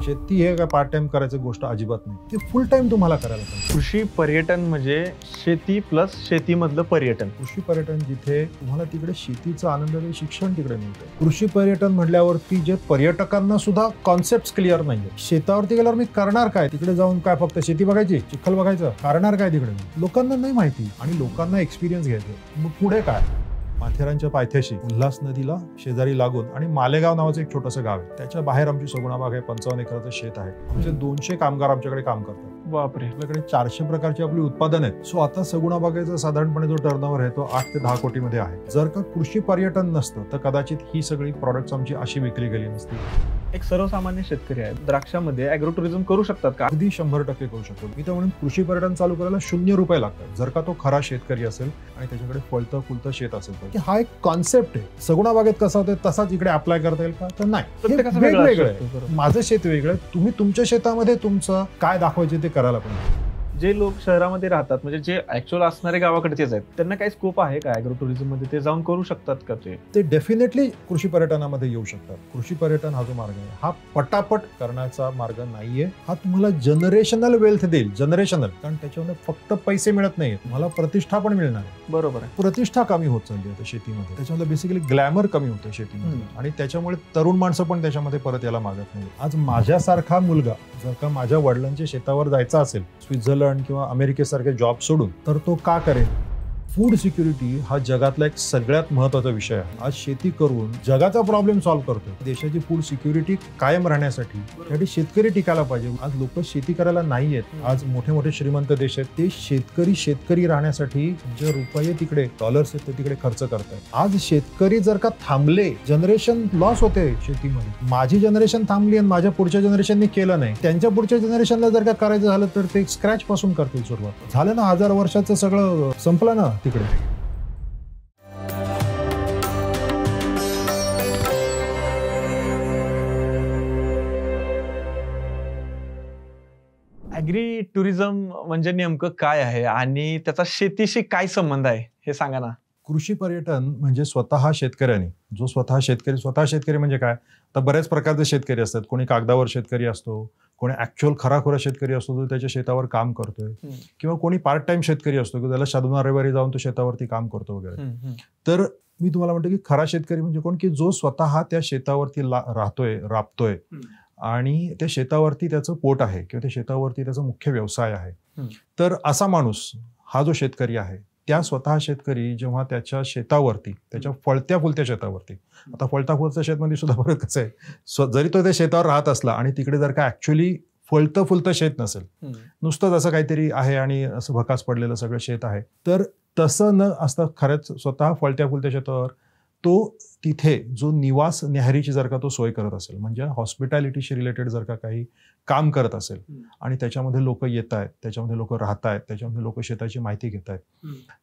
शेती हे काय पार्ट टाइम करायची गोष्ट अजिबात नाही, ते फुल टाइम तुम्हाला करायला पाहिजे. कृषी पर्यटन म्हणजे शेती प्लस शेतीमधलं पर्यटन. कृषी पर्यटन जिथे तुम्हाला तिकडे शेतीचा आनंद आणि शिक्षण तिकडे मिळतं. कृषी पर्यटन म्हटल्यावरती जे पर्यटकांना सुद्धा कॉन्सेप्ट क्लिअर नाहीये. शेतावरती गेल्यावर मी करणार काय, तिकडे जाऊन काय फक्त शेती बघायची, चिखल बघायचं, करणार काय तिकडे लोकांना नाही माहिती आणि लोकांना एक्सपिरियन्स घ्यायचं. मग पुढे काय, माथेरानच्या पायथ्याशी उल्हास नदीला शेजारी लागून आणि मालेगाव नावाचं एक छोटंसं गाव आहे, त्याच्या बाहेर आमची सगुणा बाग आहे. 55 एकराचं शेत आहे. आमचे 200 कामगार आमच्याकडे काम करतात. बापरे. आपल्याकडे 400 प्रकारची आपली उत्पादन आहेत. सो आता सगुणा बागेचा साधारणपणे जो टर्नओव्हर आहे तो 8 ते 10 कोटीमध्ये आहे. जर का कृषी पर्यटन नसतं तर कदाचित ही सगळी प्रॉडक्ट्स आमची अशी विकली गेली नसती. एक सर्वसामान्य शेतकरी आहे, द्राक्षामध्ये ॲग्रो टुरिझम करू शकतात का? अगदी 100% करू शकतो. मी तर म्हणून कृषी पर्यटन चालू करायला ₹0 लागतात, जर का तो खरा शेतकरी असेल आणि त्याच्याकडे फळतं फुलतं शेत असेल तर. की हा एक कॉन्सेप्ट आहे. सगुणा बागेत कसा होतं तसाच इकडे अप्लाय करता येईल का, तर नाही. वेगवेगळं आहे. माझं शेत वेगळं आहे, तुम्ही तुमच्या शेतामध्ये तुमचं काय दाखवायचे ते करायला पाहिजे. जे लोक शहरामध्ये राहतात, म्हणजे जे ऍक्च्युअल असणारे गावाकडचेच आहेत, त्यांना काही स्कोप आहे का ॲग्रो टुरिझम मध्ये? ते जाऊन करू शकतात का? ते डेफिनेटली कृषी पर्यटनामध्ये येऊ शकतात. कृषी पर्यटन हा जो मार्ग आहे हा पटापट करण्याचा मार्ग नाहीये. हा तुम्हाला जनरेशनल वेल्थ देईल, जनरेशनल. कारण त्याच्यामध्ये फक्त पैसे मिळत नाही, तुम्हाला प्रतिष्ठा पण मिळणार आहे. बरोबर आहे. प्रतिष्ठा कमी होत चालली आता शेतीमध्ये. त्याच्यामध्ये बेसिकली ग्लॅमर कमी होतं शेतीमध्ये आणि त्याच्यामुळे तरुण माणसं पण त्याच्यामध्ये परत यायला मागत नाही. आज माझ्यासारखा मुलगा जर का माझ्या वडिलांच्या शेतावर जायचा असेल, स्वित्झर्लंड किंवा अमेरिकेसारखे जॉब सोडून, तर तो का करेल? फूड सिक्युरिटी हा जगातला एक सगळ्यात महत्त्वाचा विषय आहे. आज शेती करून जगाचा प्रॉब्लेम सॉल्व्ह करतो. देशाची फूड सिक्युरिटी कायम राहण्यासाठी त्यासाठी शेतकरी टिकायला पाहिजे. आज लोक शेती करायला नाही आहेत. आज मोठे मोठे श्रीमंत देश आहेत, ते शेतकरी राहण्यासाठी जे रुपये तिकडे डॉलर्स आहेत ते तिकडे खर्च करतात. आज शेतकरी जर का थांबले, जनरेशन लॉस होते शेतीमध्ये. माझी जनरेशन थांबली आणि माझ्या पुढच्या जनरेशनने केलं नाही, त्यांच्या पुढच्या जनरेशनला जर का करायचं झालं तर ते स्क्रॅच पासून करतील सुरुवात. झालं ना, 1000 वर्षाचं सगळं संपलं ना तिकडे. ॲग्री टुरिझम म्हणजे नेमकं काय आहे आणि त्याचा शेतीशी काय संबंध आहे हे सांगा ना. कृषी पर्यटन म्हणजे स्वतः शेतकऱ्यांनी, जो स्वतः शेतकरी म्हणजे काय, तर बऱ्याच प्रकारचे शेतकरी असतात. कोणी कागदावर शेतकरी असतो, कोणी ऍक्च्युअल खराखुरा शेतकरी असतो जो त्याच्या शेतावर काम करतोय, किंवा कोणी पार्ट टाइम शेतकरी असतो की त्याला शनिवार रविवारी जाऊन तो शेतावरती काम करतो वगैरे. तर मी तुम्हाला म्हणतो की खरा शेतकरी म्हणजे कोण, की जो स्वतः त्या शेतावरती राहतोय, राबतोय आणि त्या शेतावरती त्याचं पोट आहे किंवा त्या शेतावरती त्याचा मुख्य व्यवसाय आहे. तर असा माणूस हा जो शेतकरी आहे, त्या स्वतः शेतकरी जेव्हा त्याच्या शेतावरती, त्याच्या फळत्या फुलत्या शेतावरती, आता फळता फुलत्या शेतमध्ये सुद्धा बरं कसं आहे, जरी तो त्या शेतावर राहत असला आणि तिकडे जर का ऍक्च्युअली फळतं फुलतं शेत नसेल, नुसतंच असं काहीतरी आहे आणि असं भकास पडलेलं सगळं शेत आहे, तर तसं न असता खरंच स्वतः फळत्या फुलत्या शेतावर तो तिथे जो निवास न्याहारीची जर का तो सोय करत असेल, म्हणजे हॉस्पिटॅलिटीशी रिलेटेड जर का काही काम करत असेल आणि त्याच्यामध्ये लोक येत आहेत, त्याच्यामध्ये लोक राहत आहेत, त्याच्यामध्ये लोक शेताची माहिती घेत आहेत,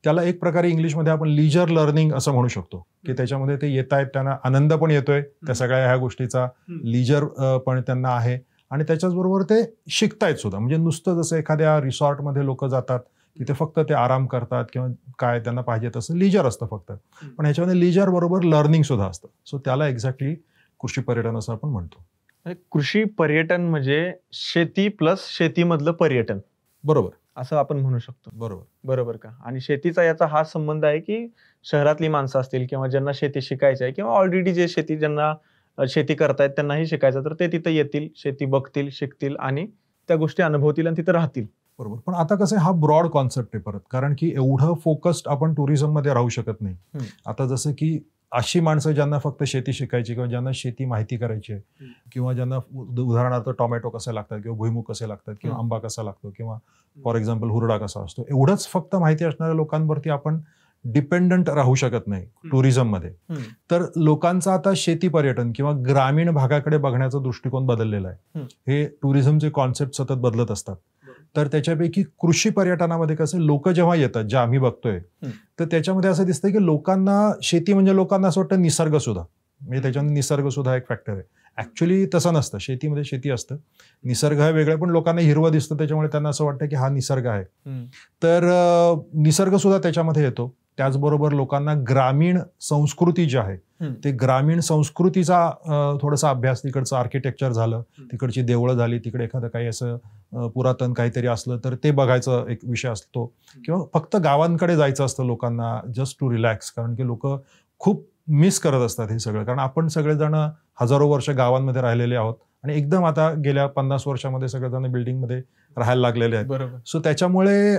त्याला एक प्रकारे इंग्लिशमध्ये आपण लीजर लर्निंग असं म्हणू शकतो. की त्याच्यामध्ये ते येत आहेत, त्यांना आनंद पण येतोय त्या सगळ्या ह्या गोष्टीचा, लीजर पण त्यांना आहे आणि त्याच्याचबरोबर ते शिकतायत सुद्धा. म्हणजे नुसतं जसं एखाद्या रिसॉर्टमध्ये लोक जातात तिथे फक्त ते आराम करतात किंवा काय त्यांना पाहिजे तसं लीजर असतं फक्त, पण ह्याच्यामध्ये लीजर बरोबर लर्निंग सुद्धा असतं. सो त्याला एक्झॅक्टली कृषी पर्यटन असं आपण म्हणतो. कृषी पर्यटन म्हणजे शेती प्लस शेतीमधलं पर्यटन, बरोबर असं आपण म्हणू शकतो. बरोबर का? आणि शेतीचा याचा हा संबंध आहे की शहरातली माणसं असतील किंवा ज्यांना शेती शिकायची आहे किंवा ऑलरेडी जे ज्यांना शेती करतायत त्यांनाही शिकायचं, तर ते तिथे येतील, शेती बघतील, शिकतील आणि त्या गोष्टी अनुभवतील आणि तिथे राहतील. बरोबर. पण आता कसं हा ब्रॉड कॉन्सेप्ट आहे परत, कारण की एवढं फोकस्ड आपण टुरिझम मध्ये राहू शकत नाही. आता जसं की अशी माणसं ज्यांना फक्त शेती शिकायची किंवा ज्यांना शेती माहिती करायची आहे किंवा ज्यांना उदाहरणार्थ टोमॅटो कसे लागतात किंवा भुईमुग कसे लागतात किंवा आंबा कसा लागतो किंवा फॉर एक्झाम्पल हुरडा कसा असतो, एवढंच फक्त माहिती असणाऱ्या लोकांवरती आपण डिपेंडंट राहू शकत नाही टुरिझम मध्ये. तर लोकांचा आता शेती पर्यटन किंवा ग्रामीण भागाकडे बघण्याचा दृष्टिकोन बदललेला आहे. हे टुरिझमचे कॉन्सेप्ट सतत बदलत असतात. तर त्याच्यापैकी कृषी पर्यटनामध्ये कसं लोक जेव्हा येतात, जे आम्ही बघतोय, तर त्याच्यामध्ये असं दिसतंय की लोकांना शेती म्हणजे लोकांना असं वाटतं निसर्ग सुद्धा, म्हणजे त्याच्यामध्ये निसर्ग सुद्धा एक फॅक्टर आहे. ऍक्च्युली तसं नसतं. शेतीमध्ये शेती असतं, निसर्ग आहे वेगळं, पण लोकांना हिरवं दिसतं त्याच्यामुळे त्यांना असं वाटतं की हा निसर्ग आहे. तर निसर्ग सुद्धा त्याच्यामध्ये येतो त्याचबरोबर लोकांना ग्रामीण संस्कृती जी आहे ते ग्रामीण संस्कृतीचा थोडासा अभ्यास, तिकडचं आर्किटेक्चर झालं, तिकडची देवळं झाली, तिकडे एखादं काही असं पुरातन काहीतरी असलं तर ते बघायचं एक विषय असतो, किंवा फक्त गावांकडे जायचं असतं लोकांना जस्ट टू रिलॅक्स, कारण की लोक खूप मिस करत असतात हे सगळं, कारण आपण सगळेजण हजारो वर्ष गावांमध्ये राहिलेले आहोत आणि एकदम आता गेल्या 50 वर्षामध्ये सगळेजण बिल्डिंगमध्ये राहायला लागलेले आहेत. बरोबर. सो त्याच्यामुळे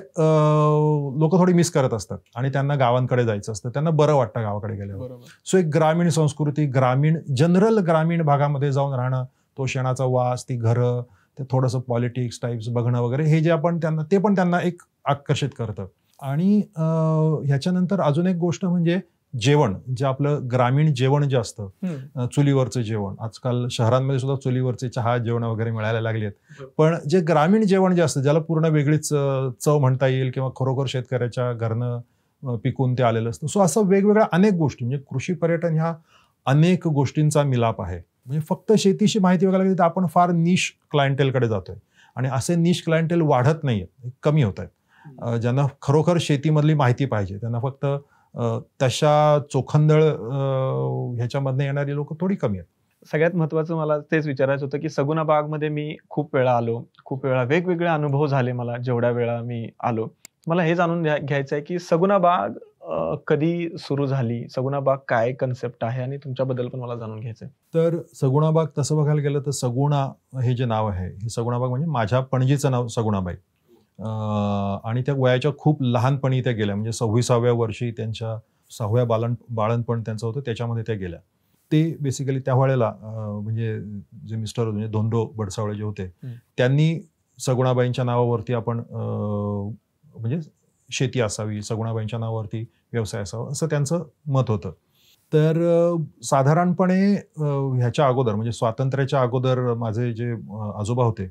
लोक थोडी मिस करत असतात आणि त्यांना गावांकडे जायचं असतं, त्यांना बरं वाटतं गावाकडे गेल्यावर. सो एक ग्रामीण संस्कृती, ग्रामीण भागामध्ये जाऊन राहणं, तो शेणाचा वास, ती घरं, ते थोडंसं पॉलिटिक्स टाईप्स बघणं वगैरे, हे जे आपण त्यांना, ते पण त्यांना एक आकर्षित करतं. आणि ह्याच्यानंतर अजून एक गोष्ट म्हणजे जेवण, जे आपलं ग्रामीण जेवण जे असतं, चुलीवरचं जेवण. आजकाल शहरांमध्ये सुद्धा चुलीवरचे चहा जेवण वगैरे मिळायला लागली आहेत, पण जे ग्रामीण जेवण जे असतं, ज्याला पूर्ण वेगळीच चव म्हणता येईल, किंवा खरोखर शेतकऱ्याच्या घरनं पिकून ते आलेलं असतं. सो असं वेगवेगळ्या अनेक गोष्टी, म्हणजे कृषी पर्यटन ह्या अनेक गोष्टींचा मिलाप आहे. म्हणजे फक्त शेतीशी माहिती वगैरे लागली तर आपण फार निश क्लायंटेलकडे जातोय, आणि असे निश क्लायंटेल वाढत नाहीये, कमी होत आहेत. ज्यांना खरोखर शेतीमधली माहिती पाहिजे, त्यांना फक्त तशा चोखंदळ ह्याच्यामधनं येणारी लोक थोडी कमी आहेत. सगळ्यात महत्वाचं मला तेच विचारायचं होतं की सगुणा बागमध्ये मी खूप वेळा आलो, खूप वेळा वेगवेगळे अनुभव झाले मला, जेवढ्या वेळा मी आलो. मला हे जाणून घ्यायचं आहे की सगुणा बाग कधी सुरू झाली, सगुणा बाग काय कन्सेप्ट आहे, आणि तुमच्याबद्दल पण मला जाणून घ्यायचं आहे. तर सगुणा बाग तसं बघायला गेलं तर सगुणा हे जे नाव आहे, हे सगुणा बाग म्हणजे माझ्या पणजीचं नाव सगुणाबाई, आणि त्या वयाच्या खूप लहानपणी त्या गेल्या, म्हणजे 26व्या वर्षी त्यांच्या 6व्या बाळणपण त्यांचं होतं, त्याच्यामध्ये त्या गेल्या. ते बेसिकली त्या वेळेला म्हणजे जे मिस्टर होते, म्हणजे धोंडो बडसावळे जे होते, त्यांनी सगुणाबाईंच्या नावावरती आपण म्हणजे शेती असावी, सगुणाबाईंच्या नावावरती व्यवसाय असावा, असं त्यांचं मत होतं. तर साधारणपणे ह्याच्या अगोदर, म्हणजे स्वातंत्र्याच्या अगोदर माझे जे आजोबा होते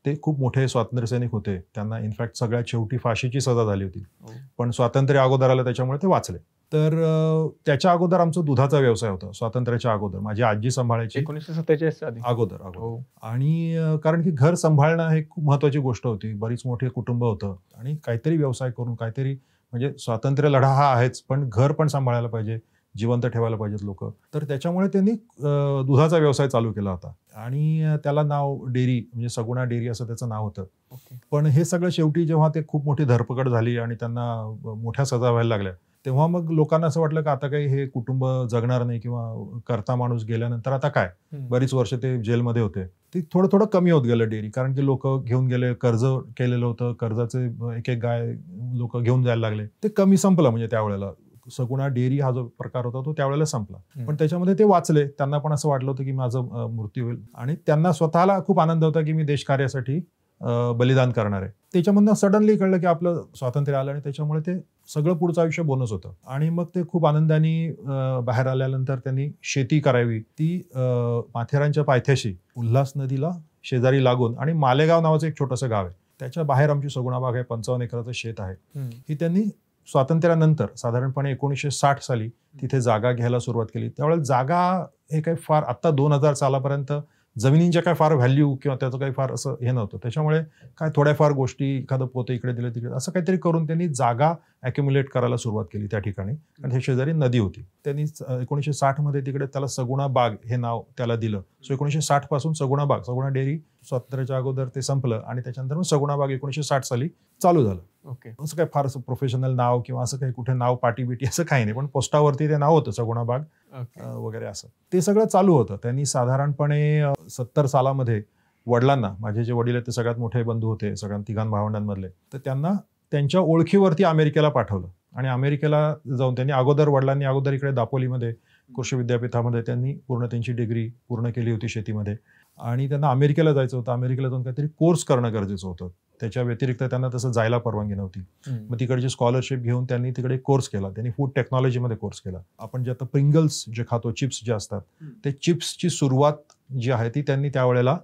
ते खूप मोठे स्वातंत्र्य सैनिक होते. त्यांना इनफॅक्ट सगळ्यात शेवटी फाशीची सजा झाली होती, पण स्वातंत्र्य अगोदर आलं त्याच्यामुळे ते वाचले. तर त्याच्या अगोदर आमचा दुधाचा व्यवसाय होता. स्वातंत्र्याच्या अगोदर माझी आजी सांभाळायची, 1947 अगोदर. आणि कारण की घर सांभाळणं हे खूप महत्वाची गोष्ट होती, बरीच मोठे कुटुंब होतं, आणि काहीतरी व्यवसाय करून काहीतरी, म्हणजे स्वातंत्र्य लढा हा आहेच, पण घर पण सांभाळायला पाहिजे, जिवंत ठेवायला पाहिजेत लोक. तर त्याच्यामुळे त्यांनी दुधाचा व्यवसाय चालू केला होता, आणि त्याला नाव डेअरी, म्हणजे सगुणा डेअरी असं त्याचं नाव होतं. पण हे सगळं शेवटी जेव्हा ते खूप मोठी धरपकड झाली आणि त्यांना मोठ्या सजा व्हायला लागल्या, तेव्हा मग लोकांना असं वाटलं की आता काही हे कुटुंब जगणार नाही, किंवा करता माणूस गेल्यानंतर आता काय. बरीच वर्ष ते जेलमध्ये होते. ते थोडं थोडं कमी होत गेलं डेअरी, कारण की लोक घेऊन गेले, कर्ज केलेलं होतं, कर्जाचे एक एक गाय लोक घेऊन जायला लागले. ते कमी संपलं, म्हणजे त्यावेळेला सगुणा डेअरी हा जो प्रकार होता तो त्यावेळेला संपला. पण त्याच्यामध्ये ते वाचले. त्यांना पण असं वाटलं होतं की माझं मृत्यू होईल, आणि त्यांना स्वतःला खूप आनंद होता की मी देशकार्यासाठी बलिदान करणार आहे. त्याच्यामधनं सडनली कळलं की आपलं स्वातंत्र्य आलं, आणि त्याच्यामुळे ते सगळं पुढचं आयुष्य बोनस होतं. आणि मग ते खूप आनंदाने बाहेर आल्यानंतर त्यांनी शेती करावी. ती माथेरानच्या पायथ्याशी उल्हास नदीला शेजारी लागून, आणि मालेगाव नावाचं एक छोटंसं गाव आहे, त्याच्या बाहेर आमची सगुणा बाग आहे. 55 एकराचं शेत आहे. ही त्यांनी स्वातंत्र्यानंतर साधारणपणे 1960 साली तिथे जागा घ्यायला सुरुवात केली. त्यावेळेला जागा हे काही फार, आता 2000 सालापर्यंत जमिनींच्या काय फार व्हॅल्यू किंवा त्याचं काही फार असं हे नव्हतं. त्याच्यामुळे काय थोड्याफार गोष्टी, एखादं पोतं इकडे दिलं तिकडे, असं काहीतरी करून त्यांनी जागा ॲक्युम्युलेट करायला सुरुवात केली त्या ठिकाणी, आणि हे शेजारी नदी होती. त्यांनी 1960 मध्ये तिकडे त्याला सगुणा बाग हे नाव त्याला दिलं. सो 1960 पासून सगुणा बाग, सगुणा डेअरी स्वातंत्र्याच्या अगोदर ते संपलं, आणि त्याच्यानंतर मग सगुणा बाग 1960 साली चालू झालं. असं काही फार असं प्रोफेशनल नाव किंवा असं काही कुठे नाव पाटी असं काही नाही, पण पोस्टावरती ते नाव होतं सगुणा बाग वगैरे. असं ते सगळं चालू होतं. त्यांनी साधारणपणे 70 सालामध्ये वडिलांना, माझे जे वडील आहेत ते सगळ्यात मोठे बंधू होते सगळ्या तिघां भावंडांमधले, तर त्यांना त्यांच्या ओळखीवरती अमेरिकेला पाठवलं, आणि अमेरिकेला जाऊन त्यांनी वडिलांनी अगोदर इकडे दापोलीमध्ये कृषी विद्यापीठामध्ये त्यांनी पूर्ण त्यांची डिग्री पूर्ण केली होती शेतीमध्ये, आणि त्यांना अमेरिकेला जायचं होतं. अमेरिकेला जाऊन काहीतरी कोर्स करणं गरजेचं होतं. त्याच्या व्यतिरिक्त त्यांना तसं जायला परवानगी नव्हती. मग तिकडची स्कॉलरशिप घेऊन त्यांनी तिकडे कोर्स केला. त्यांनी फूड टेक्नॉलॉजीमध्ये कोर्स केला. आपण जे आता प्रिंगल्स जे खातो, चिप्स जे असतात, ते चिप्सची सुरुवात जी आहे ती त्यांनी त्यावेळेला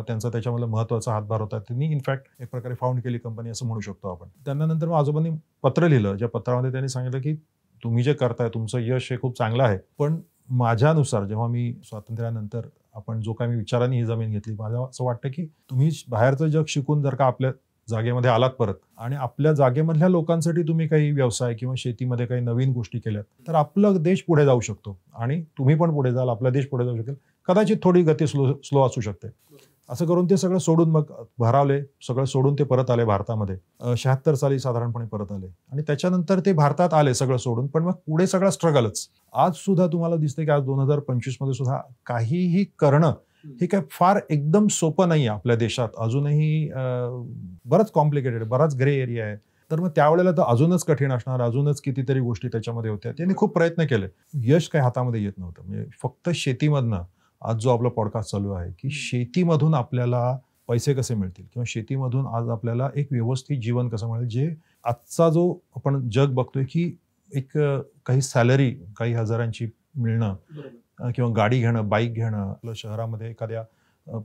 त्यांचा त्याच्यामध्ये महत्वाचा हातभार होता. त्यांनी इनफॅक्ट एक प्रकारे फाउंड केली कंपनी असं म्हणू शकतो आपण. त्यांना नंतर मग आजोबांनी पत्र लिहिलं, ज्या पत्रामध्ये त्यांनी सांगितलं की तुम्ही जे करताय तुमचं यश हे खूप चांगलं आहे, पण माझ्यानुसार जेव्हा मी स्वातंत्र्यानंतर आपण जो काही विचारांनी ही जमीन घेतली, मला असं वाटतं की तुम्ही बाहेरचं जग शिकून जर का आपल्या जागेमध्ये आलात परत आणि आपल्या जागेमधल्या लोकांसाठी तुम्ही काही व्यवसाय किंवा शेतीमध्ये काही नवीन गोष्टी केल्यात तर आपला देश पुढे जाऊ शकतो आणि तुम्ही पण पुढे जाल, आपला देश पुढे जाऊ शकेल. कदाचित थोडी गती स्लो असू शकते. असं करून ते सगळं सोडून मग भरावले, सगळं सोडून ते परत आले भारतामध्ये. 76 साली साधारणपणे परत आले आणि त्याच्यानंतर ते भारतात आले सगळं सोडून. पण मग पुढे सगळा स्ट्रगलच. आज सुद्धा तुम्हाला दिसते की आज 2025 मध्ये सुद्धा काहीही करणं हे काय फार एकदम सोपं नाही आहे आपल्या देशात. अजूनही बरंच कॉम्प्लिकेटेड, बराच ग्रे एरिया आहे. तर मग त्यावेळेला तर अजूनच कठीण असणार, अजूनच कितीतरी गोष्टी त्याच्यामध्ये होत्या. त्यांनी खूप प्रयत्न केले. यश काही हातामध्ये येत नव्हतं. म्हणजे फक्त शेतीमधनं आज जो आपला पॉडकास्ट चालू आहे की शेतीमधून आपल्याला पैसे कसे मिळतील किंवा शेतीमधून आज आपल्याला एक व्यवस्थित जीवन कसं मिळेल, जे आजचा जो आपण जग बघतोय की एक काही सॅलरी काही हजारांची मिळणं किंवा गाडी घेणं, बाईक घेणं, आपलं शहरामध्ये एखाद्या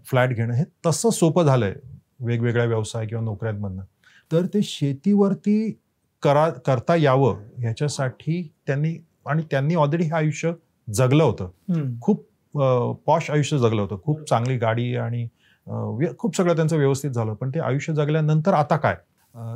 फ्लॅट घेणं हे तसं सोपं झालंय वेगवेगळ्या व्यवसाय किंवा नोकऱ्यांमधनं. तर ते शेतीवरती करता यावं ह्याच्यासाठी त्यांनी ऑलरेडी हे आयुष्य जगलं होतं. खूप पॉश आयुष्य जगलं होतं. खूप चांगली गाडी आणि खूप सगळं त्यांचं व्यवस्थित झालं. पण ते आयुष्य जगल्यानंतर आता काय?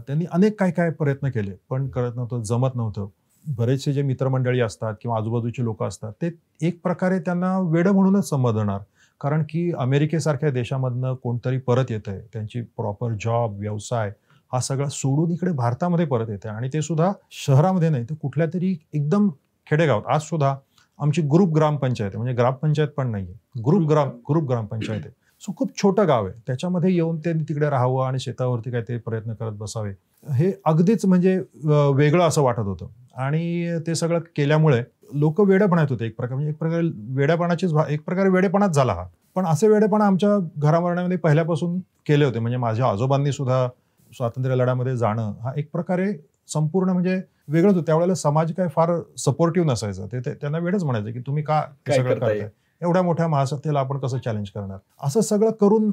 त्यांनी अनेक काय प्रयत्न केले पण करत नव्हतं, जमत नव्हतं. बरेचसे जे मित्रमंडळी असतात किंवा आजूबाजूची लोक असतात ते एक प्रकारे त्यांना वेडं म्हणूनच संबोधणार. कारण की अमेरिकेसारख्या देशामधनं कोणतरी परत येतंय, त्यांची प्रॉपर जॉब, व्यवसाय हा सगळा सोडून इकडे भारतामध्ये परत येते आणि ते सुद्धा शहरामध्ये नाही तर कुठल्या तरी एकदम खेडेगावात. आज सुद्धा आमची ग्रुप ग्रामपंचायत आहे, म्हणजे ग्रामपंचायत पण नाहीये, ग्रुप ग्रामपंचायत आहे. सो खूप छोटं गाव आहे. त्याच्यामध्ये येऊन त्यांनी तिकडे राहावं आणि शेतावरती काय ते प्रयत्न करत बसावे हे अगदीच म्हणजे वेगळं असं वाटत होतं. आणि ते सगळं केल्यामुळे लोक वेडं म्हणत होते. एक प्रकारे वेड्यापणाचीच एक प्रकारे वेडेपणाच झाला हा. पण असे वेडेपणा आमच्या घरामरण्यामध्ये पहिल्यापासून केले होते. म्हणजे माझ्या आजोबांनी सुद्धा स्वातंत्र्य लढ्यामध्ये जाणं हा एक प्रकारे संपूर्ण म्हणजे वेगळंच होतं. त्यावेळेला समाज काय फार सपोर्टिव्ह नसायचं. ते त्यांना वेळच म्हणायचे की तुम्ही का सगळं करताय, एवढ्या मोठ्या महासत्तेला आपण कसं चॅलेंज करणार. असं सगळं करून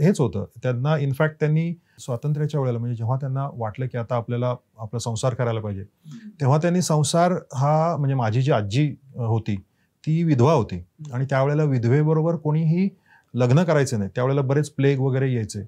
हेच होतं त्यांना. इनफॅक्ट त्यांनी स्वातंत्र्याच्या वेळेला म्हणजे जेव्हा त्यांना वाटलं की आता आपल्याला आपला संसार करायला पाहिजे तेव्हा त्यांनी संसार हा म्हणजे माझी जी आजी होती ती विधवा होती आणि त्यावेळेला विधवेबरोबर कोणीही लग्न करायचे नाही. त्यावेळेला बरेच प्लेग वगैरे यायचे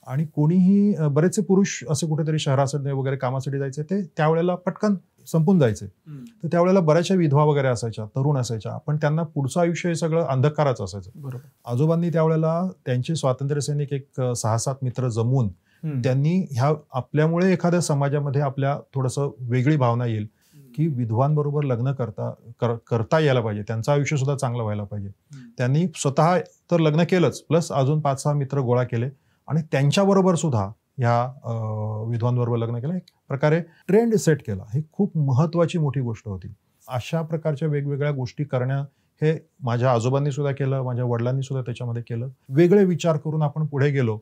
आणि कोणीही बरेचसे पुरुष असे कुठेतरी शहरासाठी वगैरे कामासाठी जायचे ते त्यावेळेला पटकन संपून जायचे. तर त्यावेळेला बऱ्याचशा विधवा वगैरे असायच्या, तरुण असायच्या, पण त्यांना पुढचं आयुष्य हे सगळं अंधकाराचं असायचं. बरोबर. आजोबांनी त्यावेळेला त्यांचे स्वातंत्र्य सैनिक एक 6-7 मित्र जमून त्यांनी ह्या आपल्यामुळे एखाद्या समाजामध्ये आपल्या थोडंसं वेगळी भावना येईल की विधवांबरोबर लग्न करता यायला पाहिजे, त्यांचं आयुष्य सुद्धा चांगलं व्हायला पाहिजे. त्यांनी स्वतः तर लग्न केलंच प्लस अजून 5-6 मित्र गोळा केले आणि त्यांच्याबरोबर सुद्धा ह्या विधवांबरोबर लग्न केलं. एक प्रकारे ट्रेंड सेट केला. ही खूप महत्वाची मोठी गोष्ट होती. अशा प्रकारच्या वेगवेगळ्या गोष्टी करणं हे माझ्या आजोबांनी सुद्धा केलं, माझ्या वडिलांनी सुद्धा त्याच्यामध्ये केलं. वेगळे विचार करून आपण पुढे गेलो,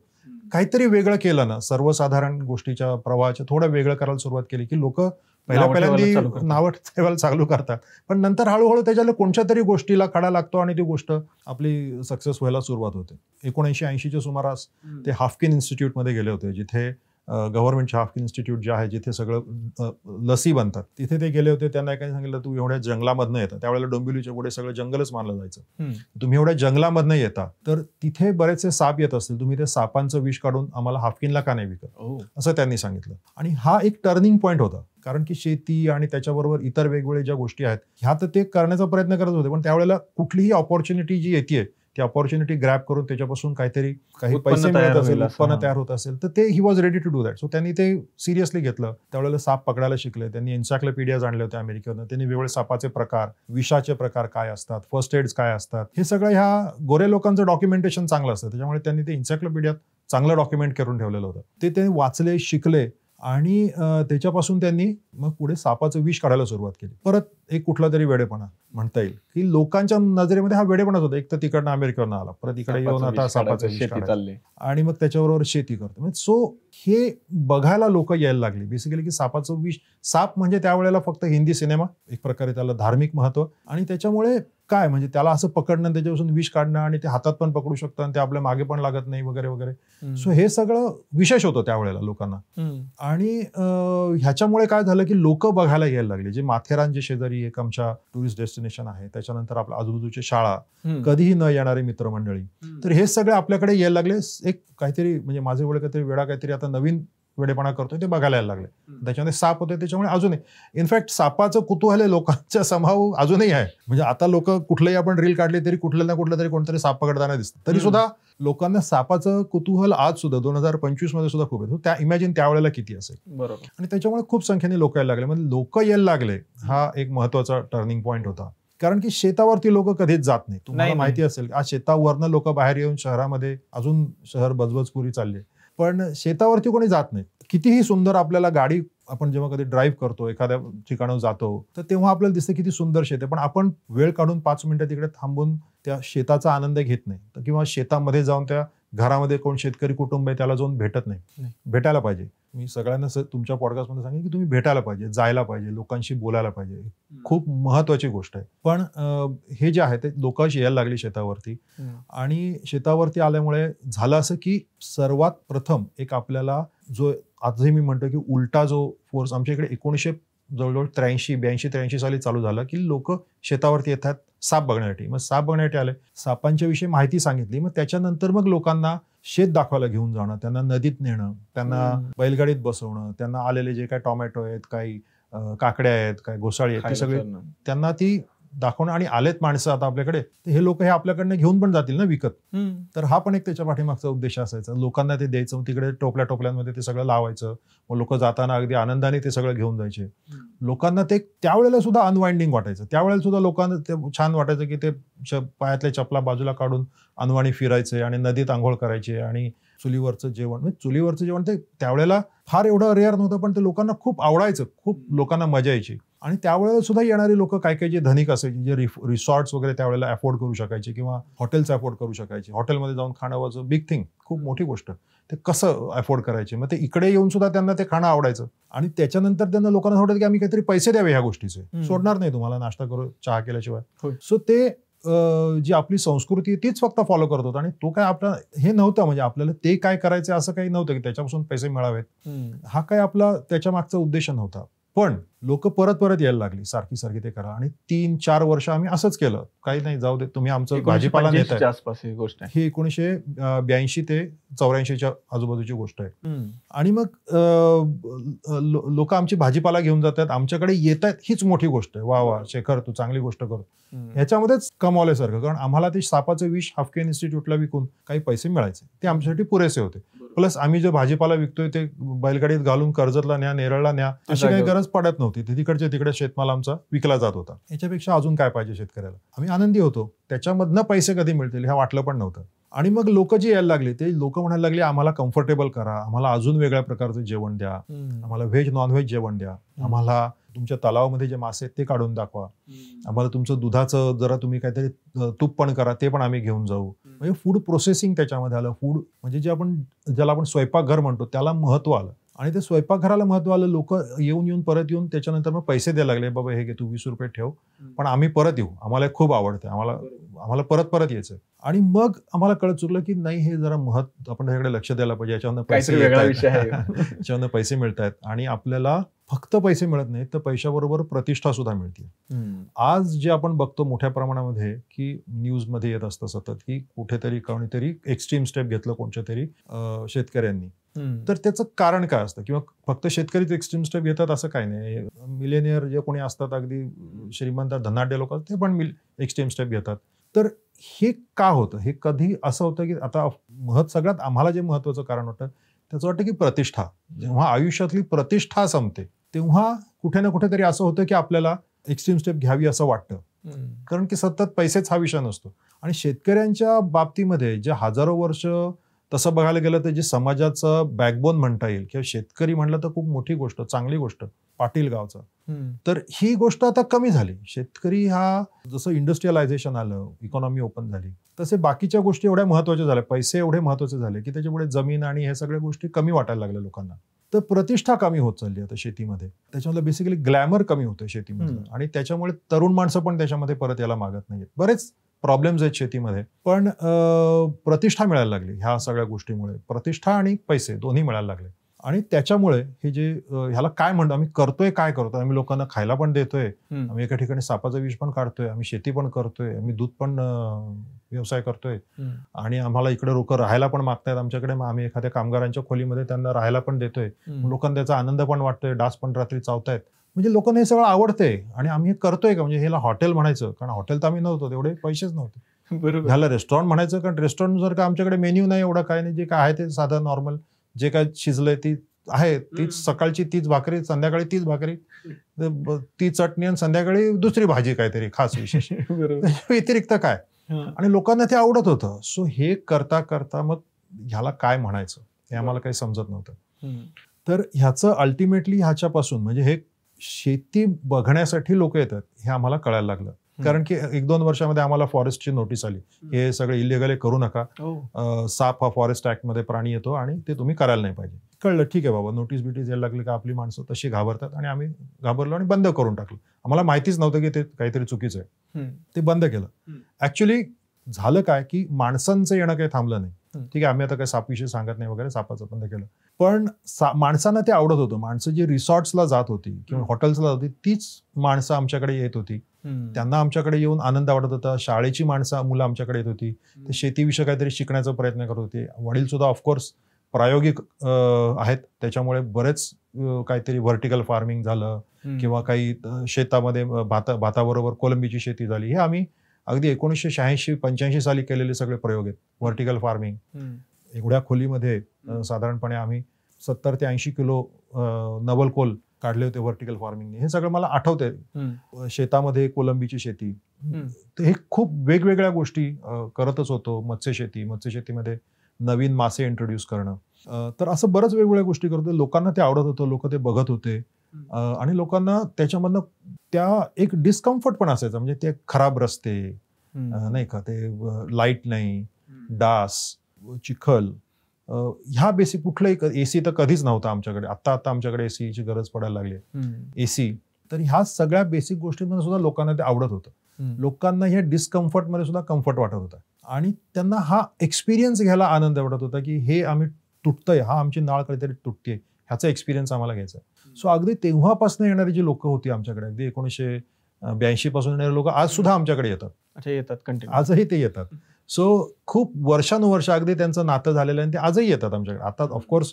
काहीतरी वेगळं केलं ना, सर्वसाधारण गोष्टीच्या प्रवाहाच्या थोडं वेगळं करायला सुरुवात केली की लोक पहिल्यांदा नावं ठेवायला चालू करतात पण नंतर हळूहळू त्याच्याला कोणत्या तरी गोष्टीला खडा लागतो आणि ती गोष्ट आपली सक्सेस व्हायला सुरुवात होते. 1980च्या सुमारास ते हाफकिन इन्स्टिट्यूटमध्ये गेले होते, जिथे गव्हर्नमेंटच्या हाफकिन इन्स्टिट्यूट जे आहे जिथे सगळं लसी बनतात तिथे ते गेले होते. त्यांना काय सांगितलं, तू एवढ्या जंगलामधनं येतं, त्यावेळेला डोंबिवलीच्या पुढे सगळं जंगलच मानलं जायचं, तुम्ही एवढ्या जंगलामधनं येता तर तिथे बरेचसे साप येत असतील, तुम्ही ते सापांचं विष काढून आम्हाला हाफकिनला का नाही विकत, असं त्यांनी सांगितलं. आणि हा एक टर्निंग पॉईंट होता. कारण की शेती आणि त्याच्याबरोबर इतर वेगवेगळ्या ज्या गोष्टी आहेत ह्या तर ते करण्याचा प्रयत्न करत होते, पण त्यावेळेला कुठलीही ऑपॉर्च्युनिटी जी येते ती ऑपॉर्च्युनिटी ग्रॅब करून त्याच्यापासून काही पैसे मिळत असेल, उत्पन्न तयार होत असेल तर ते ही was ready to do that. So त्यांनी ते सिरियसली घेतलं. त्यावेळेला साप पकडायला शिकले. त्यांनी एन्सायक्लोपीडियाज आणले होते अमेरिकेतून. त्यांनी वेगवेगळे सापाचे प्रकार, विषाचे प्रकार काय असतात, फर्स्ट एड्स काय असतात, हे सगळं ह्या गोरे लोकांचं डॉक्युमेंटेशन चांगलं असतं. त्याच्यामुळे त्यांनी ते एन्सायक्लोपीडियात चांगलं डॉक्युमेंट करून ठेवलेलं होतं. ते वाचले, शिकले आणि त्याच्यापासून त्यांनी मग पुढे सापाचं विष काढायला सुरुवात केली. परत एक कुठला तरी वेडेपणा म्हणता येईल की लोकांच्या नजरेमध्ये हा वेडेपणाच होता. एक तर तिकडनं अमेरिकेवरून आला, परत इकडे येऊन आता सापाचं विष काढायला आणि मग त्याच्याबरोबर शेती करतो. सो हे बघायला लोक यायला लागली बेसिकली की सापाचं विष. साप म्हणजे त्यावेळेला फक्त हिंदी सिनेमा, एक प्रकारे त्याला धार्मिक महत्व आणि त्याच्यामुळे काय म्हणजे त्याला असं पकडणं, त्याच्यापासून विष काढणं आणि ते हातात पण पकडू शकतं आणि ते आपल्या मागे पण लागत नाही वगैरे वगैरे. सो हे सगळं विशेष होतं त्यावेळेला लोकांना. आणि ह्याच्यामुळे काय झालं की लोक बघायला यायला लागले. जे माथेरान जे शेजारी एक आमच्या टुरिस्ट डेस्टिनेशन आहे, त्याच्यानंतर आपल्या आजूबाजूची शाळा, कधीही न येणारी मित्रमंडळी, तर हे सगळे आपल्याकडे यायला लागले. एक काहीतरी म्हणजे माझे वेळ काहीतरी वेळा काहीतरी आता नवीन वेडेपणा करतोय ते बघायला यायला लागले. त्याच्यामध्ये साप होते, त्याच्यामुळे अजूनही इनफॅक्ट सापाचं कुतूहल लोकांच्या समाव अजूनही आहे. म्हणजे आता लोक कुठलंही आपण रील काढली तरी कुठलं ना कुठलं तरी कोणतरी साप पकडताना दिसतं, तरी सुद्धा लोकांना सापाचं कुतूहल आज सुद्धा 2025 मध्ये सुद्धा खूप आहे. त्या इमॅजिन त्यावेळेला किती असेल. बरोबर. आणि त्याच्यामुळे खूप संख्येने लोक यायला लागले. म्हणजे लोक यायला लागले हा एक महत्वाचा टर्निंग पॉईंट होता. कारण की शेतावरती लोक कधीच जात नाही. तुम्हाला माहिती असेल आज शेतावरनं लोक बाहेर येऊन शहरामध्ये अजून शहर बजबजपुरी चालली, पण शेतावरती कोणी जात नाही. कितीही सुंदर आपल्याला गाडी आपण जेव्हा कधी ड्राईव्ह करतो, एखाद्या ठिकाणावर जातो, तर तेव्हा आपल्याला दिसतं किती सुंदर शेत आहे, पण आपण वेळ काढून 5 मिनिटं तिकडे थांबून त्या शेताचा आनंद घेत नाही. तर किंवा शेतामध्ये जाऊन त्या घरामध्ये कोण शेतकरी कुटुंब आहे त्याला जाऊन भेटत नाही. भेटायला पाहिजे. मी सगळ्यांना तुमच्या पॉडकास्टमध्ये सांगेन की तुम्ही भेटायला पाहिजे, जायला पाहिजे, लोकांशी बोलायला पाहिजे. खूप महत्वाची गोष्ट आहे. पण हे जे आहे ते लोक यायला लागली शेतावरती. आणि शेतावरती आल्यामुळे झालं असं की सर्वात प्रथम एक आपल्याला जो आजही मी म्हणतो की उलटा जो फोर्स आमच्या इकडे 1900 जवळजवळ 83 साली चालू झाला की लोक शेतावरती येतात साप बघण्यासाठी. मग साप बघण्यासाठी आले, सापांच्या विषयी माहिती सांगितली. मग त्याच्यानंतर मग लोकांना शेत दाखवायला घेऊन जाणं, त्यांना नदीत नेणं, त्यांना बैलगाडीत बसवणं, त्यांना आलेले जे काही टोमॅटो आहेत, काही काकड्या आहेत, काही घोसाळी आहेत, ते सगळे त्यांना ती दाखवणं. आणि आलेत माणसं आता आपल्याकडे, तर हे लोक हे आपल्याकडनं घेऊन पण जातील ना विकत. तर हा पण एक त्याच्या पाठीमागचा उद्देश असायचा. लोकांना ते द्यायचं, तिकडे टोपल्यांमध्ये ते सगळं लावायचं. मग लोक जाताना अगदी आनंदाने ते सगळं घेऊन जायचे. लोकांना ते त्यावेळेला सुद्धा अनवाइंडिंग वाटायचं. त्यावेळेला सुद्धा लोकांना ते छान वाटायचं की ते पायातल्या चपला बाजूला काढून अनवाणी फिरायचे आणि नदीत आंघोळ करायचे. आणि चुलीवरचं जेवण ते त्यावेळेला फार एवढं रेअर नव्हतं, पण ते लोकांना खूप आवडायचं, खूप लोकांना मजा यायची. आणि त्यावेळेला सुद्धा येणारी लोक काही काही जे धनिक असायचे, जे रिसॉर्ट्स वगैरे त्यावेळेला अफोर्ड करू शकायचे किंवा हॉटेल्स अफोर्ड करू शकायचे. हॉटेलमध्ये जाऊन खाणं वॉज अ बिग थिंग, खूप मोठी गोष्ट. ते कसं अफोर्ड करायचे, मग ते इकडे येऊन सुद्धा त्यांना ते खाणं आवडायचं. आणि त्याच्यानंतर त्यांना लोकांना वाटतं की आम्ही काहीतरी पैसे द्यावे ह्या गोष्टीचे, सोडणार नाही तुम्हाला नाश्ता करू चहा केल्याशिवाय. सो ते जी आपली संस्कृती तीच फक्त फॉलो करत होता. आणि तो काय आपला हे नव्हतं, म्हणजे आपल्याला ते काय करायचं असं काही नव्हतं की त्याच्यापासून पैसे मिळावेत. हा काय आपला त्याच्या मागचा उद्देश नव्हता. पण लोक परत यायला लागली, सारखी ते करा. आणि 3-4 वर्ष आम्ही असंच केलं. काही नाही, जाऊ दे, तुम्ही आमचं भाजीपाला नेताय. ही गोष्ट आहे, ही 1982 ते 84 आजूबाजूची गोष्ट आहे. आणि मग लोक आमची भाजीपाला घेऊन जातात, आमच्याकडे येत आहेत, हीच मोठी गोष्ट आहे. वा शेखर, तू चांगली गोष्ट करतो. ह्याच्यामध्येच कमावल्यासारखं. कारण आम्हाला ते सापाचं विष हाफकिन इन्स्टिट्यूटला विकून काही पैसे मिळायचे, ते आमच्यासाठी पुरेसे होते. प्लस आम्ही जे भाजीपाला विकतोय ते बैलगाडीत घालून कर्जतला न्या, नेरळला न्या, अशी काही गरज पडत नव्हती. तिकडच्या तिकडे शेतमाल आमचा विकला जात होता. याच्यापेक्षा अजून काय पाहिजे शेतकऱ्याला. आम्ही आनंदी होतो. त्याच्यामधनं पैसे कधी मिळतील हे वाटलं पण नव्हतं. आणि मग लोक जी यायला लागली, ते लोक म्हणायला लागले आम्हाला कम्फर्टेबल करा, आम्हाला अजून वेगळ्या प्रकारचं जेवण द्या, आम्हाला व्हेज नॉनव्हेज जेवण द्या, आम्हाला तुमच्या तलावामध्ये जे मासे आहेत ते काढून दाखवा, आम्हाला तुमचं दुधाचं जरा तुम्ही काहीतरी तूप पण करा, ते पण आम्ही घेऊन जाऊ. म्हणजे फूड प्रोसेसिंग त्याच्यामध्ये आलं. फूड म्हणजे ज्याला आपण स्वयंपाकघर म्हणतो त्याला महत्व आलं. आणि ते स्वयंपाकघराला महत्व आलं. लोक परत येऊन त्याच्यानंतर मग पैसे द्यायला लागले. बाबा हे घे, तू 20 रुपये ठेव, पण आम्ही परत येऊ, आम्हाला खूप आवडतं, आम्हाला परत यायचं. आणि मग आम्हाला कळत चुकलं की नाही, हे जरा आपण त्याच्याकडे लक्ष द्यायला पाहिजे. याच्यावरनं पैसे मिळत आहेत. आणि आपल्याला फक्त पैसे मिळत नाहीत, तर पैशाबरोबर प्रतिष्ठा सुद्धा मिळते. आज जे आपण बघतो मोठ्या प्रमाणामध्ये की न्यूजमध्ये येत असतं सतत की कुठेतरी कोणीतरी एक्स्ट्रीम स्टेप घेतलं कोणत्या तरी शेतकऱ्यांनी, तर त्याचं कारण काय असतं. किंवा फक्त शेतकरीच एक्स्ट्रीम स्टेप घेतात असं काही नाही. मिलेनियर जे कोणी असतात, अगदी श्रीमंत धनाढ्य लोक, ते पण एक्स्ट्रीम स्टेप घेतात. तर हे का होतं, हे कधी असं होतं की आता सगळ्यात आम्हाला जे महत्वाचं कारण होतं त्याचं वाटतं की प्रतिष्ठा. जेव्हा आयुष्यातली प्रतिष्ठा संपते तेव्हा कुठे ना कुठेतरी असं होतं की आपल्याला एक्स्ट्रीम स्टेप घ्यावी असं वाटतं. कारण की सतत पैसेच हा विषय नसतो. आणि शेतकऱ्यांच्या बाबतीमध्ये जे हजारो वर्ष तसं बघायला गेलं तर जे समाजाचं बॅकबोन म्हणता येईल, किंवा शेतकरी म्हणलं तर खूप मोठी गोष्ट, चांगली गोष्ट, पाटील गावचा, तर ही गोष्ट आता कमी झाली. शेतकरी हा जसं इंडस्ट्रियलायझेशन आलं, इकॉनॉमी ओपन झाली, तसे बाकीच्या गोष्टी एवढ्या महत्वाच्या झाल्या, पैसे एवढे महत्वाचे झाले की त्याच्यामुळे जमीन आणि हे सगळ्या गोष्टी कमी वाटायला लागल्या लोकांना. तर प्रतिष्ठा कमी होत चालली आता शेतीमध्ये. त्याच्यामध्ये बेसिकली ग्लॅमर कमी होतंय शेतीमध्ये आणि त्याच्यामुळे तरुण माणसं पण त्याच्यामध्ये परत यायला मागत नाहीत. बरेच प्रॉब्लेम्स आहेत शेतीमध्ये, पण प्रतिष्ठा मिळायला लागली ह्या सगळ्या गोष्टीमुळे. प्रतिष्ठा आणि पैसे दोन्ही मिळायला लागले आणि त्याच्यामुळे हे जे ह्याला काय म्हणतो, आम्ही करतोय काय करतोय, आम्ही लोकांना खायला पण देतोय, आम्ही एका ठिकाणी सापाचं विष पण काढतोय, आम्ही शेती पण करतोय, आम्ही दूध पण व्यवसाय करतोय आणि आम्हाला इकडे लोक राहायला पण मागतायत आमच्याकडे. मग आम्ही एखाद्या कामगारांच्या खोलीमध्ये त्यांना राहायला पण देतोय. लोकांना त्याचा आनंद पण वाटतोय, डास पण रात्री चावतायत. म्हणजे लोकांना हे सगळं आवडतंय आणि आम्ही हे करतोय का, म्हणजे ह्याला हॉटेल म्हणायचं, कारण हॉटेल तर आम्ही नव्हतो, तेवढे पैसेच नव्हते. बरोबर. ह्याला रेस्टॉरंट म्हणायचं, कारण रेस्टॉरंट जर का आमच्याकडे मेन्यू नाही एवढं काय नाही, जे काय आहे ते साधं नॉर्मल जे काय शिजलंय ती आहे, तीच सकाळची तीच भाकरी, संध्याकाळी तीच भाकरी, ती चटणी आणि संध्याकाळी दुसरी भाजी काहीतरी खास विशेष. व्यतिरिक्त काय, आणि लोकांना ते आवडत होतं. सो हे करता करता मग ह्याला काय म्हणायचं हे आम्हाला काही समजत नव्हतं. तर ह्याचं अल्टिमेटली ह्याच्यापासून म्हणजे हे शेती बघण्यासाठी लोक येतात हे आम्हाला कळायला लागलं. कारण की 1-2 वर्षामध्ये आम्हाला फॉरेस्टची नोटीस आली, हे सगळं इलिगल करू नका, साप हा फॉरेस्ट ऍक्ट मध्ये प्राणी येतो आणि ते तुम्ही करायला नाही पाहिजे. कळलं, ठीक आहे बाबा, नोटीस बिटीस यायला लागली का आपली माणसं तशी घाबरतात आणि आम्ही घाबरलो आणि बंद करून टाकलं. आम्हाला माहितीच नव्हतं की ते काहीतरी चुकीचं आहे, ते बंद केलं. ऍक्च्युली झालं काय की माणसांचं येणं काही थांबलं नाही. ठीक आहे, आम्ही आता काही सापविषयी सांगत नाही वगैरे, सापाचं बंद केलं, पण माणसांना ते आवडत होतं. माणसं जी रिसॉर्ट्सला जात होती किंवा हॉटेल्सला जात होती तीच माणसं आमच्याकडे येत होती. त्यांना आमच्याकडे येऊन आनंद वाटत होता. शाळेची मुलं आमच्याकडे येत होती, ते शेतीविषयी काहीतरी शिकण्याचा प्रयत्न करत होते. वडील सुद्धा ऑफकोर्स प्रायोगिक आहेत, त्याच्यामुळे बरेच काहीतरी व्हर्टिकल फार्मिंग झालं किंवा काही शेतामध्ये भाताबरोबर कोलंबीची शेती झाली. हे आम्ही अगदी 1986-85 साली केलेले सगळे प्रयोग आहेत. व्हर्टिकल फार्मिंग एवढ्या खोलीमध्ये साधारणपणे आम्ही 70 ते 80 किलो नवलकोल काढले होते व्हर्टिकल फार्मिंगने. हे सगळं मला आठवतंय. शेतामध्ये कोलंबीची शेती, तर हे खूप वेगवेगळ्या गोष्टी करतच होतो. मत्स्यशेतीमध्ये नवीन मासे इंट्रोड्यूस करणं, तर असं बरंच वेगवेगळ्या गोष्टी करतो. लोकांना ते आवडत होतं, लोक ते बघत होते आणि लोकांना त्याच्यामधनं त्या एक डिस्कम्फर्ट पण असायचा. म्हणजे ते खराब रस्ते नाही का, ते लाईट नाही, डास, चिखल, ह्या बेसिक कुठलंही, एसी तर कधीच नव्हता आमच्याकडे. आता आमच्याकडे एसीची गरज पडायला लागली, एसी. तर ह्या सगळ्या बेसिक गोष्टींमध्ये सुद्धा लोकांना ते आवडत होतं. लोकांना ह्या डिस्कम्फर्टमध्ये सुद्धा कम्फर्ट वाटत होता आणि त्यांना हा एक्सपिरियन्स घ्यायला आनंद वाटत होता की हे आम्ही तुटतंय, हा आमची नाळ कधीतरी तुटते, ह्याचा एक्सपिरियन्स आम्हाला घ्यायचा. सो अगदी तेव्हापासून येणारी जी लोक होती आमच्याकडे, अगदी 1982 पासून येणारे लोक आज सुद्धा आमच्याकडे येतात. आजही ते येतात. सो खूप वर्षानुवर्ष अगदी त्यांचं नातं झालेलं आहे आणि ते आजही येतात आमच्याकडे. आता ऑफकोर्स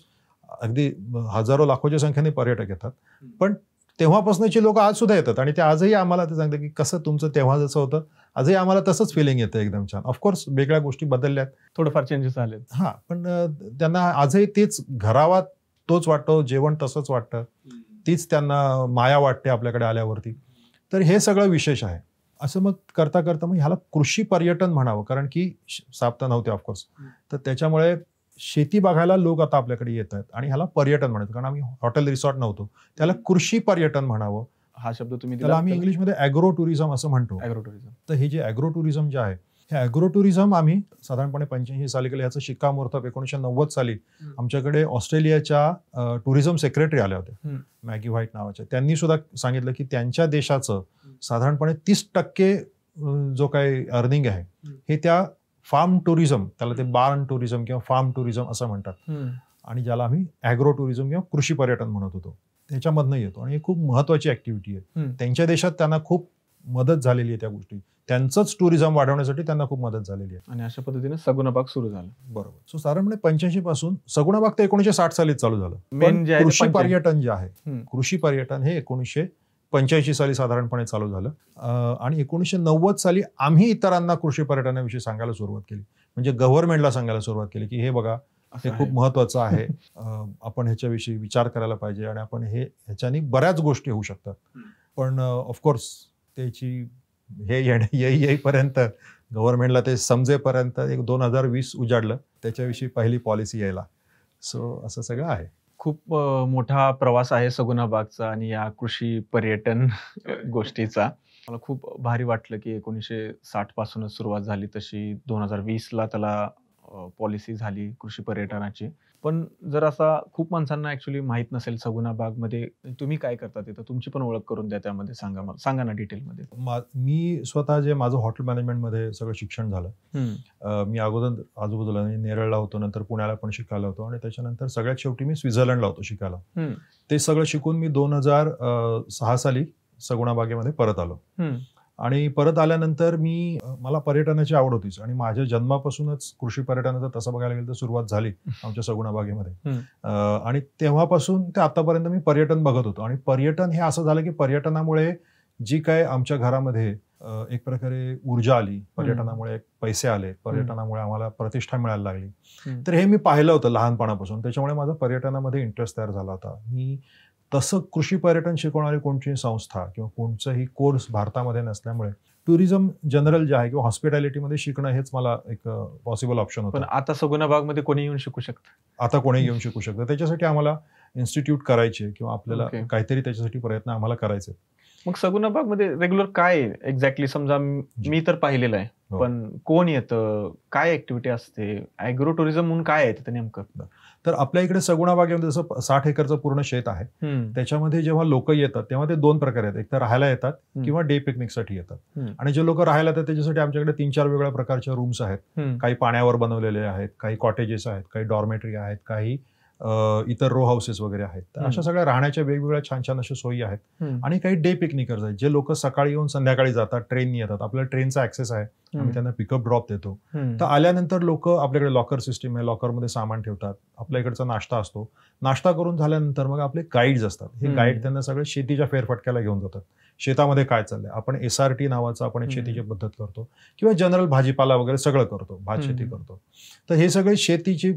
अगदी हजारो लाखोच्या संख्येने पर्यटक येतात, पण तेव्हापासूनची लोक आज सुद्धा येतात आणि ते आजही आम्हाला ते सांगतात की कसं तुमचं तेव्हा जसं होतं आजही आम्हाला तसंच फिलिंग येतं, एकदम छान. ऑफकोर्स वेगळ्या गोष्टी बदलल्यात, थोडंफार चेंजेस झाले, हा, पण त्यांना आजही तेच घरावा तोच वाटतो, जेवण तसंच वाटतं, तीच त्यांना माया वाटते आपल्याकडे आल्यावरती. तर हे सगळं विशेष आहे. असं मग करता करता मग ह्याला कृषी पर्यटन म्हणावं, कारण की साप तर नव्हते ऑफकोर्स, तर त्याच्यामुळे शेती बघायला लोक आता आपल्याकडे येत आहेत आणि ह्याला पर्यटन म्हणायचं, कारण आम्ही हॉटेल रिसॉर्ट नव्हतो, त्याला कृषी पर्यटन म्हणावं. हा शब्द तुम्ही त्याला आम्ही इंग्लिशमध्ये ॲग्रो टुरिझम असं म्हणतो. तर हे जे ॲग्रो टुरिझम जे आहे, हे ॲग्रो टुरिझम आम्ही साधारणपणे 85 साली केलं. ह्याचं शिक्कामोर्तब 1990 साली आमच्याकडे ऑस्ट्रेलियाच्या टुरिझम सेक्रेटरी आल्या होत्या, मॅगी व्हाईट नावाच्या. त्यांनी सुद्धा सांगितलं की त्यांच्या देशाचं साधारणपणे 30% जो काही अर्निंग आहे हे त्या फार्म टुरिझम, त्याला ते बार्न टुरिझम किंवा फार्म टुरिझम असं म्हणतात, आणि ज्याला आम्ही ॲग्रो टुरिझम किंवा कृषी पर्यटन म्हणत होतो, त्याच्यामधनं येतो. आणि ही खूप महत्वाची ऍक्टिव्हिटी आहे. त्यांच्या देशात त्यांना खूप मदत झालेली आहे त्या गोष्टी, त्यांचंच टुरिझम वाढवण्यासाठी त्यांना खूप मदत झालेली आहे. आणि अशा पद्धतीने सगुणाबाग सुरू झालं. बरोबर. सो साधारणपणे 85 पासून सगुणाबाग तर 1960 सालीच चालू झालं. पण कृषी पर्यटन जे आहे, कृषी पर्यटन हे 1985 साली साधारणपणे चालू झालं आणि 1990 साली आम्ही इतरांना कृषी पर्यटनाविषयी सांगायला सुरुवात केली. म्हणजे गव्हर्नमेंटला सांगायला सुरुवात केली की हे बघा, हे खूप महत्वाचं आहे, आपण ह्याच्याविषयी विचार करायला पाहिजे आणि आपण ह्याच्यानी बऱ्याच गोष्टी होऊ शकतात. पण ऑफकोर्स त्याची हे येईपर्यंत, गव्हर्नमेंटला ते समजेपर्यंत 2020 उजाडलं, त्याच्याविषयी पहिली पॉलिसी यायला. सो असं सगळं आहे. खूप मोठा प्रवास आहे सगुणाबागचा आणि या कृषी पर्यटन गोष्टीचा. मला खूप भारी वाटलं की 1960 पासूनच सुरुवात झाली, तशी 2020 ला त्याला पॉलिसी झाली कृषी पर्यटनाची. पण जर असा खूप माणसांना ऍक्च्युली माहित नसेल सगुणा बाग मध्ये तुम्ही काय करता तिथं, तुमची पण ओळख करून द्या त्यामध्ये, सांगा ना डिटेलमध्ये. मी स्वतः जे माझं हॉटेल मॅनेजमेंटमध्ये सगळं शिक्षण झालं. मी अगोदर आजूबाजूला नेरळला होतो, नंतर पुण्याला पण शिकायला होतो आणि त्याच्यानंतर सगळ्यात शेवटी मी स्वित्झर्लंडला होतो शिकायला. ते सगळं शिकून मी 2006 साली सगुणा बागेमध्ये परत आलो. आणि परत आल्यानंतर मला पर्यटनाची आवड होतीच आणि माझ्या जन्मापासूनच कृषी पर्यटनाचं तसं बघायला गेलं तर सुरुवात झाली आमच्या सगुणा बागेमध्ये. आणि तेव्हापासून ते आतापर्यंत मी पर्यटन बघत होतो. आणि पर्यटन हे असं झालं की पर्यटनामुळे जी काय आमच्या घरामध्ये एक प्रकारे ऊर्जा आली, पर्यटनामुळे पैसे आले, पर्यटनामुळे आम्हाला प्रतिष्ठा मिळायला लागली, तर हे मी पाहिलं होतं लहानपणापासून. त्याच्यामुळे माझा पर्यटनामध्ये इंटरेस्ट तयार झाला होता. मी तसं कृषी पर्यटन शिकवणारी कोणतीही संस्था किंवा कोणताही कोर्स भारतामध्ये नसल्यामुळे टुरिझम जनरल जे आहे किंवा हॉस्पिटॅलिटीमध्ये शिकणं हेच मला एक पॉसिबल ऑप्शन होतं. पण आता सगुणा बागमध्ये कोणी येऊन शिकू शकतं, आता कोणी येऊन शिकू शकतं. त्याच्यासाठी आम्हाला इन्स्टिट्यूट करायचे किंवा आपल्याला काहीतरी त्याच्यासाठी प्रयत्न आम्हाला करायचे. मग सगुणा बागमध्ये रेग्युलर काय एक्झॅक्टली, समजा मी तर पाहिलेलं आहे, पण कोण येतं, काय ऍक्टिव्हिटी असते, ॲग्रो टुरिझम म्हणून काय आहे तिथं नेमकं? तर आपल्या इकडे सगुणा बागेमध्ये जसं 60 एकरचं पूर्ण शेत आहे, त्याच्यामध्ये जेव्हा लोक येतात तेव्हा ते 2 प्रकारे आहेत. एक तर राहायला येतात किंवा डे पिकनिकसाठी येतात. आणि जे लोक राहायला येतात त्याच्यासाठी आमच्याकडे 3-4 वेगळ्या प्रकारच्या रूम्स आहेत. काही पाण्यावर बनवलेले आहेत, काही कॉटेजेस आहेत, काही डॉर्मेटरी आहेत, काही इतर रो हाऊसेस वगैरे आहेत. तर अशा सगळ्या राहण्याच्या वेगवेगळ्या छान छान अशा सोयी आहेत. आणि काही डे पिकनिकर्स आहेत जे लोक सकाळी येऊन संध्याकाळी जातात, ट्रेननी येतात. आपल्याला ट्रेनचा ऍक्सेस आहे, आम्ही त्यांना पिकअप ड्रॉप देतो. तर आल्यानंतर लोक, आपल्याकडे लॉकर सिस्टीम आहे, लॉकरमध्ये सामान ठेवतात, आपल्या इकडचा नाश्ता असतो. नाश्ता करून झाल्यानंतर मग आपले गाईड्स असतात. हे गाईड त्यांना सगळे शेतीच्या फेरफटक्याला घेऊन जातात. शेतामध्ये काय चाललंय, आपण SRT नावाचं आपण एक शेतीची पद्धत करतो किंवा जनरल भाजीपाला वगैरे सगळं करतो, भात शेती करतो. तर हे सगळे शेतीची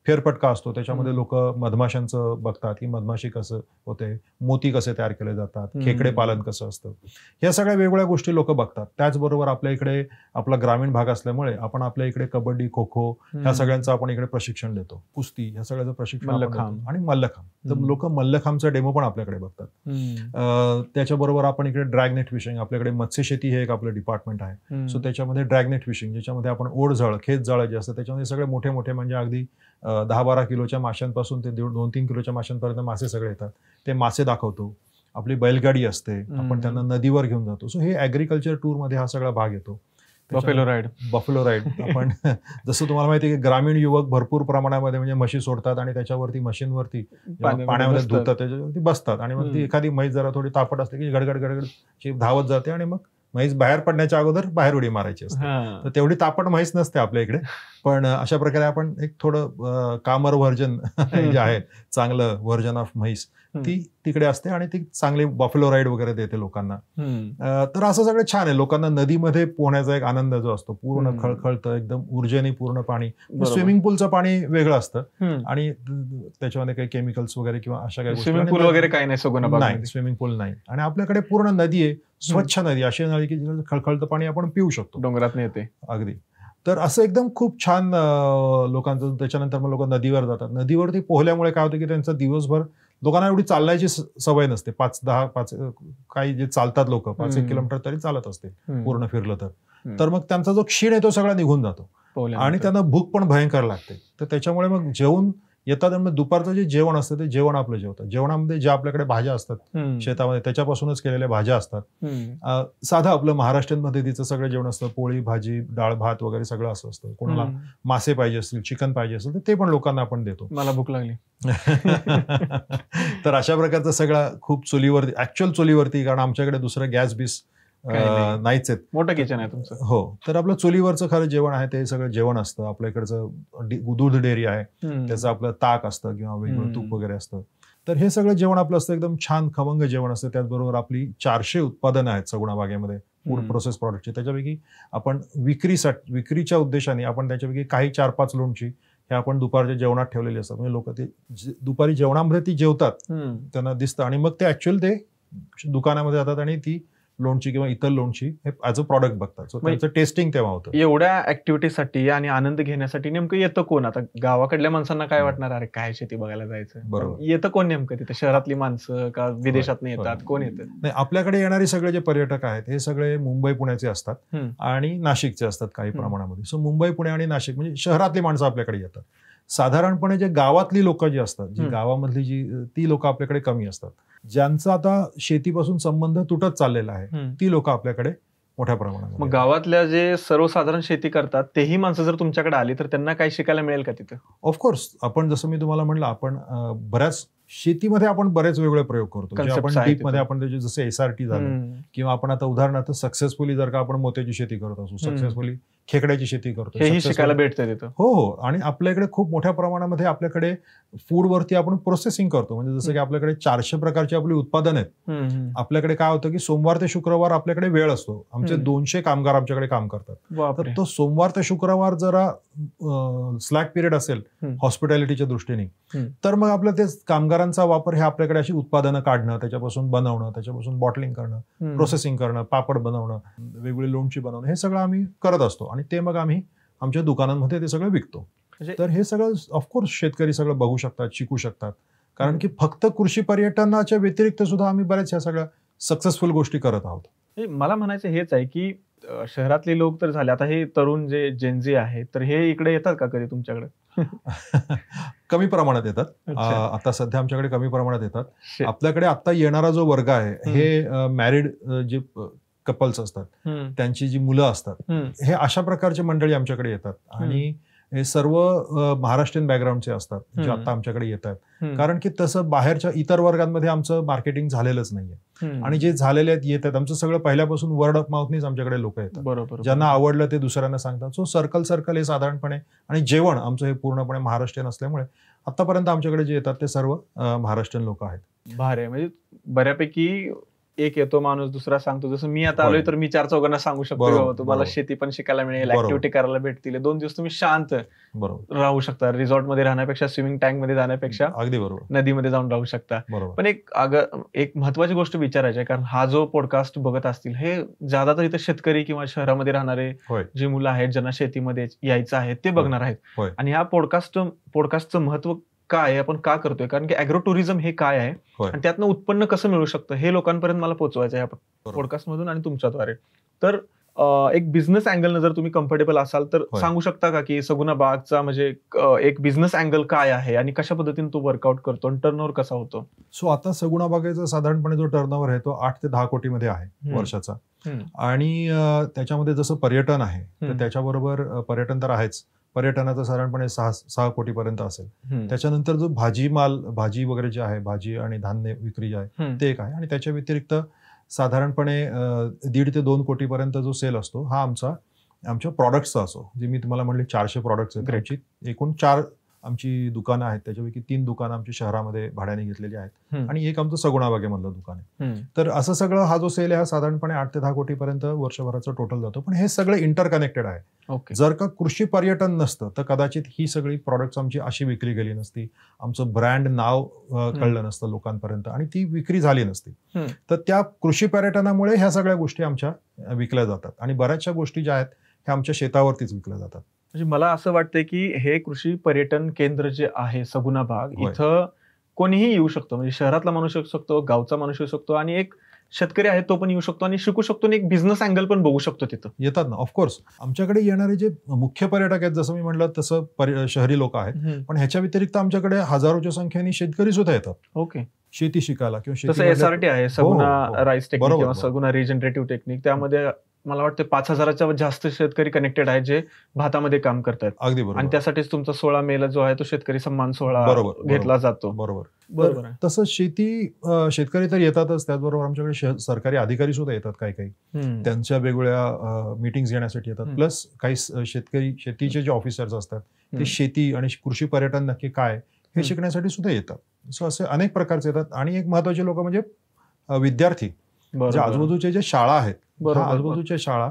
फेरफटका असतो. त्याच्यामध्ये लोक मधमाशांचं बघतात की मधमाशी कसं होते, मोती कसे तयार केले जातात, खेकडे पालन कसं असतं, ह्या सगळ्या वेगवेगळ्या गोष्टी लोक बघतात. त्याचबरोबर आपल्या इकडे आपला ग्रामीण भाग असल्यामुळे आपण आपल्या इकडे कबड्डी, खो खो ह्या सगळ्यांचं आपण इकडे प्रशिक्षण देतो. कुस्ती ह्या सगळ्याचं प्रशिक्षण आणि मल्लखांब. तर लोक मल्लखांबचा डेमो पण आपल्याकडे बघतात. त्याच्याबरोबर आपण इकडे ड्रॅगनेट फिशिंग, आपल्याकडे मत्स्यशेती हे एक आपलं डिपार्टमेंट आहे. सो त्याच्यामध्ये ड्रॅगनेट फिशिंग, ज्याच्यामध्ये आपण ओढझळ, खेत जाळं जे असतं त्याच्यामध्ये सगळे मोठे मोठे म्हणजे अगदी 10-12 किलोच्या माशांपासून ते 2-3 किलोच्या माशांपर्यंत मासे सगळे येतात. ते मासे दाखवतो. आपली बैलगाडी असते, आपण त्यांना नदीवर घेऊन जातो. सो हे ऍग्रिकल्चर टूर मध्ये हा सगळा भाग येतो. बफेलो राईड आपण जसं तुम्हाला माहिती आहे की ग्रामीण युवक भरपूर प्रमाणामध्ये म्हणजे म्हशी सोडतात आणि त्याच्यावरती मशीनवरती पाण्यामध्ये धुतात, त्याच्यावरती बसतात आणि मग ती एखादी म्हैस जरा थोडी तापट असते की गडगड गडगड धावत जाते आणि मग म्हैस बाहेर पडण्याच्या अगोदर बाहेर उडी मारायची असते. तर तेवढी तापट म्हैस नसते आपल्या इकडे. पण अशा प्रकारे आपण एक थोडं कामर व्हर्जन जे आहे, चांगलं व्हर्जन ऑफ म्हैस, ती तिकडे असते आणि ती चांगली बफेलो राईड वगैरे देते लोकांना. तर असं सगळं छान आहे. लोकांना नदीमध्ये पोहण्याचा एक आनंद जो असतो, पूर्ण खळखळतं, एकदम ऊर्जेने पूर्ण पाणी. स्विमिंग पूलचं पाणी वेगळं असतं आणि त्याच्यामध्ये काही केमिकल्स वगैरे किंवा अशा काही गोष्टी. स्विमिंग पूल वगैरे काही नाही, स्विमिंग पूल नाही. आणि आपल्याकडे पूर्ण नदी आहे, स्वच्छ नदी, अशी नदी की खळखळतं पाणी आपण पिऊ शकतो, डोंगरात येते अगदी. तर असं एकदम खूप छान लोकांचं. त्याच्यानंतर मग लोक नदीवर जातात. नदीवरती पोहल्यामुळे काय होतं की त्यांचा दिवसभर, लोकांना एवढी चालण्याची सवय नसते. 5 काही जे चालतात लोक 5-1 किलोमीटर तरी चालत असते पूर्ण फिरलं तर मग त्यांचा जो क्षीण आहे तो सगळा निघून जातो आणि त्यांना भूक पण भयंकर लागते. तर त्याच्यामुळे मग जेवून येतात आणि दुपारचं जे जेवण असतं ते जेवण आपलं जेवतात. जेवणामध्ये ज्या आपल्याकडे भाज्या असतात शेतामध्ये त्याच्यापासूनच केलेल्या भाज्या असतात. साधं आपलं महाराष्ट्रीयन पद्धतीचं सगळं जेवण असतं. पोळी, भाजी, डाळ, भात वगैरे सगळं असं असतं. कोणाला मासे पाहिजे असतील, चिकन पाहिजे असेल तर ते पण लोकांना आपण देतो. मला भूक लागली. तर अशा प्रकारचं सगळं खूप चुलीवरती, ऍक्च्युअल चुलीवरती, कारण आमच्याकडे दुसरं गॅस बीस नाहीच आहेत. मोठं किचन आहे तुमचं. हो. तर आपलं चुलीवरचं खरं जेवण आहे ते सगळं जेवण असतं. आपल्या इकडचं दूध डेअरी आहे, त्याचं आपलं ताक असतं किंवा वेगळं तूप वगैरे असतं. तर हे सगळं जेवण आपलं असतं, एकदम छान खमंग जेवण असतं. त्याचबरोबर आपली 400 उत्पादनं आहेत सगुणा बागेमध्ये, फूड प्रोसेस प्रॉडक्टची. त्याच्यापैकी आपण विक्रीच्या उद्देशाने आपण त्याच्यापैकी काही 4-5 लोणची हे आपण दुपारच्या जेवणात ठेवलेली असतात. म्हणजे लोक ते दुपारी जेवणामध्ये ती जेवतात, त्यांना दिसतं आणि मग ते ऍक्च्युअल ते दुकानामध्ये जातात आणि ती लोणची किंवा इतर लोणची हे ऍज अ प्रॉडक्ट बघतात. सो त्यांचं टेस्टिंग तेव्हा होतं. एवढ्या ऍक्टिव्हिटीसाठी आणि आनंद घेण्यासाठी नेमकं येतं कोण? आता गावाकडल्या माणसांना काय वाटणार, अरे काय शेती बघायला जायचं, बरोबर. येतं कोण नेमकं तिथे? शहरातली माणसं का विदेशात येतात, कोण येतं? नाही, आपल्याकडे येणारे सगळे जे पर्यटक आहेत हे सगळे मुंबई पुण्याचे असतात आणि नाशिकचे असतात काही प्रमाणामध्ये. सो मुंबई पुणे आणि नाशिक म्हणजे शहरातली माणसं आपल्याकडे येतात. साधारणपणे जे गावातली लोक जी असतात, जी गावामधली ती लोक आपल्याकडे कमी असतात. ज्यांचा आता शेतीपासून संबंध तुटत चाललेला आहे ती लोक आपल्याकडे मोठ्या प्रमाणात. मग गावातल्या जे सर्वसाधारण शेती करतात तेही माणसं जर तुमच्याकडे आली तर त्यांना काही शिकायला मिळेल का तिथं? ऑफकोर्स. आपण जसं मी तुम्हाला म्हणलं, आपण बऱ्याच शेतीमध्ये आपण बरेच वेगळे प्रयोग करतो. जे आपण डीप मध्ये आपण त्याचे जसे SRT झालं किंवा आपण आता उदाहरणार्थ सक्सेसफुली जर का आपण मोत्याची शेती करत असू, सक्सेसफुली खेकड्याची शेती करतो, हेही शिकायला भेटतं तिथं. हो. आणि आपल्या इकडे खूप मोठ्या प्रमाणामध्ये आपल्याकडे फूडवरती आपण प्रोसेसिंग करतो. म्हणजे जसं की आपल्याकडे 400 प्रकारची आपली उत्पादन आहेत. आपल्याकडे काय होतं की सोमवार ते शुक्रवार आपल्याकडे वेळ असतो. आमचे 200 कामगार आमच्याकडे काम करतात. तर तो सोमवार ते शुक्रवार जरा स्लॅक पिरियड असेल हॉस्पिटॅलिटीच्या दृष्टीने, तर मग आपलं ते कामगारांचा वापर हे आपल्याकडे अशी उत्पादनं काढणं, त्याच्यापासून बनवणं, त्याच्यापासून बॉटलिंग करणं, प्रोसेसिंग करणं, पापड बनवणं, वेगवेगळी लोणची बनवणं, हे सगळं आम्ही करत असतो. आणि ते मग आम्ही आमच्या दुकानांमध्ये ते सगळं विकतो. तर हे सगळं ऑफकोर्स शेतकरी सगळं बघू शकतात, शिकू शकतात. कारण की फक्त कृषी पर्यटनाच्या व्यतिरिक्त सुद्धा आम्ही बऱ्याच ह्या सगळ्या सक्सेसफुल गोष्टी करत आहोत. मला म्हणायचं हेच आहे की शहरातले लोक तर झाले, आता हे तरुण जे जेनझी आहे तर हे इकडे येतात का कधी तुमच्याकडे? कमी प्रमाणात येतात. आता सध्या आमच्याकडे कमी प्रमाणात येतात. आपल्याकडे आता येणारा जो वर्ग आहे हे मॅरिड जे कपल्स असतात, त्यांची जी मुलं असतात, हे अशा प्रकारचे मंडळी आमच्याकडे येतात. आणि हे सर्व महाराष्ट्रीयन बॅकग्राऊंडचे असतात जे आता आमच्याकडे येत आहेत. कारण की तसं बाहेरच्या इतर वर्गांमध्ये आमचं मार्केटिंग झालेलंच नाहीये. आणि जे झालेले आहेत येत आहेत, आमचं सगळं पहिल्यापासून वर्ड ऑफ माउथनीच आमच्याकडे लोक येतात. बरोबर. ज्यांना आवडलं ते दुसऱ्यांना सांगतात. सो सर्कल हे साधारणपणे, आणि जेवण आमचं हे पूर्णपणे महाराष्ट्रीयन असल्यामुळे आतापर्यंत आमच्याकडे जे येतात ते सर्व महाराष्ट्रीयन लोक आहेत. भारी. म्हणजे बऱ्यापैकी एक येतो माणूस, दुसरा सांगतो. जसं मी आता आलोय तर मी 4 चौघांना सांगू शकतो, तुम्हाला शेती पण शिकायला मिळेल, ऍक्टिव्हिटी करायला भेटतील, 2 दिवस तुम्ही शांत राहू शकता. रिसॉर्ट मध्ये राहण्यापेक्षा, स्विमिंग टँक मध्ये जाण्यापेक्षा अगदी बरोबर नदीमध्ये जाऊन राहू शकता. पण एक महत्वाची गोष्ट विचारायची आहे, कारण हा जो पॉडकास्ट बघत असतील हे ज्यादा तर इथे शेतकरी किंवा शहरामध्ये राहणारे जे मुलं आहेत ज्यांना शेतीमध्ये यायचं आहे ते बघणार आहेत. आणि ह्या पॉडकास्टचं महत्व काय आहे, आपण का करतोय, कारण की ऍग्रो टुरिझम हे काय आहे आणि त्यातनं उत्पन्न कसं मिळू शकतं हे लोकांपर्यंत मला पोहोचवायचं आहे पॉडकास्ट मधून आणि तुमच्याद्वारे. तर एक बिझनेस अँगलनं जर तुम्ही कम्फर्टेबल असाल तर सांगू शकता का की सगुना बागचा म्हणजे एक बिझनेस अँगल काय आहे आणि कशा पद्धतीने तो वर्कआउट करतो आणि टर्नओव्हर कसा होतो? सो आता सगुना बागेचा साधारणपणे जो टर्नओव्हर आहे तो 8 ते 10 कोटीमध्ये आहे वर्षाचा. आणि त्याच्यामध्ये जसं पर्यटन आहे तर त्याच्याबरोबर पर्यटन तर आहेच, पर्यटनाचं साधारणपणे 6 कोटीपर्यंत असेल. त्याच्यानंतर जो भाजी वगैरे जे आहे, भाजी आणि धान्य विक्री जे आहे ते एक आहे. आणि त्याच्या व्यतिरिक्त साधारणपणे 1.5 ते 2 कोटीपर्यंत जो सेल असतो हा आमच्या प्रॉडक्ट्सचा असो. जे मी तुम्हाला म्हणले 400 प्रॉडक्ट्स आहेत, त्याची एकूण 4 आमची दुकानं आहेत. त्याच्यापैकी 3 दुकानं आमची शहरामध्ये भाड्याने घेतलेली आहेत आणि एक आमचं सगुना बागेमधलं दुकान आहे. तर असं सगळं हा जो सेल आहे हा साधारणपणे 8 ते 10 कोटीपर्यंत वर्षभराचं टोटल जातो. पण हे सगळं इंटरकनेक्टेड आहे. जर का कृषी पर्यटन नसतं तर कदाचित ही सगळी प्रॉडक्ट्स आमची अशी विक्री गेली नसती, आमचं ब्रँड नाव कळलं नसतं लोकांपर्यंत आणि ती विक्री झाली नसती. तर त्या कृषी पर्यटनामुळे ह्या सगळ्या गोष्टी आमच्या विकल्या जातात आणि बऱ्याचशा गोष्टी ज्या आहेत ह्या आमच्या शेतावरतीच विकल्या जातात. म्हणजे मला असं वाटतंय की हे कृषी पर्यटन केंद्र जे आहे सगुना बाग, इथं कोणीही येऊ शकतो. म्हणजे शहरातला माणूस येऊ शकतो, गावचा माणूस येऊ शकतो आणि एक शेतकरी आहे तो पण येऊ शकतो आणि शिकू शकतो आणि एक बिझनेस अँगल पण बघू शकतो. तिथं येतात ना ऑफकोर्स. आमच्याकडे येणारे जे मुख्य पर्यटक आहेत जसं मी म्हटलं तसं शहरी लोक आहेत, पण ह्याच्या व्यतिरिक्त आमच्याकडे हजारोच्या संख्येने शेतकरी सुद्धा येतात. ओके. शेती शिकायला किंवा तसं SRT आहे, सगुना राईस टेक्निक किंवा सगुना रिजनरेटिव्ह टेक्निक, त्यामध्ये मला वाटतं 5,000च्या जास्त शेतकरी कनेक्टेड आहेत जे भातामध्ये काम करतात. अगदी बरोबर. आणि त्यासाठीच तुमचा 16 मेला जो आहे तो शेतकरी सन्मान सोहळा घेतला जातो. बरोबर. तसं शेतकरी तर येतातच, त्याचबरोबर आमच्याकडे सरकारी अधिकारी सुद्धा येतात. काही त्यांच्या वेगवेगळ्या मीटिंग्स घेण्यासाठी येतात. प्लस काही शेतीचे जे ऑफिसर्स असतात ते शेती आणि कृषी पर्यटन नक्की काय हे शिकण्यासाठी सुद्धा येतात. सो असे अनेक प्रकारचे येतात. आणि एक महत्वाचे लोक म्हणजे विद्यार्थी, जे आजूबाजूचे जे शाळा आहेत, आजूबाजूच्या शाळा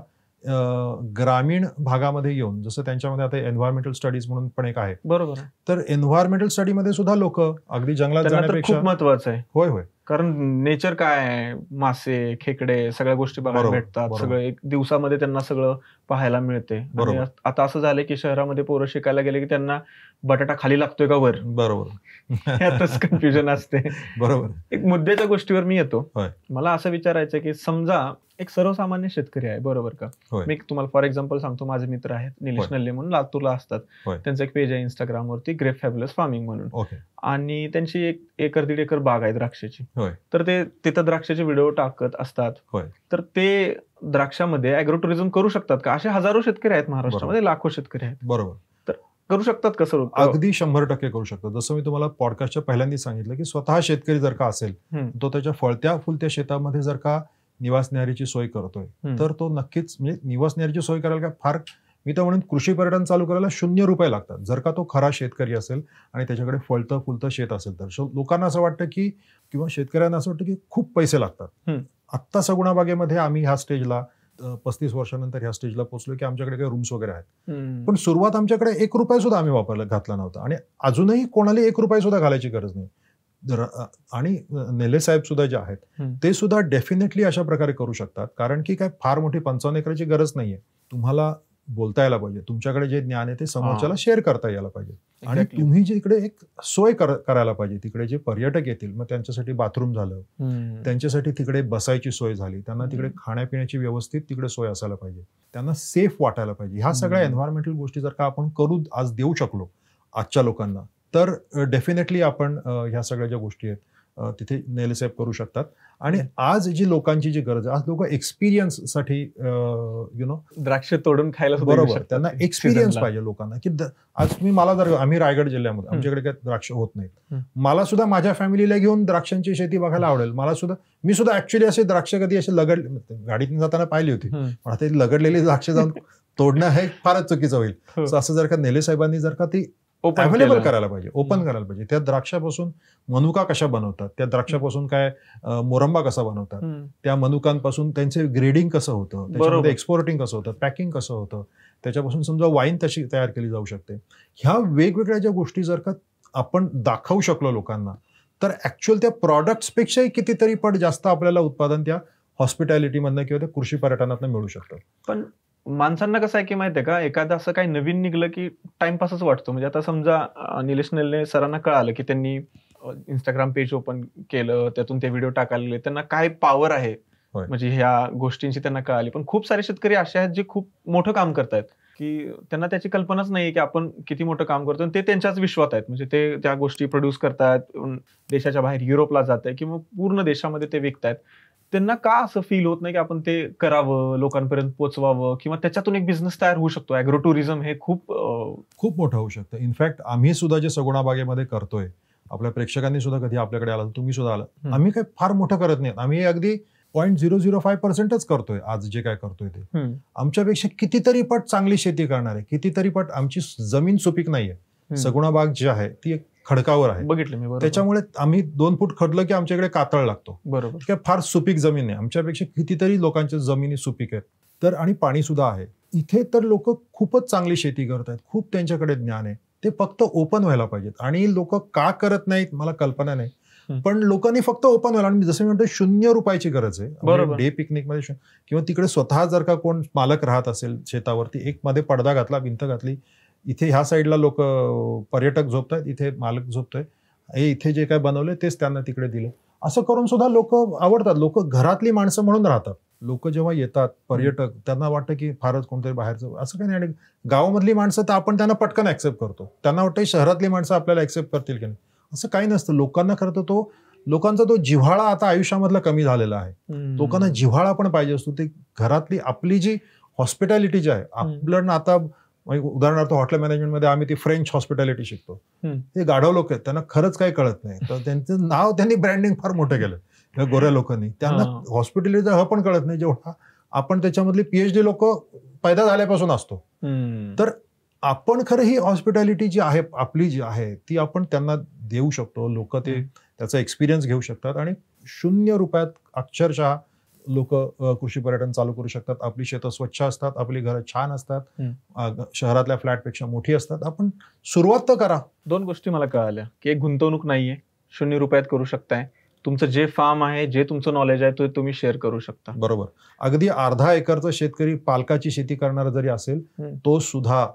ग्रामीण भागामध्ये येऊन, जसं त्यांच्यामध्ये आता एन्व्हायरमेंटल स्टडीज म्हणून पण एक आहे. बरोबर. तर एन्व्हायरमेंटल स्टडीमध्ये सुद्धा लोक अगदी जंगलात जाण्यापेक्षा खूप महत्वाचं आहे. होय कारण नेचर काय आहे, मासे, खेकडे सगळ्या गोष्टी बघायला बरोबर, भेटतात. बरोबर. सगळं एक दिवसामध्ये त्यांना सगळं पाहायला मिळते. आणि बरोबर. आता असं झालंय की शहरामध्ये पोरं शिकायला गेले की त्यांना बटाटा खाली लागतोय का वर, बरोबर. यातच कन्फ्युजन असते. बरोबर. एक मुद्द्याच्या गोष्टीवर मी येतो. होय. मला असं विचारायचं की समजा एक सर्वसामान्य शेतकरी आहे, बरोबर का? होय. मी तुम्हाला फॉर एक्झाम्पल सांगतो, माझे मित्र आहेत निलेश होय. नल्ले म्हणून, लातूरला असतात. होय. त्यांचं एक पेज आहे इंस्टाग्रामवरती, ग्रेप फॅब्युलस फार्मिंग म्हणून. ओके. आणि त्यांची 1 एकर 1.5 एकर बाग आहे द्राक्षाची. होय. तर ते तिथं द्राक्षाचे व्हिडिओ टाकत असतात. होय. तर ते द्राक्षामध्ये ॲग्रो टुरिझम करू शकतात का? असे हजारो शेतकरी आहेत महाराष्ट्रामध्ये, लाखो शेतकरी आहेत. बरोबर. तर करू शकतात का सर? अगदी 100% करू शकतो. जसं मी तुम्हाला पॉडकास्टच्या पहिल्यांदा सांगितलं की स्वतः शेतकरी जर का असेल, तो त्याच्या फळत्या फुलत्या शेतामध्ये जर का निवास न्याहारीची सोय करतोय, तर तो नक्कीच, म्हणजे निवास न्याहारीची सोय करायला काय फार, मी तर म्हणून कृषी पर्यटन चालू करायला ₹0 लागतात, जर का तो खरा शेतकरी असेल आणि त्याच्याकडे फळतं फुलतं शेत असेल तर. लोकांना असं वाटतं की, किंवा शेतकऱ्यांना असं वाटतं की खूप पैसे लागतात. आत्ता सगुणा बागेमध्ये आम्ही ह्या स्टेजला 35 वर्षानंतर ह्या स्टेजला पोहोचलो की आमच्याकडे काही रूम्स वगैरे आहेत. पण सुरुवात आमच्याकडे ₹1 सुद्धा आम्ही घातला नव्हता, आणि अजूनही कोणाला ₹1 सुद्धा घालायची गरज नाही. आणि नेले साहेब सुद्धा जे आहेत, ते सुद्धा डेफिनेटली अशा प्रकारे करू शकतात. कारण की काय फार मोठी 55 एकराची गरज नाहीये. तुम्हाला बोलता यायला पाहिजे, तुमच्याकडे जे ज्ञान आहे ते समोरच्याला शेअर करता यायला पाहिजे. आणि तुम्ही जे इकडे एक सोय करायला पाहिजे. तिकडे जे पर्यटक येतील, मग त्यांच्यासाठी बाथरूम झालं, त्यांच्यासाठी तिकडे बसायची सोय झाली, त्यांना तिकडे खाण्यापिण्याची व्यवस्थित तिकडे सोय असायला पाहिजे, त्यांना सेफ वाटायला पाहिजे. ह्या सगळ्या एन्व्हायरमेंटल गोष्टी जर का आपण करू आज देऊ शकलो आजच्या लोकांना, तर डेफिनेटली आपण ह्या सगळ्या ज्या गोष्टी आहेत तिथे नेलेसाहेब करू शकतात. आणि आज जी लोकांची जी गरज आहे, आज लोक एक्सपिरियन्स साठी द्राक्ष तोडून खायला, बरोबर, त्यांना एक्सपिरियन्स पाहिजे लोकांना. की आज मला जर, आम्ही रायगड जिल्ह्यामध्ये, आमच्याकडे काही द्राक्ष होत नाहीत, मला सुद्धा माझ्या फॅमिलीला घेऊन द्राक्षांची शेती बघायला आवडेल. मी सुद्धा ऍक्च्युअली असे द्राक्ष कधी असे गाडीतून जाताना पाहिली होती, पण आता लगडलेली द्राक्ष जाऊन तोडणं हे फारच चुकीचं होईल. असं जर का नेले साहेबांनी जर का ती अवेलेबल करायला पाहिजे, ओपन करायला पाहिजे. त्या द्राक्षापासून मनुका कशा बनवतात, त्या द्राक्षापासून काय मोरंबा कसा बनवतात, त्या मनुकांपासून त्यांचे ग्रेडिंग कसं होतं, त्याच्यामध्ये एक्सपोर्टिंग कसं होतं, पॅकिंग कसं होतं, त्याच्यापासून समजा वाईन तशी तयार केली जाऊ शकते. ह्या वेगवेगळ्या ज्या गोष्टी जर का आपण दाखवू शकलो लोकांना, तर ऍक्च्युअल त्या प्रॉडक्ट्सपेक्षाही कितीतरी पट जास्त आपल्याला उत्पादन त्या हॉस्पिटॅलिटीमधनं किंवा त्या कृषी पर्यटनातनं मिळू शकतं. पण माणसांना कसं आहे की माहितीये का, एखादं असं काही नवीन निघलं की टाइमपासच वाटतो. म्हणजे आता समजा निलेश नल्ले सरांना कळालं की त्यांनी इंस्टाग्राम पेज ओपन केलं, त्यातून ते व्हिडिओ टाकायला, त्यांना काय पॉवर आहे, म्हणजे ह्या गोष्टींची त्यांना कळाली. पण खूप सारे शेतकरी असे आहेत जे खूप मोठं काम करतायत, की त्यांना त्याची कल्पनाच नाही की आपण किती मोठं काम करतो. ते त्यांच्याच विश्वात आहेत, म्हणजे ते त्या गोष्टी प्रोड्यूस करतायत, देशाच्या बाहेर युरोपला जात आहे किंवा पूर्ण देशामध्ये ते विकतायत. त्यांना का असं फील होत नाही की आपण ते करावं, लोकांपर्यंत पोहोचवावं, किंवा त्याच्यातून एक बिझनेस तयार होऊ शकतो? ॲग्रो टुरिझम हे खूप मोठं होऊ शकतं. इनफॅक्ट आम्ही सुद्धा जे सगुणा बागेमध्ये करतोय, आपल्या प्रेक्षकांनी सुद्धा कधी आपल्याकडे आला, तुम्ही सुद्धा आला, आम्ही काही फार मोठं करत नाही. आम्ही अगदी 0.005% करतोय आज जे काय करतोय ते. आमच्यापेक्षा कितीतरी पट चांगली शेती करणार आहे, कितीतरी पट. आमची जमीन सुपीक नाहीये. सगुणा बाग जी आहे ती एक खडकावर आहे, बघितलं मी. त्याच्यामुळे आम्ही 2 फूट खडलं की आमच्याकडे कातळ लागतो. बरोबर. काय फार सुपीक जमीन नाही. आमच्यापेक्षा कितीतरी लोकांच्या जमिनी सुपीक आहेत. तर आणि पाणी सुद्धा आहे इथे. तर लोक खूपच चांगली शेती करतात, खूप त्यांच्याकडे ज्ञान आहे. ते फक्त ओपन व्हायला पाहिजेत. आणि लोक का करत नाहीत मला कल्पना नाही, पण लोकांनी फक्त ओपन व्हायला. आणि जसं मी म्हणतो, ₹0 गरज आहे. डे पिकनिक मध्ये किंवा तिकडे स्वतः जर का कोण मालक राहत असेल शेतावरती, एक मध्ये पडदा घातला, भिंत घातली, इथे ह्या साईडला लोक पर्यटक झोपतायत, इथे मालक झोपतोय, इथे जे काय बनवलंय तेच त्यांना तिकडे दिलं. असं करून सुद्धा लोक आवडतात. लोक घरातली माणसं म्हणून राहतात. लोक जेव्हा येतात पर्यटक, त्यांना वाटतं की फारच कोणतरी बाहेरचं, असं काही नाही. आणि गावामधली माणसं तर आपण त्यांना पटकन ऍक्सेप्ट करतो. त्यांना वाटतं शहरातली माणसं आपल्याला ऍक्सेप्ट करतील की नाही, असं काही नसतं. लोकांना खरं तर लोकांचा तो जिव्हाळा आता आयुष्यामधला कमी झालेला आहे. लोकांना जिव्हाळा पण पाहिजे असतो. ते घरातली आपली जी हॉस्पिटॅलिटी जी आहे, आपलं आता उदाहरणार्थ हॉटेल मॅनेजमेंटमध्ये आम्ही ती फ्रेंच हॉस्पिटॅलिटी शिकतो. ते गाढव लोक आहेत, त्यांना खरंच काही कळत नाही. तर त्यांचं नाव त्यांनी ब्रँडिंग फार मोठं केलं या गोऱ्या लोकांनी. त्यांना हॉस्पिटॅलिटीचा ह पण कळत नाही जेवढा आपण त्याच्यामधली PhD लोक पैदा झाल्यापासून असतो. तर आपण खरं ही हॉस्पिटॅलिटी जी आहे आपली, जी आहे ती आपण त्यांना देऊ शकतो. लोक ते त्याचा एक्सपिरियन्स घेऊ शकतात आणि ₹0 अक्षरशः लोक कृषी पर्यटन चालू करू शकतात. आपली शेतं स्वच्छ असतात, आपली घरं छान असतात, शहरातल्या फ्लॅटपेक्षा मोठी असतात. आपण सुरुवात तर करा. 2 गोष्टी मला कळाल्या की एक गुंतवणूक नाहीये, ₹0 करू शकताय. तुमचं जे फार्म आहे, जे तुमचं नॉलेज आहे ते तुम्ही शेअर करू शकता. बरोबर. अगदी अर्धा एकरचा शेतकरी पालकाची शेती करणारा जरी असेल तो सुद्धा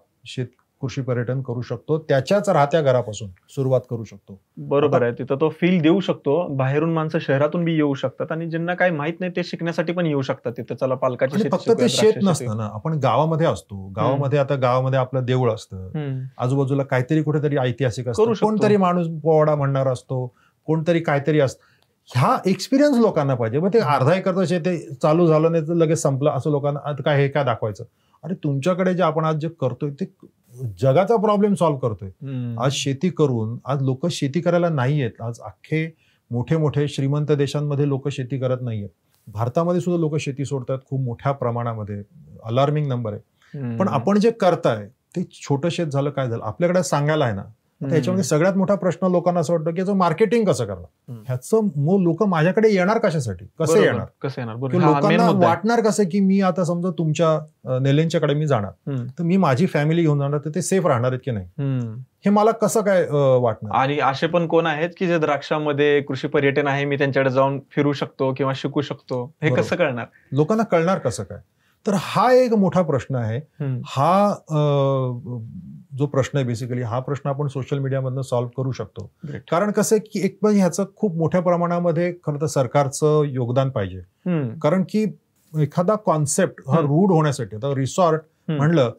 कृषी पर्यटन करू शकतो. त्याच्याच राहत्या घरापासून सुरुवात करू शकतो. बरोबर आहे. तिथं तो फील देऊ शकतो. बाहेरून माणसं शहरातून बी येऊ शकतात आणि ज्यांना काही माहित नाही ते शिकण्यासाठी पण येऊ शकतात तिथं. चला पालकाची शेती. फक्त ते शेत नसतं ना, आपण गावामध्ये असतो. गावामध्ये आपलं देऊळ असतं, आजूबाजूला काहीतरी कुठेतरी ऐतिहासिक असतं, कोणतरी माणूस पोवाडा म्हणणार असतो, कोणतरी काहीतरी असतं. ह्या एक्सपिरियन्स लोकांना पाहिजे. मग ते अर्धा एकरचं शेत चालू झालं नाही तर लगेच संपलं असं लोकांना आता काय हे काय दाखवायचं. अरे तुमच्याकडे जे आपण आज जे करतोय ते जगाचा प्रॉब्लेम सॉल्व्ह करतोय. आज शेती करून आज लोक शेती करायला नाहीयेत. आज अख्खे मोठे मोठे श्रीमंत देशांमध्ये लोक शेती करत नाहीयेत. भारतामध्ये सुद्धा लोक शेती सोडतात खूप मोठ्या प्रमाणामध्ये. अलार्मिंग नंबर आहे. पण आपण जे करताय ते छोटं शेत झालं काय झालं आपल्याकडे सांगायला आहे ना. त्याच्यामध्ये सगळ्यात मोठा प्रश्न लोकांना असं वाटतं की याचं मार्केटिंग कसं करणार. ह्याचं लोक माझ्याकडे येणार कशासाठी, कसं येणार, लोकांना वाटणार कसं की मी आता समजा तुमच्या नेलेंच्याकडे मी जाणार तर मी माझी फॅमिली घेऊन जाणार तर ते सेफ राहणार आहेत की नाही हे मला कसं काय वाटणार. आणि असे पण कोण आहेत की जे द्राक्षामध्ये कृषी पर्यटन आहे, मी त्यांच्याकडे जाऊन फिरू शकतो किंवा शिकू शकतो, हे कसं कळणार, लोकांना कळणार कसं काय. तर हा एक मोठा प्रश्न आहे. हा जो प्रश्न आहे बेसिकली हा प्रश्न आपण सोशल मीडियामधनं सॉल्व्ह करू शकतो. कारण कसं आहे की एक पण ह्याचं खूप मोठ्या प्रमाणामध्ये खरं तर सरकारचं योगदान पाहिजे. कारण की एखादा कॉन्सेप्ट हा रूढ होण्यासाठी आता रिसॉर्ट म्हणलं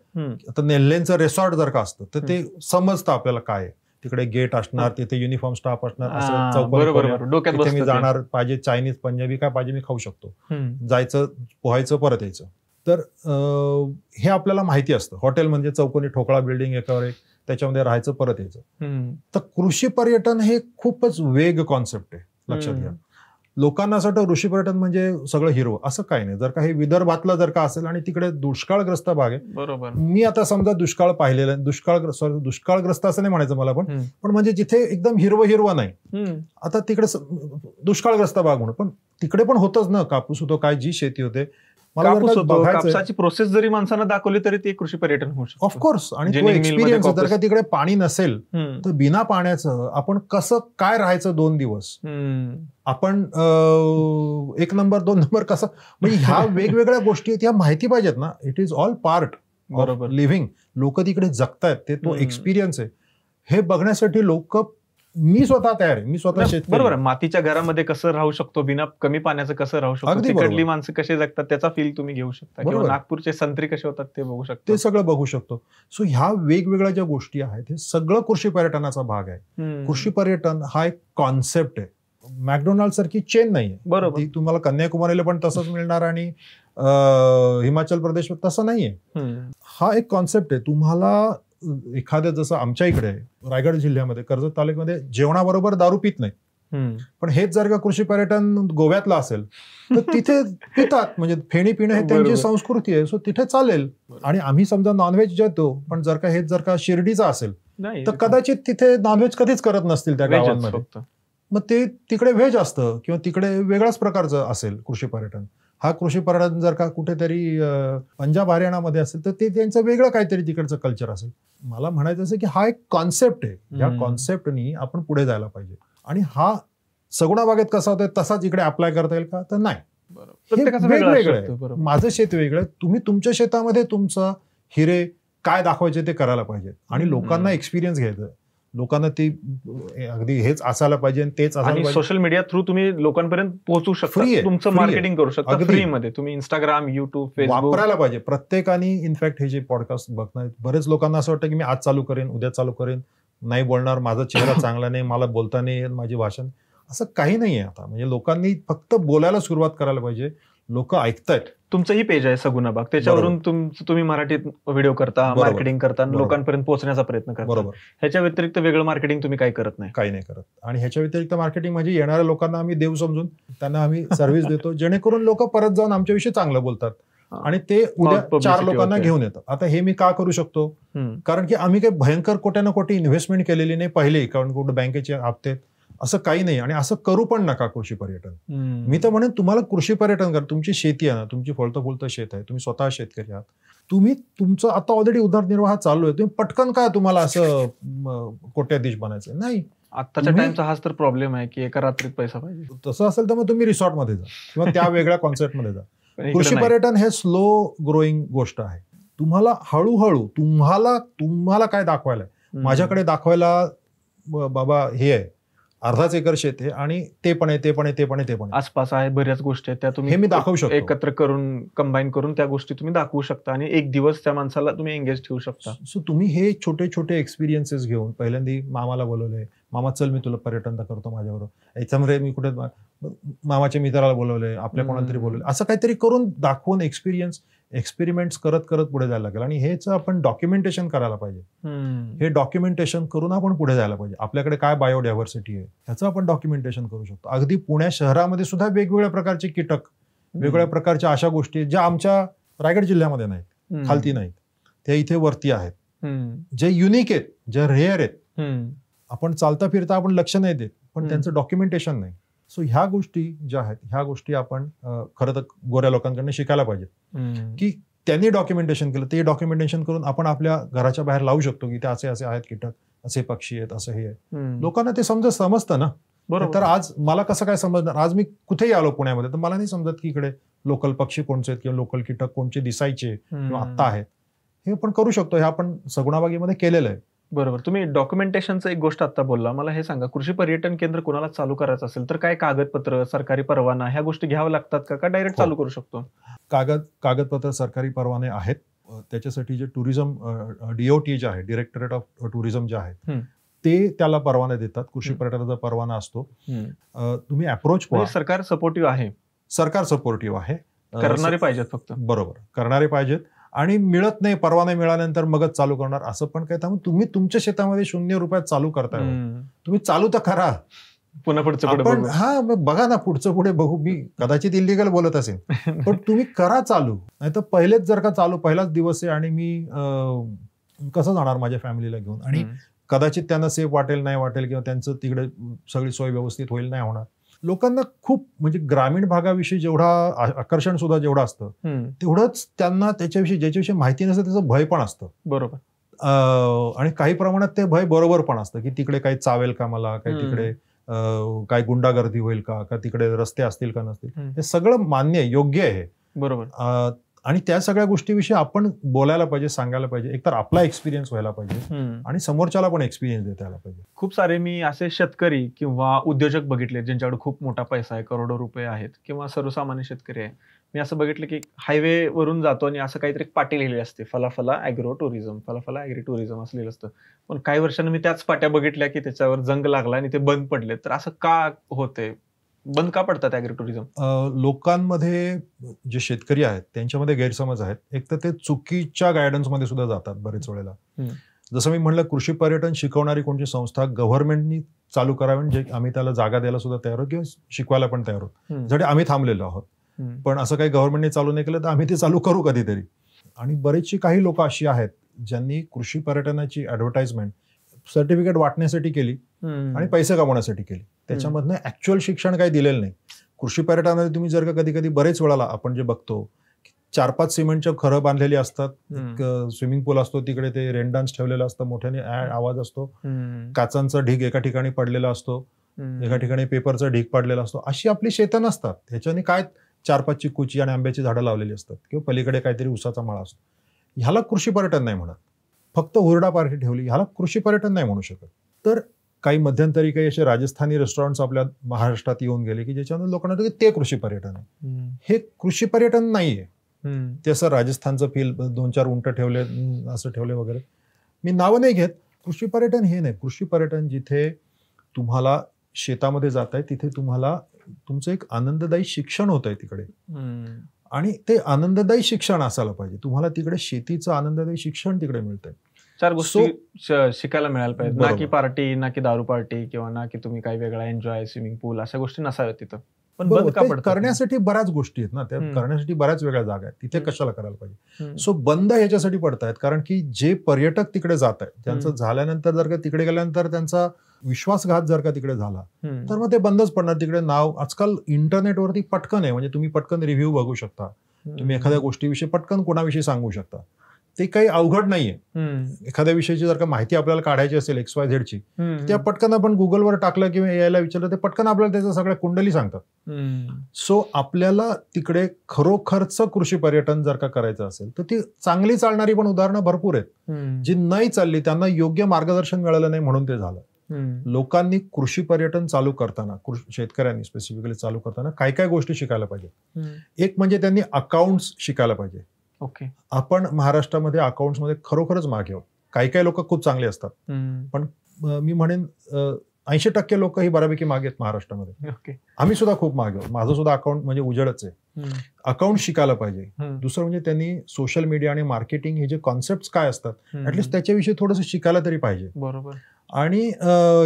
आता नेल्लेंचं रिसॉर्ट जर का असतं तर ते समजतं आपल्याला काय तिकडे गेट असणार, तिथे युनिफॉर्म स्टाफ असणार, असं चौकट मी जाणार पाहिजे, चायनीज पंजाबी काय पाहिजे मी खाऊ शकतो, जायचं पोहायचं परत यायचं. तर हे आपल्याला माहिती असतं. हॉटेल म्हणजे चौकोनी ठोकळा बिल्डिंग एकावर एक त्याच्यामध्ये राहायचं परत यायचं. तर कृषी पर्यटन हे खूपच वेग कॉन्सेप्ट आहे, लक्षात घ्या. लोकांना असं वाटतं कृषी पर्यटन म्हणजे सगळं हिरवं, असं काही नाही. जर का हे विदर्भातलं जर का असेल आणि तिकडे दुष्काळग्रस्त भाग आहे, बरोबर, मी आता समजा दुष्काळ पाहिलेला आहे, दुष्काळग्रस्त असं नाही म्हणायचं मला पण म्हणजे जिथे एकदम हिरवं नाही, आता तिकडे दुष्काळग्रस्त भाग म्हणून पण तिकडे पण होतच ना, कापूस होतो काय जी शेती होते. कापसाची प्रोसेस जरी माणसांना दाखवली तरी ते कृषी पर्यटन होऊ शकतं ऑफकोर्स. आणि तो एक्सपिरियन्स जर का तिकडे पाणी नसेल तर बिना पाण्याचं आपण कसं काय राहायचं 2 दिवस, आपण 1 नंबर 2 नंबर कसं, म्हणजे ह्या वेगवेगळ्या गोष्टी आहेत ह्या माहिती पाहिजेत ना. It is all part of living. लोक तिकडे जगतायत, ते तो एक्सपिरियन्स आहे. हे बघण्यासाठी लोक, मी स्वतः तयार आहे, मी स्वतः शेतकरी. बरोबर, मातीच्या घरामध्ये कसं राहू शकतो, बिना कमी पाण्याचं कसं राहू शकतो, तिकडली माणसं कसे जगतात त्याचा फील तुम्ही घेऊ शकता, किंवा नागपूरचे संत्री कसे होतात ते बघू शकता, ते सगळं बघू शकतो. सो ह्या वेगवेगळ्या ज्या गोष्टी आहेत हे सगळं कृषी पर्यटनाचा भाग आहे. कृषी पर्यटन हा एक कॉन्सेप्ट आहे. मॅकडोनाल्ड सारखी चेन नाहीये. बरोबर, ती तुम्हाला कन्याकुमारीला पण तसंच मिळणार आणि हिमाचल प्रदेश तसं नाहीये. हा एक कॉन्सेप्ट आहे. तुम्हाला एखाद्या, जसं आमच्या इकडे रायगड जिल्ह्यामध्ये कर्जत तालुक्यामध्ये जेवणाबरोबर दारू पित नाही, पण हेच जर का कृषी पर्यटन गोव्यातलं असेल तर तिथे पितात, म्हणजे फेणी पिणं हे त्यांची संस्कृती आहे, सो तिथे चालेल. आणि आम्ही समजा नॉनव्हेज जेतो, पण जर का हेच जर का शिर्डीचं असेल तर कदाचित तिथे नॉनव्हेज कधीच करत नसतील त्या गावांमध्ये, मग ते तिकडे व्हेज असतं किंवा तिकडे वेगळ्याच प्रकारचं असेल कृषी पर्यटन. हा कृषी पर्यटन जर का कुठेतरी पंजाब हरियाणामध्ये असेल तर ते त्यांचं वेगळं काहीतरी तिकडचं कल्चर असेल. मला म्हणायचं असं की हा एक कॉन्सेप्ट आहे. या कॉन्सेप्टनी आपण पुढे जायला पाहिजे. आणि हा सगुणा बागेत कसा होतोय तसाच इकडे अप्लाय करता येईल का, तर नाही. वेगवेगळं आहे. माझं शेत वेगळं, तुम्ही तुमच्या शेतामध्ये तुमचं हिरे काय दाखवायचे ते करायला पाहिजे आणि लोकांना एक्सपिरियन्स घ्यायचं. लोकांना ती अगदी हेच असायला पाहिजे, तेच असायला पाहिजे. सोशल मीडिया थ्रू तुम्ही लोकांपर्यंत पोहोचू शकता, तुमचं मार्केटिंग करू शकता फ्रीमध्ये. तुम्ही इंस्टाग्राम, युट्यूब, फेसबुक वापरायला पाहिजे प्रत्येकाने. इनफॅक्ट हे जे पॉडकास्ट बघणार बरेच लोकांना असं वाटतं की मी आज चालू करेन, उद्या चालू करेन, नाही बोलणार, माझा चेहरा चांगला नाही, मला बोलता नाही येत, माझी भाषण, असं काही नाहीये आता. म्हणजे लोकांनी फक्त बोलायला सुरुवात करायला पाहिजे. लोक ऐकतायत. तुमचंही पेज आहे सगुणा बाग, त्याच्यावरून तुम्ही मराठीत व्हिडिओ करता, मार्केटिंग करता, लोकांपर्यंत पोहोचण्याचा प्रयत्न करता. बरोबर. ह्याच्या व्यतिरिक्त वेगळं मार्केटिंग तुम्ही काही करत नाही? काही नाही करत. आणि ह्याच्या व्यतिरिक्त मार्केटिंग म्हणजे येणाऱ्या लोकांना आम्ही देव समजून त्यांना आम्ही सर्व्हिस देतो, जेणेकरून लोक परत जाऊन आमच्याविषयी चांगलं बोलतात आणि ते उद्या 4 लोकांना घेऊन येतात. आता हे मी का करू शकतो, कारण की आम्ही काही भयंकर कोट्या ना कोटी इन्व्हेस्टमेंट केलेली नाही पहिले, कारण कुठे बँकेचे हप्ते, असं काही नाही. आणि असं करू पण नका कृषी पर्यटन. मी तर म्हणेन तुम्हाला कृषी पर्यटन करा. तुमची शेती आहे ना, तुमची फळतं फुलतं शेत आहे, तुम्ही स्वतः शेतकरी आहात, तुम्ही तुमचं आता ऑलरेडी उदरनिर्वाह चालू आहे, तुम्ही पटकन काय तुम्हाला असं कोट्याधीश बनायचं नाही. आत्ताच्या टाइमचा हाच तर प्रॉब्लेम आहे की एका रात्रीत पैसा पाहिजे. तसं असेल तर मग तुम्ही रिसॉर्टमध्ये जा किंवा त्या वेगळ्या कॉन्सेप्टमध्ये जा. पण इकडे कृषी नाही. पर्यटन हे स्लो ग्रोईंग गोष्ट आहे. तुम्हाला हळूहळू तुम्हाला काय दाखवायला आहे. माझ्याकडे दाखवायला बाबा हे आहे, अर्धाच एकर शेत आहे आणि ते पण आहे. आसपास आहे बऱ्याच गोष्टी आहेत त्या हे तुम्ही मी दाखवू शकतो. एकत्र करून कंबाईन करून त्या गोष्टी तुम्ही दाखवू शकता आणि एक दिवस त्या माणसाला तुम्ही एंगेज ठेवू शकता. सो तुम्ही हे छोटे छोटे एक्सपिरियन्सेस घेऊन पहिल्यांदा मामाला बोलवलंय, मामा चल मी तुला पर्यटन करतो माझ्याबरोबर, याच्यामध्ये मी कुठे मामाच्या मित्राला बोलवलंय, आपल्या कोणाला तरी बोलवलंय, असं काहीतरी करून दाखवून एक्सपेरिमेंट्स करत पुढे जायला लागेल. आणि हेच आपण डॉक्युमेंटेशन करायला पाहिजे. हे डॉक्युमेंटेशन करून आपण पुढे जायला पाहिजे. आपल्याकडे काय बायोडायव्हर्सिटी आहे ह्याचं आपण डॉक्युमेंटेशन करू शकतो. अगदी पुणे शहरामध्ये सुद्धा वेगवेगळ्या प्रकारचे कीटक, वेगवेगळ्या प्रकारच्या अशा गोष्टी ज्या आमच्या रायगड जिल्ह्यामध्ये नाहीत, खालती नाहीत, त्या इथे वरती आहेत, जे युनिक आहेत, जे रेअर आहेत. आपण चालता फिरता आपण लक्ष नाही देत, पण त्यांचं डॉक्युमेंटेशन नाही. सो ह्या गोष्टी ज्या आहेत ह्या गोष्टी आपण खरं तर गोऱ्या लोकांकडून शिकायला पाहिजे की त्यांनी डॉक्युमेंटेशन केलं. ते डॉक्युमेंटेशन करून आपण आपल्या घराच्या बाहेर लावू शकतो की ते असे असे आहेत कीटक, असे पक्षी आहेत, असं हे आहे. लोकांना ते समजतं ना. तर आज मला कसं काय समजणार, आज मी कुठेही आलो पुण्यामध्ये तर मला नाही समजत की इकडे लोकल पक्षी कोणचे आहेत किंवा लोकल कीटक कोणचे दिसायचे किंवा आत्ता आहेत. हे आपण करू शकतो. हे आपण सगुणाबागेमध्ये केलेलं आहे. बरोबर. तुम्ही डॉक्युमेंटेशनचं एक गोष्ट आता बोलला. मला हे सांगा, कृषी पर्यटन केंद्र कोणाला चालू करायचं असेल तर काय कागदपत्र, सरकारी परवाना ह्या गोष्टी घ्याव्या लागतात का डायरेक्ट चालू करू शकतो? कागदपत्र, सरकारी परवाने आहेत. त्याच्यासाठी जे टुरिझम DOT जे आहे, डायरेक्टरेट ऑफ टुरिझम जे आहे, ते त्याला परवाने देतात. कृषी पर्यटनाचा परवाना असतो. तुम्ही अप्रोच करा. सरकार सपोर्टिव्ह आहे. सरकार सपोर्टिव्ह आहे. करणारे पाहिजेत फक्त. बरोबर, करणारे पाहिजेत. आणि मिळत नाही, परवाना मिळाल्यानंतर मगच चालू करणार असं पण काय. तुम्ही तुमच्या शेतामध्ये 0 रुपयात चालू करताय, तुम्ही चालू तर करा. पुन्हा पुढचं बघा ना, पुढचं पुढे बघू. मी कदाचित इलिगल बोलत असेल, पण तुम्ही करा चालू. नाही तर पहिलेच जर का चालू, पहिलाच दिवस आहे आणि मी कसं जाणार माझ्या फॅमिलीला घेऊन, आणि कदाचित त्यांना सेफ वाटेल नाही वाटेल किंवा त्यांचं तिकडे सगळी सोय व्यवस्थित होईल नाही होणार. लोकांना खूप म्हणजे ग्रामीण भागाविषयी जेवढा आकर्षण सुद्धा जेवढं असतं तेवढंच त्यांना ज्याच्याविषयी माहिती नसतं त्याचं भय पण असतं. बरोबर. आणि काही प्रमाणात ते भय बरोबर पण असतं की तिकडे काही चावेल का मला, काही तिकडे काही गुंडागर्दी होईल का तिकडे रस्ते असतील का नसतील. हे सगळं मान्य आहे, योग्य आहे. बरोबर. आणि त्या सगळ्या गोष्टीविषयी आपण बोलायला पाहिजे, सांगायला पाहिजे. एकतर आपला एक्सपिरियन्स व्हायला पाहिजे आणि समोरच्याला पण एक्सपिरियन्स देता यायला पाहिजे. खूप सारे मी असे शेतकरी किंवा उद्योजक बघितले ज्यांच्याकडे खूप मोठा पैसा आहे, करोडो रुपये आहेत, किंवा सर्वसामान्य शेतकरी आहे. मी असं बघितलं की हायवे वरून जातो आणि असं काहीतरी पाटी लिहिली असते, फलाफला ॲग्रो टुरिझम, फलाफला ॲग्री टुरिझम असं लिहिलं असतं. पण काही वर्षांनी मी त्याच पाट्या बघितल्या की त्याच्यावर जंग लागला आणि ते बंद पडले. तर असं का होते, बंद का पडतात ॲग्री टुरिझम? लोकांमध्ये जे शेतकरी आहेत त्यांच्यामध्ये गैरसमज आहेत. एक तर ते चुकीच्या गायडन्समध्ये सुद्धा जातात बरेच वेळेला. जसं मी म्हणलं, कृषी पर्यटन शिकवणारी कोणती संस्था गव्हर्नमेंटनी चालू करावी, जे आम्ही त्याला जागा द्यायला सुद्धा तयार आहोत किंवा शिकवायला पण तयार आहोत, जरी आम्ही थांबलेलो आहोत. पण असं काही गव्हर्नमेंटने चालू नाही केलं तर आम्ही ते चालू करू कधीतरी. आणि बरेचशी काही लोक अशी आहेत ज्यांनी कृषी पर्यटनाची ऍडव्हर्टाइजमेंट सर्टिफिकेट वाटण्यासाठी केली आणि पैसे कमवण्यासाठी केली. त्याच्यामधनं ऍक्च्युअल शिक्षण काही दिलेलं नाही. कृषी पर्यटनामध्ये तुम्ही जर का कधी कधी बरेच वेळाला आपण जे बघतो 4-5 सिमेंटच्या खरं बांधलेली असतात, स्विमिंग पूल असतो, तिकडे ते रेन डान्स ठेवलेला असतं, मोठ्याने आवाज असतो, काचांचा ढीग एका ठिकाणी पडलेला असतो, एका ठिकाणी पेपरचा ढीग पडलेला असतो. अशी आपली शेतं नसतात. ह्याच्याने काय 4-5 चिकूची आणि आंब्याची झाडं लावलेली असतात किंवा पलीकडे काहीतरी उसाचा मळा असतो. ह्याला कृषी पर्यटन नाही म्हणत. फक्त हुरडा पार्टी ठेवली, ह्याला कृषी पर्यटन नाही म्हणू शकत. तर काही मध्यंतरी काही असे राजस्थानी रेस्टॉरंट्स आपल्या महाराष्ट्रात येऊन गेले की ज्याच्यामध्ये लोकांना वाटतं की ते कृषी पर्यटन आहे. हे कृषी पर्यटन नाहीये. ते असं राजस्थानचं फील 2-4 उंट ठेवले, असं ठेवले वगैरे. मी नावं नाही घेत. कृषी पर्यटन हे नाही. कृषी पर्यटन जिथे तुम्हाला शेतामध्ये जात आहे तिथे तुम्हाला तुमचं एक आनंददायी शिक्षण होत आहे तिकडे, आणि ते आनंददायी शिक्षण असायला पाहिजे. तुम्हाला तिकडे शेतीचं आनंददायी शिक्षण तिकडे मिळतंय. 4 गोष्टी शिकायला मिळायला पाहिजे. ना की पार्टी, ना की दारू पार्टी, किंवा ना की तुम्ही काही वेगळा एन्जॉय, स्विमिंग पूल, अशा गोष्टी नसाव्यात तिथं. पण बंद का पडतात? करण्यासाठी बऱ्याच गोष्टी आहेत ना, त्या करण्यासाठी बऱ्याच वेगळ्या जागा आहेत. तिथे कशाला करायला पाहिजे? सो बंद ह्याच्यासाठी पडतायत कारण की जे पर्यटक तिकडे जात आहेत त्यांचं झाल्यानंतर जर का तिकडे गेल्यानंतर त्यांचा विश्वासघात जर का तिकडे झाला तर मग ते बंदच पडणार. तिकडे नाव आजकाल इंटरनेटवरती पटकन आहे, म्हणजे तुम्ही पटकन रिव्ह्यू बघू शकता, तुम्ही एखाद्या गोष्टीविषयी पटकन कोणाविषयी सांगू शकता. ते काही अवघड नाहीये. एखाद्या विषयाची जर का माहिती आपल्याला काढायची असेल XYZ ची, त्या पटकन आपण गुगलवर टाकलं किंवा यायला विचारलं ते पटकन आपल्याला त्याच्या सगळ्या कुंडली सांगतात. सो आपल्याला तिकडे खरोखरच कृषी पर्यटन जर का करायचं असेल तर ती चांगली चालणारी पण उदाहरणं भरपूर आहेत. जी नाही चालली त्यांना योग्य मार्गदर्शन मिळालं नाही म्हणून ते झालं. लोकांनी कृषी पर्यटन चालू करताना, शेतकऱ्यांनी स्पेसिफिकली चालू करताना काय काय गोष्टी शिकायला पाहिजे. एक म्हणजे त्यांनी अकाउंट्स शिकायला पाहिजे. ओके, आपण महाराष्ट्रामध्ये अकाउंट्समध्ये खरोखरच मागे आहोत. काही काही लोक खूप चांगले असतात, पण मी म्हणेन 80% लोक ही बऱ्यापैकी मागे आहेत महाराष्ट्रामध्ये. ओके, आम्ही सुद्धा खूप मागे आहोत. माझं सुद्धा अकाउंट म्हणजे उजेडच आहे. अकाउंट शिकायला पाहिजे. दुसरं म्हणजे त्यांनी सोशल मीडिया आणि मार्केटिंग हे जे कॉन्सेप्ट काय असतात ऍटलिस्ट त्याच्याविषयी थोडंसं शिकायला तरी पाहिजे. बरोबर. आणि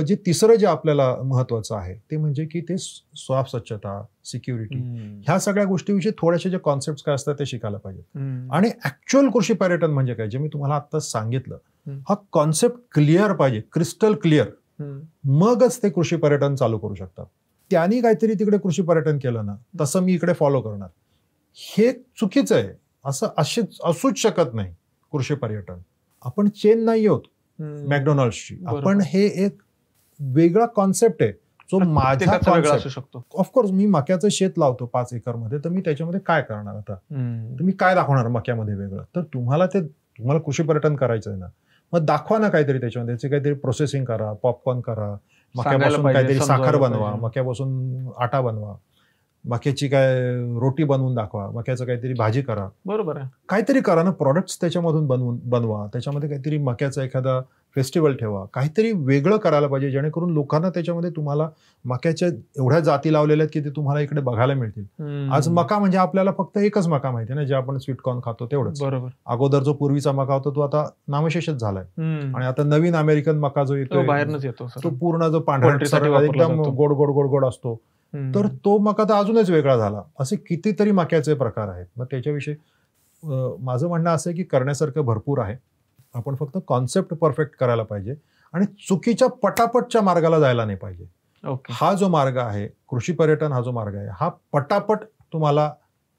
जे तिसरं जे आपल्याला महत्वाचं आहे ते म्हणजे की ते स्वाफ स्वच्छता, सिक्युरिटी, ह्या सगळ्या गोष्टीविषयी थोडेसे जे कॉन्सेप्ट काय असतात ते शिकायला पाहिजेत. आणि ऍक्च्युअल कृषी पर्यटन म्हणजे काय, जे मी तुम्हाला आता सांगितलं, हा कॉन्सेप्ट क्लिअर पाहिजे, क्रिस्टल क्लिअर. मगच ते कृषी पर्यटन चालू करू शकतात. त्यांनी काहीतरी तिकडे कृषी पर्यटन केलं ना, तसं मी इकडे फॉलो करणार, हे चुकीचं आहे. असं असूच शकत नाही. कृषी पर्यटन, आपण चेन नाही आहोत मॅकडोनल्ड्सची, आपण हे एक वेगळा कॉन्सेप्ट आहे जो माझा कॉन्सेप्ट शकतो. ऑफकोर्स मी मक्याचं शेत लावतो 5 एकरमध्ये, तर मी त्याच्यामध्ये काय करणार आता, तुम्ही काय दाखवणार मक्यामध्ये वेगळं. तर तुम्हाला कृषी पर्यटन करायचं आहे ना, मग दाखवा ना काहीतरी त्याच्यामध्ये. त्याची काहीतरी प्रोसेसिंग करा, पॉपकॉर्न करा, मक्यापासून काहीतरी साखर बनवा, मक्यापासून आटा बनवा, मक्याची काय रोटी बनवून दाखवा, मक्याचं काहीतरी भाजी करा. बरोबर आहे, काहीतरी करा ना, प्रॉडक्ट्स त्याच्यामधून बनवा, त्याच्यामध्ये काहीतरी मक्याचा एखादा फेस्टिवल ठेवा, काहीतरी वेगळं करायला पाहिजे जेणेकरून लोकांना त्याच्यामध्ये तुम्हाला मक्याच्या एवढ्या जाती लावलेल्या आहेत की ते तुम्हाला इकडे बघायला मिळतील. आज मका म्हणजे आपल्याला फक्त एकच मका माहिती आहे ना, जे आपण स्वीटकॉर्न खातो तेवढंच. बरोबर. अगोदर जो पूर्वीचा मका होता तो आता नामशेषच झालाय. आणि आता नवीन अमेरिकन मका जो येतो बाहेरच येतो, तो पूर्ण जो पांढरा एकदम गोड गोड गोड गोड असतो, तर तो मका तर अजूनच वेगळा झाला. असे कितीतरी मक्याचे प्रकार आहेत. मग त्याच्याविषयी माझं म्हणणं असं आहे की करण्यासारखं भरपूर आहे. आपण फक्त कॉन्सेप्ट परफेक्ट करायला पाहिजे आणि चुकीच्या पटापटच्या मार्गाला जायला नाही पाहिजे. हा जो मार्ग आहे कृषी पर्यटन, हा जो मार्ग आहे हा पटापट तुम्हाला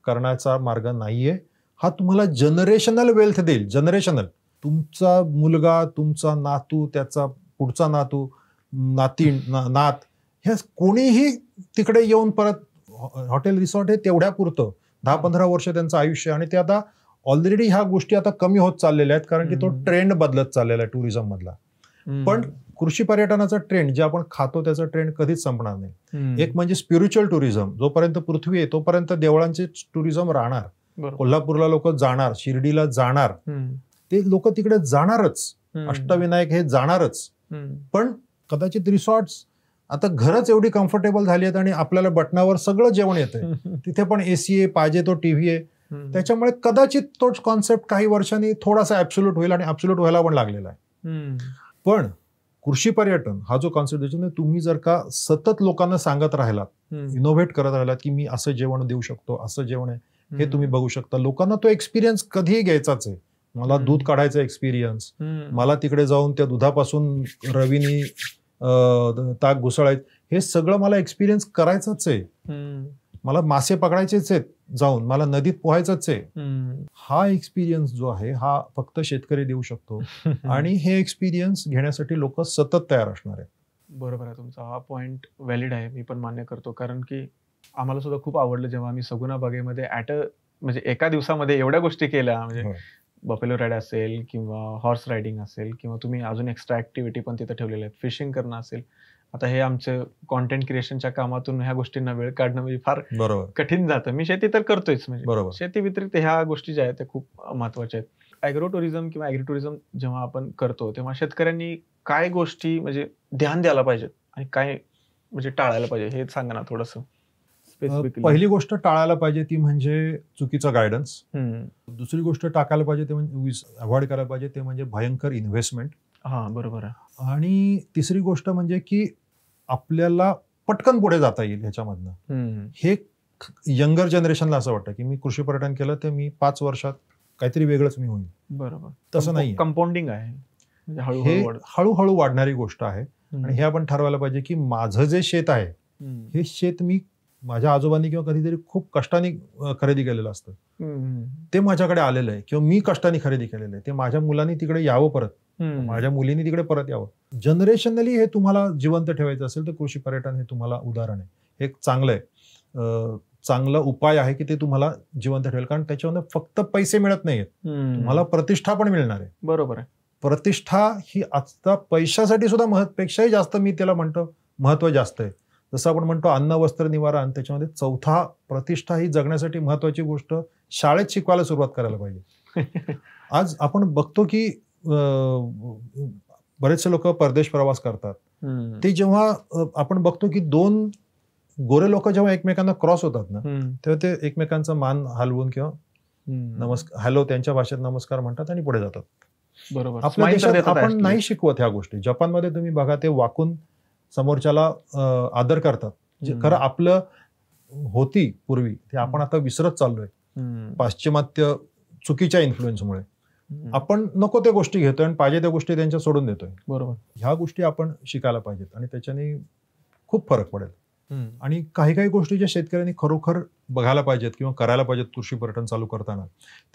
करण्याचा मार्ग नाहीये. हा तुम्हाला जनरेशनल वेल्थ देईल. जनरेशनल, तुमचा मुलगा, तुमचा नातू, त्याचा पुढचा नातू, नात, हे कोणीही तिकडे येऊन परत हॉटेल रिसॉर्ट हे तेवढ्या पुरतं 10-15 वर्ष त्यांचं आयुष्य. आणि ते आता ऑलरेडी ह्या गोष्टी आता कमी होत चाललेल्या आहेत कारण की तो ट्रेंड बदलत चाललेला आहे टुरिझम मधला. पण कृषी पर्यटनाचा ट्रेंड, जे आपण खातो त्याचा ट्रेंड कधीच संपणार नाही. एक म्हणजे स्पिरिच्युअल टुरिझम, जोपर्यंत पृथ्वी आहे तोपर्यंत देवळांचे टुरिझम राहणार. कोल्हापूरला लोक जाणार, शिर्डीला जाणार, ते लोक तिकडे जाणारच, अष्टविनायक हे जाणारच. पण कदाचित रिसॉर्ट्स, आता घरच एवढी कम्फर्टेबल झाली आहेत आणि आपल्याला बटनावर सगळं जेवण येतंय, तिथे पण AC आहे, पाहिजे तो TV आहे. त्याच्यामुळे कदाचित तोच कॉन्सेप्ट काही वर्षांनी थोडासा ऍब्सोल्यूट होईल आणि ऍब्सोल्यूट व्हायला पण लागलेला आहे. पण कृषी पर्यटन हा जो कॉन्सेप्ट, त्याच्यामध्ये तुम्ही जर का सतत लोकांना सांगत राहिलात, इनोव्हेट करत राहिलात की मी असं जेवण देऊ शकतो, असं जेवण आहे, हे तुम्ही बघू शकता, लोकांना तो एक्सपिरियन्स कधीही घ्यायचाच आहे. मला दूध काढायचा एक्सपिरियन्स, मला तिकडे जाऊन त्या दुधापासून रवीनी ताक घुसळायचं, हे सगळं मला एक्सपिरियन्स करायचंच आहे. मला मासे पकडायचेच आहेत जाऊन, मला नदीत पोहायचंच आहे. हा एक्सपिरियन्स जो आहे हा फक्त शेतकरी देऊ शकतो आणि हे एक्सपिरियन्स घेण्यासाठी लोक सतत तयार असणार आहेत. बरोबर आहे, तुमचा हा पॉइंट व्हॅलिड आहे, मी पण मान्य करतो. कारण की आम्हाला सुद्धा खूप आवडलं जेव्हा आम्ही सगुना बागेमध्ये म्हणजे एका दिवसामध्ये एवढ्या गोष्टी केल्या. म्हणजे बफेलो राईड असेल किंवा हॉर्स रायडिंग असेल किंवा तुम्ही अजून एक्स्ट्रा ऍक्टिव्हिटी पण तिथे ठेवलेल्या आहेत, फिशिंग करणं असेल. आता हे आमचं कॉन्टेंट क्रिएशनच्या कामातून ह्या गोष्टींना वेळ काढणं म्हणजे फार कठीण जातं. मी शेती तर करतोयच, म्हणजे शेती व्यतिरिक्त ह्या गोष्टी ज्या आहेत त्या खूप महत्वाच्या आहेत. ॲग्रो टुरिझम किंवा ॲग्री टुरिझम जेव्हा आपण करतो तेव्हा शेतकऱ्यांनी काय गोष्टी म्हणजे ध्यान द्यायला पाहिजेत आणि काय म्हणजे टाळायला पाहिजे, हे सांगा ना थोडंसं. पहिली गोष्ट टाळायला पाहिजे ती म्हणजे चुकीचं गायडन्स. दुसरी गोष्ट टाकायला पाहिजे ते म्हणजे अवॉइड करायला पाहिजे ते म्हणजे भयंकर इन्व्हेस्टमेंट. हा, बरोबर आहे. आणि तिसरी गोष्ट म्हणजे की आपल्याला पटकन पुढे जाता येईल ह्याच्यामधनं. हे यंगर जनरेशनला असं वाटतं की मी कृषी पर्यटन केलं तर मी 5 वर्षात काहीतरी वेगळंच मी होईल. बरोबर, तसं नाही. कंपाऊंडिंग आहे, हे हळूहळू वाढणारी गोष्ट आहे. आणि हे आपण ठरवायला पाहिजे की माझं जे शेत आहे हे शेत मी माझ्या आजोबांनी किंवा कधीतरी खूप कष्टाने खरेदी केलेलं असतं, ते माझ्याकडे आलेलं आहे, किंवा मी कष्टाने खरेदी केलेलं आहे, ते माझ्या मुलांनी तिकडे यावं परत, माझ्या मुलींनी तिकडे परत यावं. जनरेशनली हे तुम्हाला जिवंत ठेवायचं असेल तर कृषी पर्यटन हे तुम्हाला उदाहरण आहे. हे चांगलं आहे, चांगला उपाय आहे की ते तुम्हाला जिवंत ठेवेल. कारण त्याच्यामध्ये फक्त पैसे मिळत नाहीत, तुम्हाला प्रतिष्ठा पण मिळणार आहे. बरोबर आहे. प्रतिष्ठा ही आता पैशासाठी सुद्धा पेक्षाही जास्त, मी त्याला म्हणतो महत्व जास्त आहे. जसं आपण म्हणतो अन्न वस्त्र निवारा, आणि त्याच्यामध्ये चौथा प्रतिष्ठा ही जगण्यासाठी महत्वाची गोष्ट शाळेत शिकवायला सुरुवात करायला पाहिजे. आज आपण बघतो की बरेचसे लोक परदेश प्रवास करतात, ते जेव्हा आपण बघतो की दोन गोरे लोक जेव्हा एकमेकांना क्रॉस होतात ना, तेव्हा ते एकमेकांचा मान हलवून किंवा नमस्कार, हॅलो त्यांच्या भाषेत नमस्कार म्हणतात आणि पुढे जातात. बरोबर. आपल्या देशात आपण नाही शिकवत ह्या गोष्टी. जपानमध्ये तुम्ही बघा, ते वाकून समोरच्याला आदर करतात. जे खरं आपलं होती पूर्वी, ते आपण आता विसरत चाललोय पाश्चिमात्य चुकीच्या इन्फ्लुएन्समुळे. आपण नको त्या गोष्टी घेतोय आणि पाहिजे त्या गोष्टी त्यांच्या सोडून देतोय. बरोबर. ह्या गोष्टी आपण शिकायला पाहिजेत आणि त्याच्याने खूप फरक पडेल. आणि काही काही गोष्टी ज्या शेतकऱ्यांनी खरोखर बघायला पाहिजेत किंवा करायला पाहिजेत कृषी पर्यटन चालू करताना,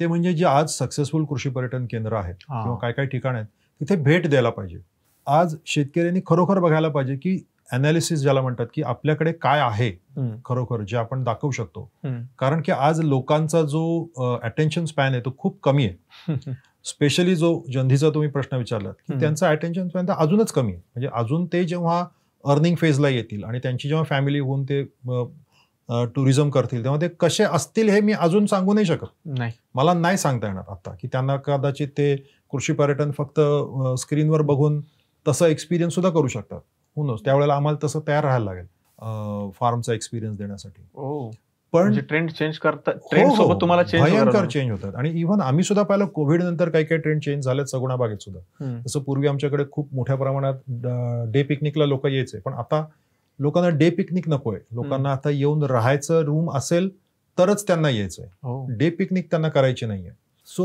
ते म्हणजे जे आज सक्सेसफुल कृषी पर्यटन केंद्र आहेत किंवा काय काय ठिकाण आहेत, तिथे भेट द्यायला पाहिजे. आज शेतकऱ्यांनी खरोखर बघायला पाहिजे की अनालिसिस ज्याला म्हणतात, की आपल्याकडे काय आहे खरोखर जे आपण दाखवू शकतो. कारण की आज लोकांचा जो अटेन्शन स्पॅन आहे तो खूप कमी आहे. स्पेशली जो जंधीचा तुम्ही प्रश्न विचारलात, की त्यांचा अटेन्शन स्पॅन तर अजूनच कमी आहे. म्हणजे अजून ते जेव्हा अर्निंग फेजला येतील आणि त्यांची जेव्हा फॅमिली होऊन ते टुरिझम करतील, तेव्हा ते कसे असतील हे मी अजून सांगू नाही शकत. नाही, मला नाही सांगता येणार आता, की त्यांना कदाचित ते कृषी पर्यटन फक्त स्क्रीनवर बघून तसं एक्सपिरियन्स सुद्धा करू शकतात. हो नोस, त्यावेळेला आम्हाला तसं तयार राहायला लागेल फार्मचा एक्सपिरियन्स देण्यासाठी. पण ट्रेंड चेंज करतात, ट्रेंड सोबत तुम्हाला भयंकर चेंज होतात. आणि इव्हन आम्ही सुद्धा पाहिलं कोविड नंतर काही काही ट्रेंड चेंज झालेत सगुणा बागेत सुद्धा. जसं पूर्वी आमच्याकडे खूप मोठ्या प्रमाणात डे पिकनिकला लोक यायचे, पण आता लोकांना डे पिकनिक नकोय. लोकांना आता येऊन राहायचं रूम असेल तरच त्यांना यायचंय, डे पिकनिक त्यांना करायची नाहीये. सो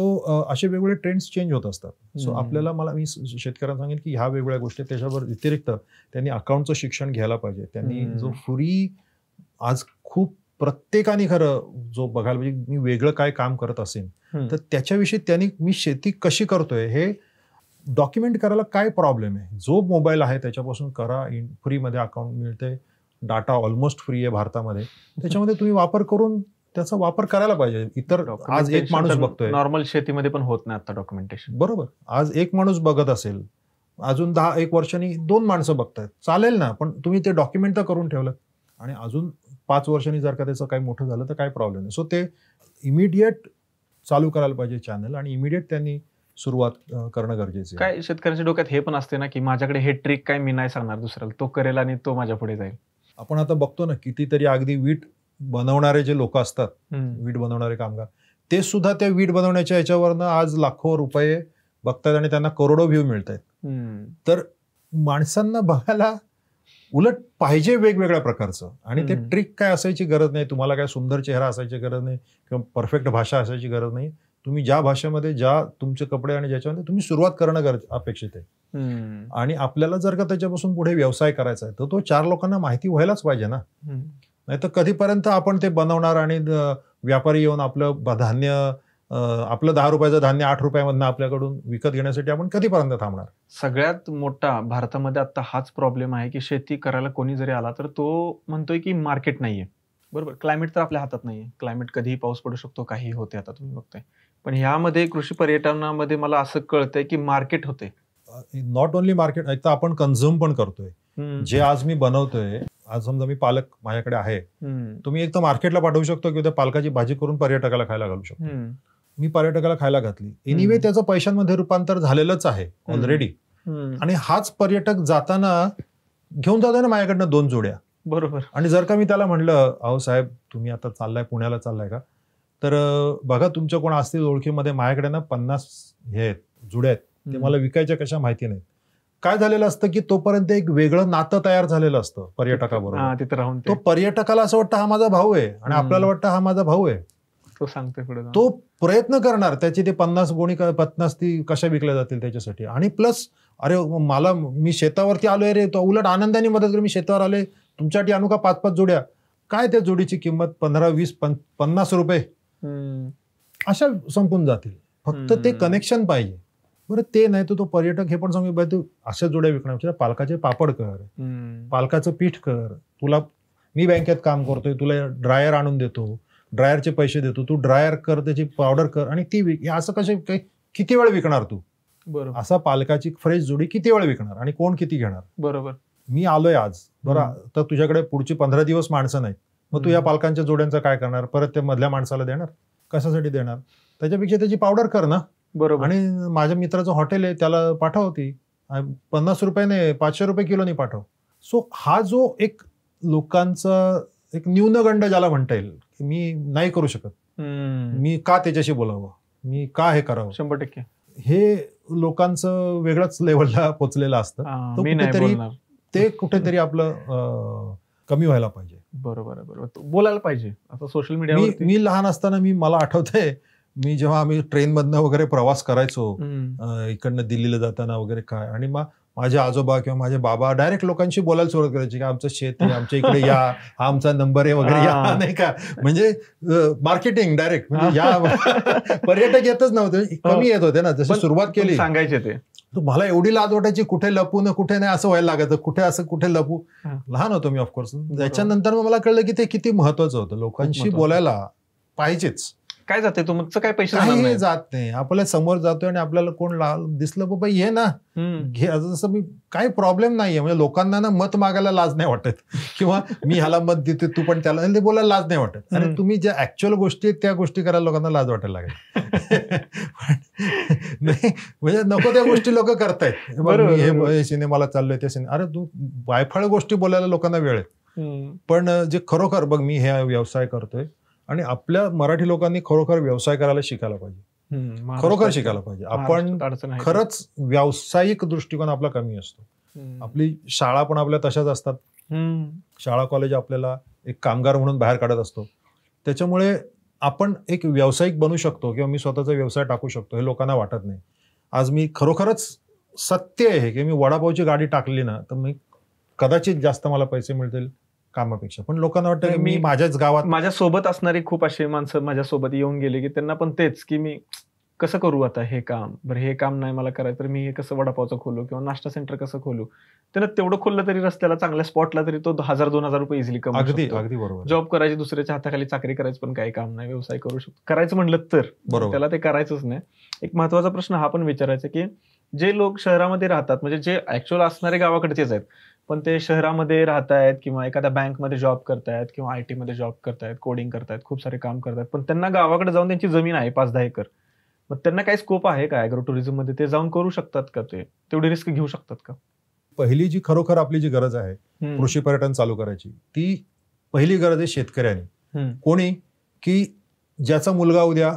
असे वेगवेगळे ट्रेंड्स चेंज होत असतात. सो आपल्याला, मी शेतकऱ्यांना सांगेन की ह्या वेगवेगळ्या गोष्टी, त्याच्यावर व्यतिरिक्त त्यांनी अकाउंटचं शिक्षण घ्यायला पाहिजे. त्यांनी जो फ्री, आज खूप प्रत्येकाने खरं जो बघायला पाहिजे, मी वेगळं काय काम करत असेल तर त्याच्याविषयी त्यांनी मी शेती कशी करतोय हे डॉक्युमेंट करायला काय प्रॉब्लेम आहे. जो मोबाईल आहे त्याच्यापासून करा, फ्रीमध्ये अकाउंट मिळते, डाटा ऑलमोस्ट फ्री आहे भारतामध्ये, त्याच्यामध्ये तुम्ही वापर करून त्याचा वापर करायला पाहिजे. इतर आज एक माणूस बघतोय, नॉर्मल शेतीमध्ये पण होत नाही आता डॉक्युमेंटेशन. बरोबर. आज एक माणूस बघत असेल, अजून 10-1 वर्षांनी 2 माणसं बघतायत, चालेल ना, पण तुम्ही ते डॉक्युमेंट तर करून ठेवलं. आणि अजून 5 वर्षांनी जर का त्याचं काही मोठं झालं तर काय प्रॉब्लेम नाही. सो ते इमिडिएट चालू करायला पाहिजे चॅनल, आणि इमिडिएट त्यांनी सुरुवात करणं गरजेचं आहे. काय शेतकऱ्यांच्या डोक्यात हे पण असते ना, की माझ्याकडे हे ट्रिक काय मी नाही सांगणार दुसऱ्याला, तो करेल आणि तो माझ्या पुढे जाईल. आपण आता बघतो ना, कितीतरी अगदी वीट बनवणारे जे लोक असतात, वीट बनवणारे कामगार, ते सुद्धा त्या वीट बनवण्याच्या याच्यावरनं आज लाखो रुपये बघतात आणि त्यांना करोडो व्ह्यू मिळत आहेत. तर माणसांना बघायला उलट पाहिजे वेगवेगळ्या प्रकारचं. आणि ते ट्रिक काय असायची गरज नाही, तुम्हाला काय सुंदर चेहरा असायची गरज नाही किंवा परफेक्ट भाषा असायची गरज नाही. तुम्ही ज्या भाषेमध्ये, ज्या तुमचे कपडे आणि ज्याच्यामध्ये तुम्ही सुरुवात करणं अपेक्षित आहे. आणि आपल्याला जर का त्याच्यापासून पुढे व्यवसाय करायचा आहे तर तो 4 लोकांना माहिती व्हायलाच पाहिजे ना. नाही तर कधीपर्यंत आपण ते बनवणार आणि व्यापारी येऊन आपलं धान्य, आपलं 10 रुपयाचं धान्य 8 रुपयामधनं आपल्याकडून विकत घेण्यासाठी आपण कधीपर्यंत थांबणार. सगळ्यात मोठा भारतामध्ये आता हाच प्रॉब्लेम आहे की शेती करायला कोणी जरी आला तर तो म्हणतोय की मार्केट नाहीये. बरोबर, क्लायमेट तर आपल्या हातात नाहीये, क्लायमेट कधीही पाऊस पडू शकतो, काही होते आता तुम्ही बघताय. पण ह्यामध्ये कृषी पर्यटनामध्ये मला असं कळतंय की मार्केट होते. नॉट ओनली मार्केट, एक तर आपण कन्झ्युम पण करतोय. जे आज मी बनवतोय, आज समजा मी पालक माझ्याकडे आहे, तुम्ही एक तर मार्केटला पाठवू शकतो किंवा त्या पालकाची भाजी करून पर्यटकाला खायला घालू शकतो. मी पर्यटकाला खायला घातली, एनिवे त्याचं पैशांमध्ये रूपांतर झालेलंच आहे ऑलरेडी. आणि हाच पर्यटक जाताना घेऊन जातोय ना माझ्याकडनं 2 जोड्या. बरोबर. आणि जर का मी त्याला म्हणलं, अहो साहेब तुम्ही आता चाललाय पुण्याला चाललाय का, तर बघा तुमच्या कोण असतील ओळखीमध्ये, माझ्याकडे ना 50 हे आहेत, जुड्या आहेत, ते मला विकायच्या कशा माहिती नाही. काय झालेलं असतं की तोपर्यंत एक वेगळं नातं तयार झालेलं असतं पर्यटकाबरोबर. तिथे राहून तो पर्यटकाला असं वाटतं हा माझा भाऊ आहे, आणि आपल्याला वाटतं हा माझा भाऊ आहे. तो सांगतोय पुढे, तो प्रयत्न करणार त्याची ते 50 गोणी 50 ती कशा विकल्या जातील त्याच्यासाठी. आणि प्लस अरे मी शेतावरती आलोय रे, तो उलट आनंदाने मदत कर, मी शेतावर आलोय तुमच्यासाठी आणू का 5-5 जोड्या. काय त्या जोडीची किंमत 15, 20, 50 रुपये अशा संपून जातील. फक्त ते कनेक्शन पाहिजे. बरं ते नाही तर तो पर्यटक हे पण सांगू बाय तू अशा जोड्या विकण्यापेक्षा पालकाचे पापड कर, पालकाचं पीठ कर. तुला मी बँकेत काम करतोय, तुला ड्रायर आणून देतो, ड्रायरचे पैसे देतो, तू ड्रायर कर, त्याची पावडर कर आणि ती विक. असं कसे किती वेळ विकणार तू? बरोबर. असा पालकाची फ्रेश जोडी किती वेळ विकणार आणि कोण किती घेणार? बरोबर. मी आलोय आज, बरं तर तुझ्याकडे पुढची 15 दिवस माणसं नाहीत, मग तू या पालकांच्या जोड्यांचं काय करणार? परत ते मधल्या माणसाला देणार? कशासाठी देणार? त्याच्यापेक्षा त्याची पावडर कर ना. बरोबर. आणि माझ्या मित्राचं हॉटेल आहे त्याला पाठव, ती 50 रुपयाने 500 रुपये किलोनी पाठव. सो हा जो एक लोकांचा एक न्यूनगंड ज्याला म्हणता येईल, मी नाही करू शकत, मी का त्याच्याशी बोलावं, मी का हे करावं, 100% हे लोकांचं वेगळंच लेवलला पोचलेलं असतं. कुठेतरी ते कुठेतरी आपलं कमी व्हायला पाहिजे. बरोबर बरोबर, बोलायला पाहिजे. आता सोशल मीडियावर मी लहान असताना मला आठवतंय, मी जेव्हा आम्ही ट्रेनमधनं वगैरे प्रवास करायचो इकडनं दिल्लीला जाताना वगैरे काय, आणि मग माझे आजोबा किंवा माझे बाबा डायरेक्ट लोकांशी बोलायला सुरुवात करायची की आमचं शेत आहे, आमच्या इकडे या, हा आमचा नंबर आहे वगैरे, या नाही का, म्हणजे मार्केटिंग डायरेक्ट. म्हणजे या पर्यटक येतच नव्हते, कमी येत होते ना. जशी सुरुवात केली सांगायचे ते, मला एवढी लाज वाटायची कुठे लपू ना कुठे नाही असं व्हायला लागायचं, कुठे असं कुठे लपू. लहान होतो मी ऑफकोर्स. त्याच्यानंतर मग मला कळलं की ते किती महत्वाचं होतं. लोकांशी बोलायला पाहिजेच. काय जाते तुमचं काय पैसे जात नाही, आपल्या समोर जातोय आणि आपल्याला कोण दिसलं बाबा ये ना घे, जसं मी काही प्रॉब्लेम नाहीये. म्हणजे लोकांना ना मत मागायला लाज नाही वाटत, किंवा मी ह्याला मत देते तू पण त्याला, ते बोलायला लाज नाही वाटत. आणि तुम्ही ज्या ऍक्च्युअल गोष्टी आहेत त्या गोष्टी करायला लोकांना लाज वाटायला लागेल. नाही म्हणजे नको त्या गोष्टी लोक करतायत. हे सिनेमाला चाललोय ते सिनेमा, अरे तू वायफळ गोष्टी बोलायला लोकांना वेळ आहे. पण जे खरोखर बघ मी हे व्यवसाय करतोय, आणि आपल्या मराठी लोकांनी खरोखर व्यवसाय करायला शिकायला पाहिजे, खरोखर शिकायला पाहिजे. आपण खरंच व्यावसायिक दृष्टिकोन आपला कमी असतो. आपली शाळा पण आपल्या तशाच असतात. शाळा कॉलेज आपल्याला एक कामगार म्हणून बाहेर काढत असतो. त्याच्यामुळे आपण एक व्यावसायिक बनू शकतो किंवा मी स्वतःचा व्यवसाय टाकू शकतो हे लोकांना वाटत नाही. आज मी खरोखरच सत्य आहे की मी वडापावची गाडी टाकली ना तर मी कदाचित जास्त मला पैसे मिळतील कामापेक्षा. पण लोकांना वाटतं की मी माझ्याच गावात, माझ्यासोबत असणारी खूप असे माणसं माझ्यासोबत येऊन गेले की त्यांना पण तेच की मी कसं करू आता हे काम, बरं हे काम नाही मला करायचं तर मी हे कसं वडापावचं खोलू किंवा नाश्ता सेंटर कसं खोलू. त्यांना तेवढं खोललं तरी रस्त्याला चांगल्या स्पॉटला तरी तो 1000-2000 रुपये इझिली कमवू शकतो. अगदी बरोबर. जॉब करायची, दुसऱ्याच्या हाताखाली चाकरी करायचं पण काही काम नाही, व्यवसाय करू शकतो. करायचं म्हणलं तर त्याला ते करायचंच नाही. एक महत्वाचा प्रश्न हा पण विचारायचा की जे लोक शहरामध्ये राहतात, म्हणजे जे ऍक्च्युअल असणारे गावाकडचेच आहेत पण ते शहरामध्ये राहतायत किंवा एखाद्या बँकमध्ये जॉब करतायत किंवा IT मध्ये जॉब करतायत, कोडिंग करतायत, खूप सारे काम करतायत, पण त्यांना गावाकडे जाऊन त्यांची जमीन आहे 5-10 एकर, मग त्यांना काही स्कोप आहे का ऍग्रो टुरिझम मध्ये? ते जाऊन करू शकतात का? ते तेवढी रिस्क घेऊ शकतात का? पहिली जी खरोखर आपली जी गरज आहे कृषी पर्यटन चालू करायची, ती पहिली गरज आहे शेतकऱ्यांनी. कोणी की ज्याचा मुलगा उद्या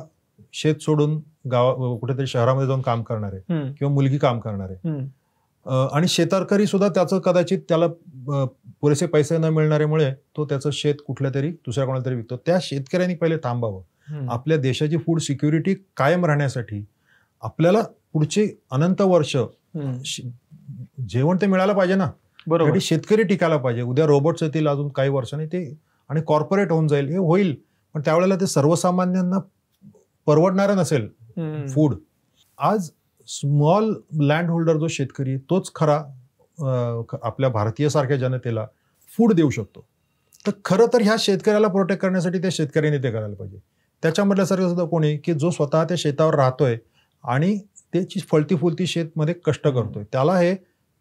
शेत सोडून कुठेतरी शहरामध्ये जाऊन काम करणार आहे किंवा मुलगी काम करणार आहे, आणि शेतकरी सुद्धा त्याचं कदाचित त्याला पुरेसे पैसे न मिळणाऱ्यामुळे तो त्याचं शेत कुठल्या तरी दुसऱ्या कोणाला तरी विकतो. त्या शेतकऱ्यांनी पहिले थांबावं. आपल्या देशाची फूड सिक्युरिटी कायम राहण्यासाठी आपल्याला पुढची अनंत वर्ष जेवण ते मिळायला पाहिजे ना. बरोबर. शेतकरी टिकायला पाहिजे. उद्या रोबोट्स येतील अजून काही वर्षांनी ते, आणि कॉर्पोरेट होऊन जाईल, हे होईल, पण त्यावेळेला ते सर्वसामान्यांना परवडणारं नसेल फूड. आज स्मॉल लँड होल्डर जो शेतकरी तोच खरा आपल्या भारतीय सारख्या जनतेला फूड देऊ शकतो. तर खरं तर ह्या शेतकऱ्याला प्रोटेक्ट करण्यासाठी त्या शेतकऱ्यांनी ते करायला पाहिजे. त्याच्यामधल्या सारखं सुद्धा कोणी की जो स्वतः त्या शेतावर राहतोय आणि त्याची फळती फुलती शेतमध्ये कष्ट करतोय, त्याला हे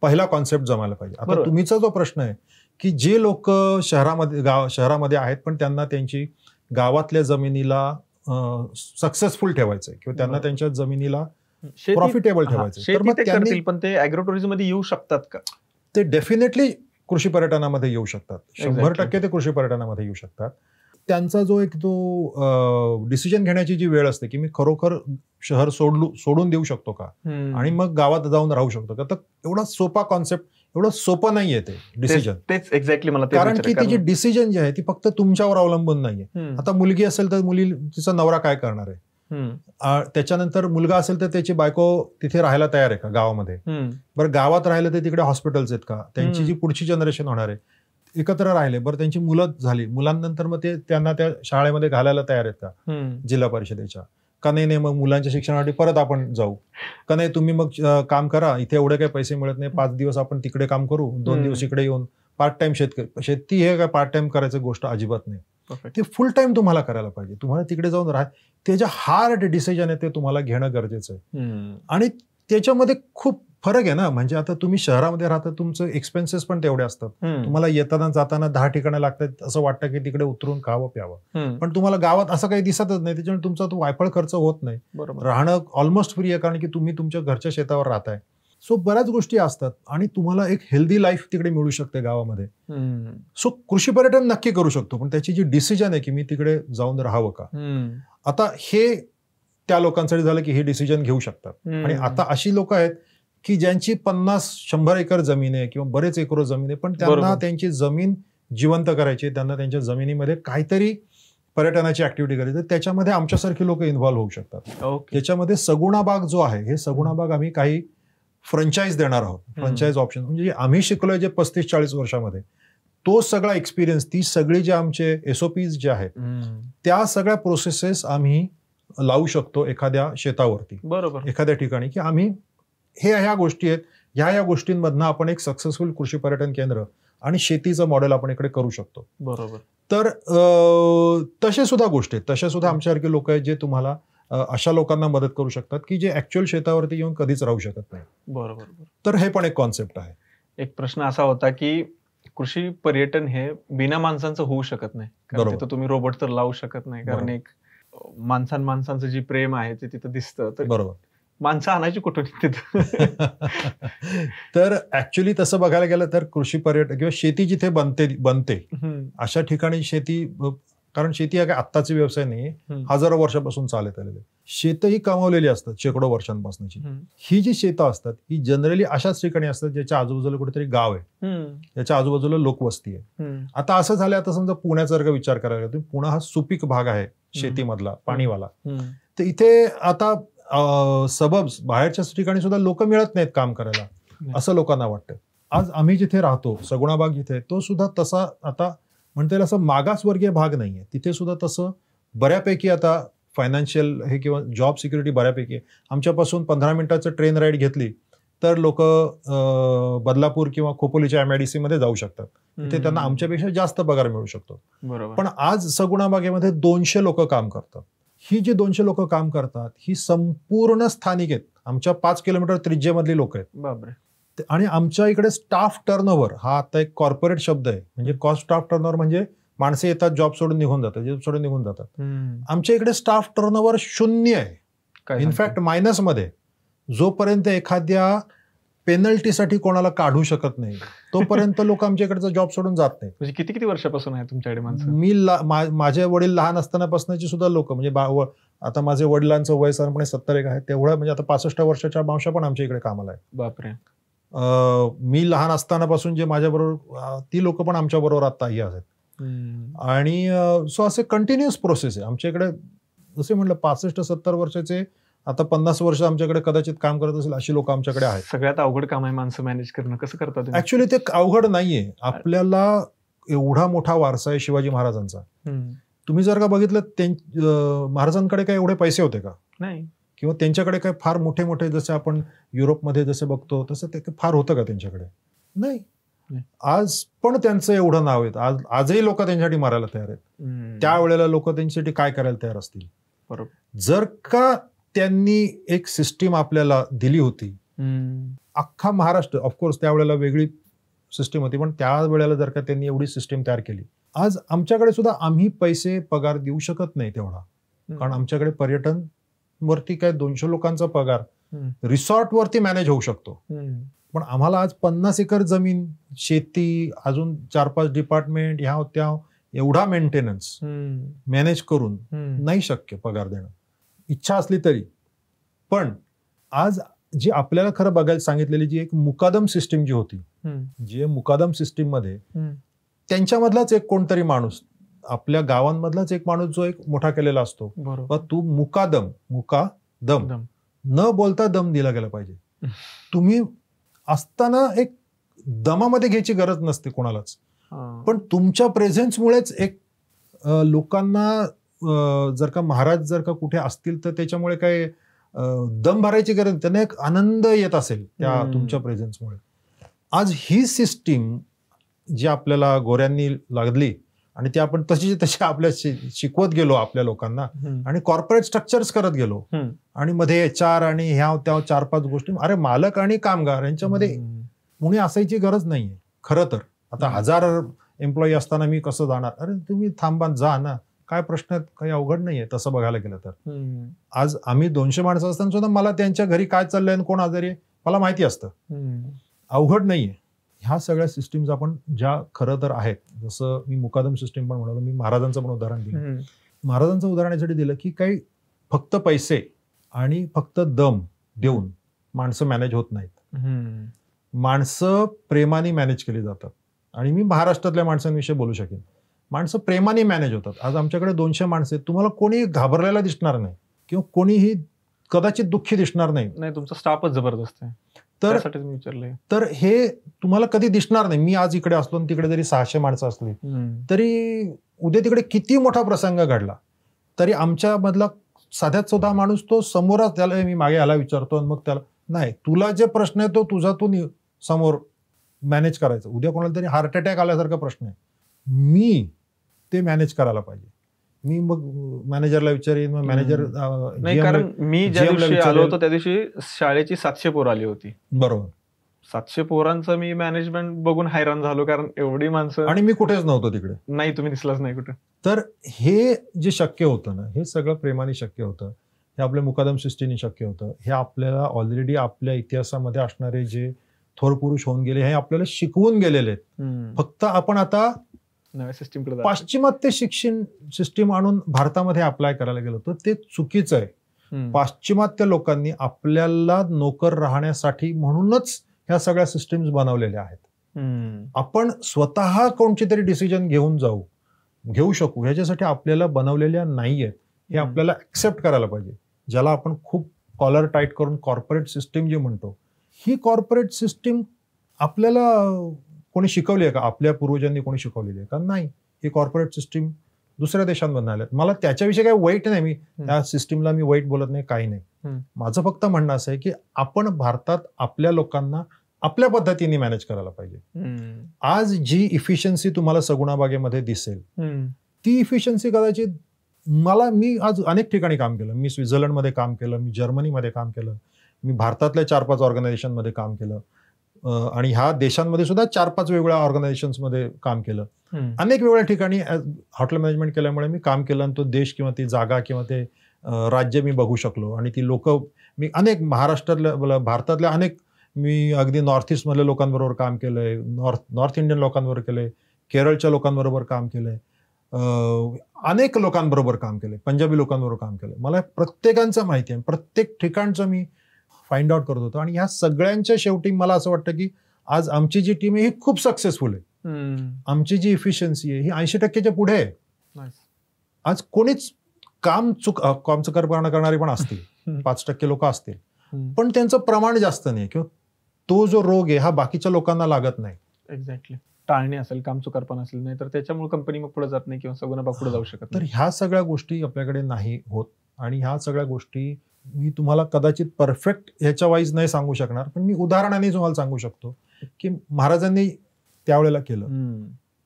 पहिला कॉन्सेप्ट जमायला पाहिजे. आता तुम्हीचा जो प्रश्न आहे की जे लोक शहरामध्ये आहेत पण त्यांना त्यांची गावातल्या जमिनीला सक्सेसफुल ठेवायचंय किंवा त्यांना त्यांच्या जमिनीला प्रॉफिटेबल ठेवायचं, पण ते ऍग्रो टुरिझम मध्ये येऊ शकतात का? ते डेफिनेटली कृषी पर्यटनामध्ये येऊ शकतात. 100% ते कृषी पर्यटनामध्ये येऊ शकतात. त्यांचा जो एक तो डिसिजन घेण्याची जी वेळ असते की मी खरोखर शहर सोडून देऊ शकतो का आणि मग गावात जाऊन राहू शकतो का, तर एवढा सोपा कॉन्सेप्ट, एवढं सोपं नाहीये ते डिसिजन. तेच एक्झॅक्टली मला, कारण की तिची डिसिजन जी आहे ती फक्त तुमच्यावर अवलंबून नाहीये. आता मुलगी असेल तर तिचा नवरा काय करणार आहे, त्याच्यानंतर मुलगा असेल तर त्याची बायको तिथे राहायला तयार आहे का गावामध्ये, बरं गावात राहिलं तर तिकडे हॉस्पिटल्स आहेत का, त्यांची जी पुढची जनरेशन होणार आहे, एकत्र राहिले, बरं त्यांची मुलं झाली, मुलांनंतर मग ते त्यांना त्या शाळेमध्ये घालायला तयार आहेत का जिल्हा परिषदेच्या, का नाही मग मुलांच्या शिक्षणासाठी परत आपण जाऊ, का नाही तुम्ही मग काम करा, इथे एवढे काही पैसे मिळत नाही, 5 दिवस आपण तिकडे काम करू, 2 दिवस इकडे येऊन पार्ट टाइम शेती हे काय पार्ट टाइम करायचं गोष्ट अजिबात नाही. ते फुल टाइम तुम्हाला करायला पाहिजे. तुम्हाला तिकडे जाऊन ते जे हार्ड डिसिजन आहे ते तुम्हाला घेणं गरजेचं आहे. आणि त्याच्यामध्ये खूप फरक आहे ना. म्हणजे आता तुम्ही शहरामध्ये राहता, तुमचं एक्सपेन्सेस पण तेवढे असतात, तुम्हाला येताना जाताना 10 ठिकाणं लागतात, असं वाटतं की तिकडे उतरून खावं प्यावं, पण तुम्हाला गावात असं काही दिसतच नाही, त्याच्यामुळे तुमचा तो वायफळ खर्च होत नाही. राहणं ऑलमोस्ट फ्री आहे, कारण की तुम्ही तुमच्या घरच्या शेतावर राहताय. सो बऱ्याच गोष्टी असतात आणि तुम्हाला एक हेल्दी लाईफ तिकडे मिळू शकते गावामध्ये. सो कृषी पर्यटन नक्की करू शकतो, पण त्याची जी डिसिजन आहे की मी तिकडे जाऊन राहावं का, आता हे त्या लोकांसाठी झालं की हे डिसिजन घेऊ शकतात. आणि आता अशी लोक आहेत की ज्यांची 50-100 एकर जमीन आहे किंवा बरेच एकर जमीन आहे, पण त्यांना त्यांची जमीन जिवंत करायची, त्यांना त्यांच्या जमिनीमध्ये काहीतरी पर्यटनाची ऍक्टिव्हिटी करायची, त्याच्यामध्ये आमच्यासारखी लोक इन्व्हॉल्व्ह होऊ शकतात. त्याच्यामध्ये सगुणा बाग जो आहे, हे सगुणा बाग आम्ही काही फ्रँचाईज देणार आहोत. फ्रँचाईज ऑप्शन म्हणजे आम्ही शिकलोय जे 35-40 वर्षामध्ये, तो सगळा एक्सपिरियन्स, ती सगळी जे आमचे SOPs जे आहेत, त्या सगळ्या प्रोसेसेस आम्ही लावू शकतो एखाद्या शेतावरती, बरोबर, एखाद्या ठिकाणी, की आम्ही ह्या गोष्टी आहेत, ह्या गोष्टींमधनं आपण एक सक्सेसफुल कृषी पर्यटन केंद्र आणि शेतीचं मॉडेल आपण इकडे करू शकतो. बरोबर. तर तसे सुद्धा गोष्टी आहेत, तसे सुद्धा आमच्यासारखे लोक आहेत जे तुम्हाला अशा लोकांना मदत करू शकतात की जे ऍक्च्युअल शेतावरती येऊन कधीच राहू शकत नाही. बरोबर. तर हे पण एक कॉन्सेप्ट आहे. एक प्रश्न असा होता की कृषी पर्यटन हे बिना माणसांचं होऊ शकत नाही, कारण तिथं तुम्ही रोबोट तर लावू शकत नाही, कारण एक माणसांचं जे प्रेम आहे ते तिथं दिसतं. तर बरोबर, माणसं आणायची कुठून तिथं? तर ऍक्च्युअली तसं बघायला गेलं तर कृषी पर्यटन किंवा शेती जिथे बनते अशा ठिकाणी शेती, कारण शेती हा काय आत्ताचा व्यवसाय नाही, हजारो वर्षापासून चालत आलेले. शेतही कमावलेली असतात शेकडो वर्षांपासूनची. ही जी शेतं असतात ही जनरली अशाच ठिकाणी असतात ज्याच्या आजूबाजूला कुठेतरी गाव आहे, त्याच्या आजूबाजूला लोकवस्ती आहे. आता असं झालं, आता समजा पुण्यासारखा विचार करायला गेला, पुणा हा सुपीक भाग आहे शेतीमधला, पाणीवाला, तर इथे आता सबब्स बाहेरच्या ठिकाणी सुद्धा लोक मिळत नाहीत काम करायला, असं लोकांना वाटतं. आज आम्ही जिथे राहतो, सगुणा बाग जिथे, तो सुद्धा तसा आता म्हणता येईल असं मागासवर्गीय भाग नाहीये, तिथे सुद्धा तसं बऱ्यापैकी आता फायनान्शियल हे किंवा जॉब सिक्युरिटी बऱ्यापैकी आहे. आमच्यापासून 15 मिनिटाचं ट्रेन राईड घेतली तर लोक बदलापूर किंवा खोपोलीच्या MIDC मध्ये जाऊ शकतात, तिथे त्यांना आमच्यापेक्षा जास्त पगार मिळू शकतो. पण आज सगुणा बागेमध्ये 200 लोक काम करतात. ही जी 200 लोक काम करतात ही संपूर्ण स्थानिक आहेत, आमच्या 5 किलोमीटर त्रिज्येमधली लोक आहेत. बापरे. आणि आमच्या इकडे स्टाफ टर्नओव्हर हा आता एक कॉर्पोरेट शब्द आहे, म्हणजे कॉस्ट स्टाफ टर्नओव्हर म्हणजे माणसं येतात, जॉब सोडून निघून जातात, आमच्या इकडे स्टाफ टर्नओव्हर 0 आहे, इनफॅक्ट मायनस मध्ये. जोपर्यंत एखाद्या पेनल्टीसाठी कोणाला काढू शकत नाही तोपर्यंत लोक आमच्या इकडचा जॉब सोडून जात नाही. म्हणजे किती वर्षापासून आहे तुमच्याकडे माणसं? मी माझे वडील लहान असतानापासूनची सुद्धा लोक, म्हणजे आता माझे वडिलांचं वय साधारणपणे 71 आहे, तेवढं म्हणजे आता 65 वर्षाच्या मावशा पण आमच्या इकडे कामाला आहे. बापरे. मी लहान असतानापासून जे माझ्या बरोबर ती लोक पण आमच्या बरोबर आताही आहेत. आणि सो असे कंटिन्युअस प्रोसेस आहे आमच्या इकडे. जसे म्हटलं 65-70 वर्षाचे, आता 50 वर्ष आमच्याकडे कदाचित काम करत असेल अशी लोक आमच्याकडे आहेत. सगळ्यात अवघड काम आहे माणसं मॅनेज करणं. कसं करतात? ऍक्च्युअली ते अवघड नाहीये. आपल्याला एवढा मोठा वारसा आहे शिवाजी महाराजांचा. तुम्ही जर का बघितलं महाराजांकडे काय एवढे पैसे होते का? नाही. किंवा त्यांच्याकडे काय फार मोठे जसे आपण युरोपमध्ये जसे बघतो तसं ते फार होतं का त्यांच्याकडे? नाही. आज पण त्यांचं एवढं नाव आहे, आजही लोक त्यांच्यासाठी मारायला तयार आहेत. त्यावेळेला लोक त्यांच्यासाठी काय करायला तयार असतील? बरोबर. जर का त्यांनी एक सिस्टीम आपल्याला दिली होती, अख्खा महाराष्ट्र, ऑफकोर्स त्यावेळेला वेगळी सिस्टीम होती, पण त्यावेळेला जर का त्यांनी एवढी सिस्टीम तयार केली, आज आमच्याकडे सुद्धा आम्ही पैसे पगार देऊ शकत नाही तेवढा, कारण आमच्याकडे पर्यटन वरती काय 200 लोकांचा पगार रिसॉर्ट वरती मॅनेज होऊ शकतो, पण आम्हाला आज 50 एकर जमीन, शेती, अजून 4-5 डिपार्टमेंट, ह्या त्या, एवढा मेंटेनन्स मॅनेज करून नाही शक्य पगार देणं, इच्छा असली तरी. पण आज जी आपल्याला खरं बघायला सांगितलेली जी एक मुकादम सिस्टीम जी होती, जे मुकादम सिस्टीम मध्ये त्यांच्यामधलाच एक कोणतरी माणूस, आपल्या गावांमधलाच एक माणूस जो एक मोठा केलेला असतो, तू मुकादम न बोलता दम दिला गेला पाहिजे. तुम्ही असताना एक दमामध्ये घ्यायची गरज नसते कोणालाच, पण तुमच्या प्रेझेन्समुळेच एक लोकांना जर का महाराज जर का कुठे असतील तर त्याच्यामुळे काय दम भरायची गरज, त्यांना एक आनंद येत असेल त्या तुमच्या प्रेझेन्समुळे. आज ही सिस्टीम जी आपल्याला गोऱ्यांनी लागली आणि ते आपण तशी आपल्या शिकवत गेलो आपल्या लोकांना आणि कॉर्पोरेट स्ट्रक्चर्स करत गेलो आणि मध्ये HR आणि ह्या त्या 4-5 गोष्टी. अरे मालक आणि कामगार यांच्यामध्ये मुळी असायची गरज नाहीये खरं तर. आता 1000 एम्प्लॉई असताना मी कसं जाणार? अरे तुम्ही थांबा, जा ना, काय प्रश्न आहेत, काही अवघड नाहीये तसं बघायला गेलं तर. आज आम्ही 200 माणसं असताना सुद्धा मला त्यांच्या घरी काय चाललंय आणि कोण आजारी आहे मला माहिती असतं. अवघड नाहीये. ह्या सगळ्या सिस्टीम्स आपण ज्या खरं तर आहेत, जसं मी मुकादम सिस्टीम पण म्हणालो, मी महाराजांचं पण उदाहरण दिलं. महाराजांचं उदाहरण यासाठी दिलं की काही फक्त पैसे आणि फक्त दम देऊन माणसं मॅनेज होत नाहीत. माणसं प्रेमाने मॅनेज केली जातात. आणि मी महाराष्ट्रातल्या माणसांविषयी बोलू शकेन. माणसं प्रेमाने मॅनेज होतात. आज आमच्याकडे 200 माणसं आहेत. तुम्हाला कोणी घाबरलेला दिसणार नाही किंवा कोणीही कदाचित दुःखी दिसणार नाही. तुमचा स्टाफच जबरदस्त आहे. तर हे तुम्हाला कधी दिसणार नाही. मी आज इकडे असलो तिकडे जरी 600 माणसं असली तरी उद्या तिकडे किती मोठा प्रसंग घडला तरी आमच्या मधला साध्यात सुद्धा माणूस तो समोरच, त्याला मी मागे आला विचारतो आणि मग त्याला नाही, तुला जे प्रश्न आहे तो तुझा तू समोर मॅनेज करायचं. उद्या कोणाला तरी हार्ट अटॅक आल्यासारखा प्रश्न आहे, मी ते मॅनेज करायला पाहिजे. मी मग मॅनेजरला विचारेन, मग मॅनेजर नाही, कारण मी ज्या दिवशी आलो होतो त्या दिवशी शाळेची 700 पोरं आली होती. बरोबर. 700 पोरांचं मी मॅनेजमेंट बघून हैराण झालो, कारण एवढी माणसं. आणि मी कुठेच नव्हतो तिकडे. नाही, तुम्ही दिसलाच नाही कुठे. तर हे जे शक्य होतं ना, हे सगळं प्रेमाने शक्य होतं. हे आपल्या मुकादम सृष्टीने शक्य होतं. हे आपल्याला ऑलरेडी आपल्या इतिहासामध्ये असणारे जे थोर पुरुष होऊन गेले हे आपल्याला शिकवून गेलेले आहेत. फक्त आपण आता नव्या सिस्टीमकडे पाश्चिमात्य शिक्षण सिस्टीम आणून भारतामध्ये अप्लाय करायला गेलो तर ते चुकीचं आहे. पाश्चिमात्य लोकांनी आपल्याला नोकर राहण्यासाठी म्हणूनच ह्या सगळ्या सिस्टीम्स बनवलेल्या आहेत. आपण स्वतः कोणची तरी डिसिजन घेऊ शकू ह्याच्यासाठी आपल्याला बनवलेल्या नाहीयेत. हे आपल्याला ऍक्सेप्ट करायला पाहिजे. ज्याला आपण खूप कॉलर टाईट करून कॉर्पोरेट सिस्टीम जी म्हणतो, ही कॉर्पोरेट सिस्टीम आपल्याला कोणी शिकवली आहे का? आपल्या पूर्वजांनी कोणी शिकवलेली आहे का? नाही. ही कॉर्पोरेट सिस्टीम दुसऱ्या देशांमधून आल्यात. मला त्याच्याविषयी काही वाईट नाही, मी त्या सिस्टीमला मी वाईट बोलत नाही, काही नाही. माझं फक्त म्हणणं असं आहे की आपण भारतात आपल्या लोकांना आपल्या पद्धतीने मॅनेज करायला पाहिजे. आज जी इफिशियन्सी तुम्हाला सगुणाबागेमध्ये दिसेल ती इफिशियन्सी कदाचित मी आज अनेक ठिकाणी काम केलं. मी स्वित्झर्लंडमध्ये काम केलं, मी जर्मनीमध्ये काम केलं, मी भारतातल्या 4-5 ऑर्गनायझेशनमध्ये काम केलं आणि ह्या देशांमध्ये सुद्धा 4-5 वेगवेगळ्या ऑर्गनायझेशन्समध्ये काम केलं. अनेक वेगवेगळ्या ठिकाणी हॉटेल मॅनेजमेंट केल्यामुळे मी काम केलं आणि तो देश किंवा ती जागा किंवा ते राज्य मी बघू शकलो. आणि ती लोक मी अनेक महाराष्ट्रातल्या भारतातल्या अनेक मी अगदी नॉर्थ ईस्ट मधल्या लोकांबरोबर काम केलंय, नॉर्थ इंडियन लोकांबरोबर केलंय, केरळच्या लोकांबरोबर काम केलंय, अनेक लोकांबरोबर काम केलंय, पंजाबी लोकांबरोबर काम केलंय. मला प्रत्येकांचं माहिती आहे, प्रत्येक ठिकाणचं मी फाइंड आउट करत होतो. आणि ह्या सगळ्यांच्या शेवटी मला असं वाटतं की आज आमची जी टीम आहे ही खूप सक्सेसफुल आहे. आमची जी इफिशियन्सी आहे ही 80%च्या पुढे आहे. आज कोणीच काम चुकारपणा करणारे पण असतील, 5% लोक असतील, पण त्यांचं प्रमाण जास्त नाही किंवा तो जो रोग आहे हा बाकीच्या लोकांना लागत नाही. एक्झॅक्टली. टाळणे असेल, काम चुकारपणा असेल, नाही तर त्याच्यामुळे कंपनी मग पुढे जात नाही किंवा सगुणाबाग पुढे जाऊ शकत नाही. तर ह्या सगळ्या गोष्टी आपल्याकडे नाही होत. आणि ह्या सगळ्या गोष्टी मी तुम्हाला कदाचित परफेक्ट ह्याच्या वाईज नाही सांगू शकणार, पण मी उदाहरणाने तुम्हाला सांगू शकतो की महाराजांनी त्यावेळेला केलं.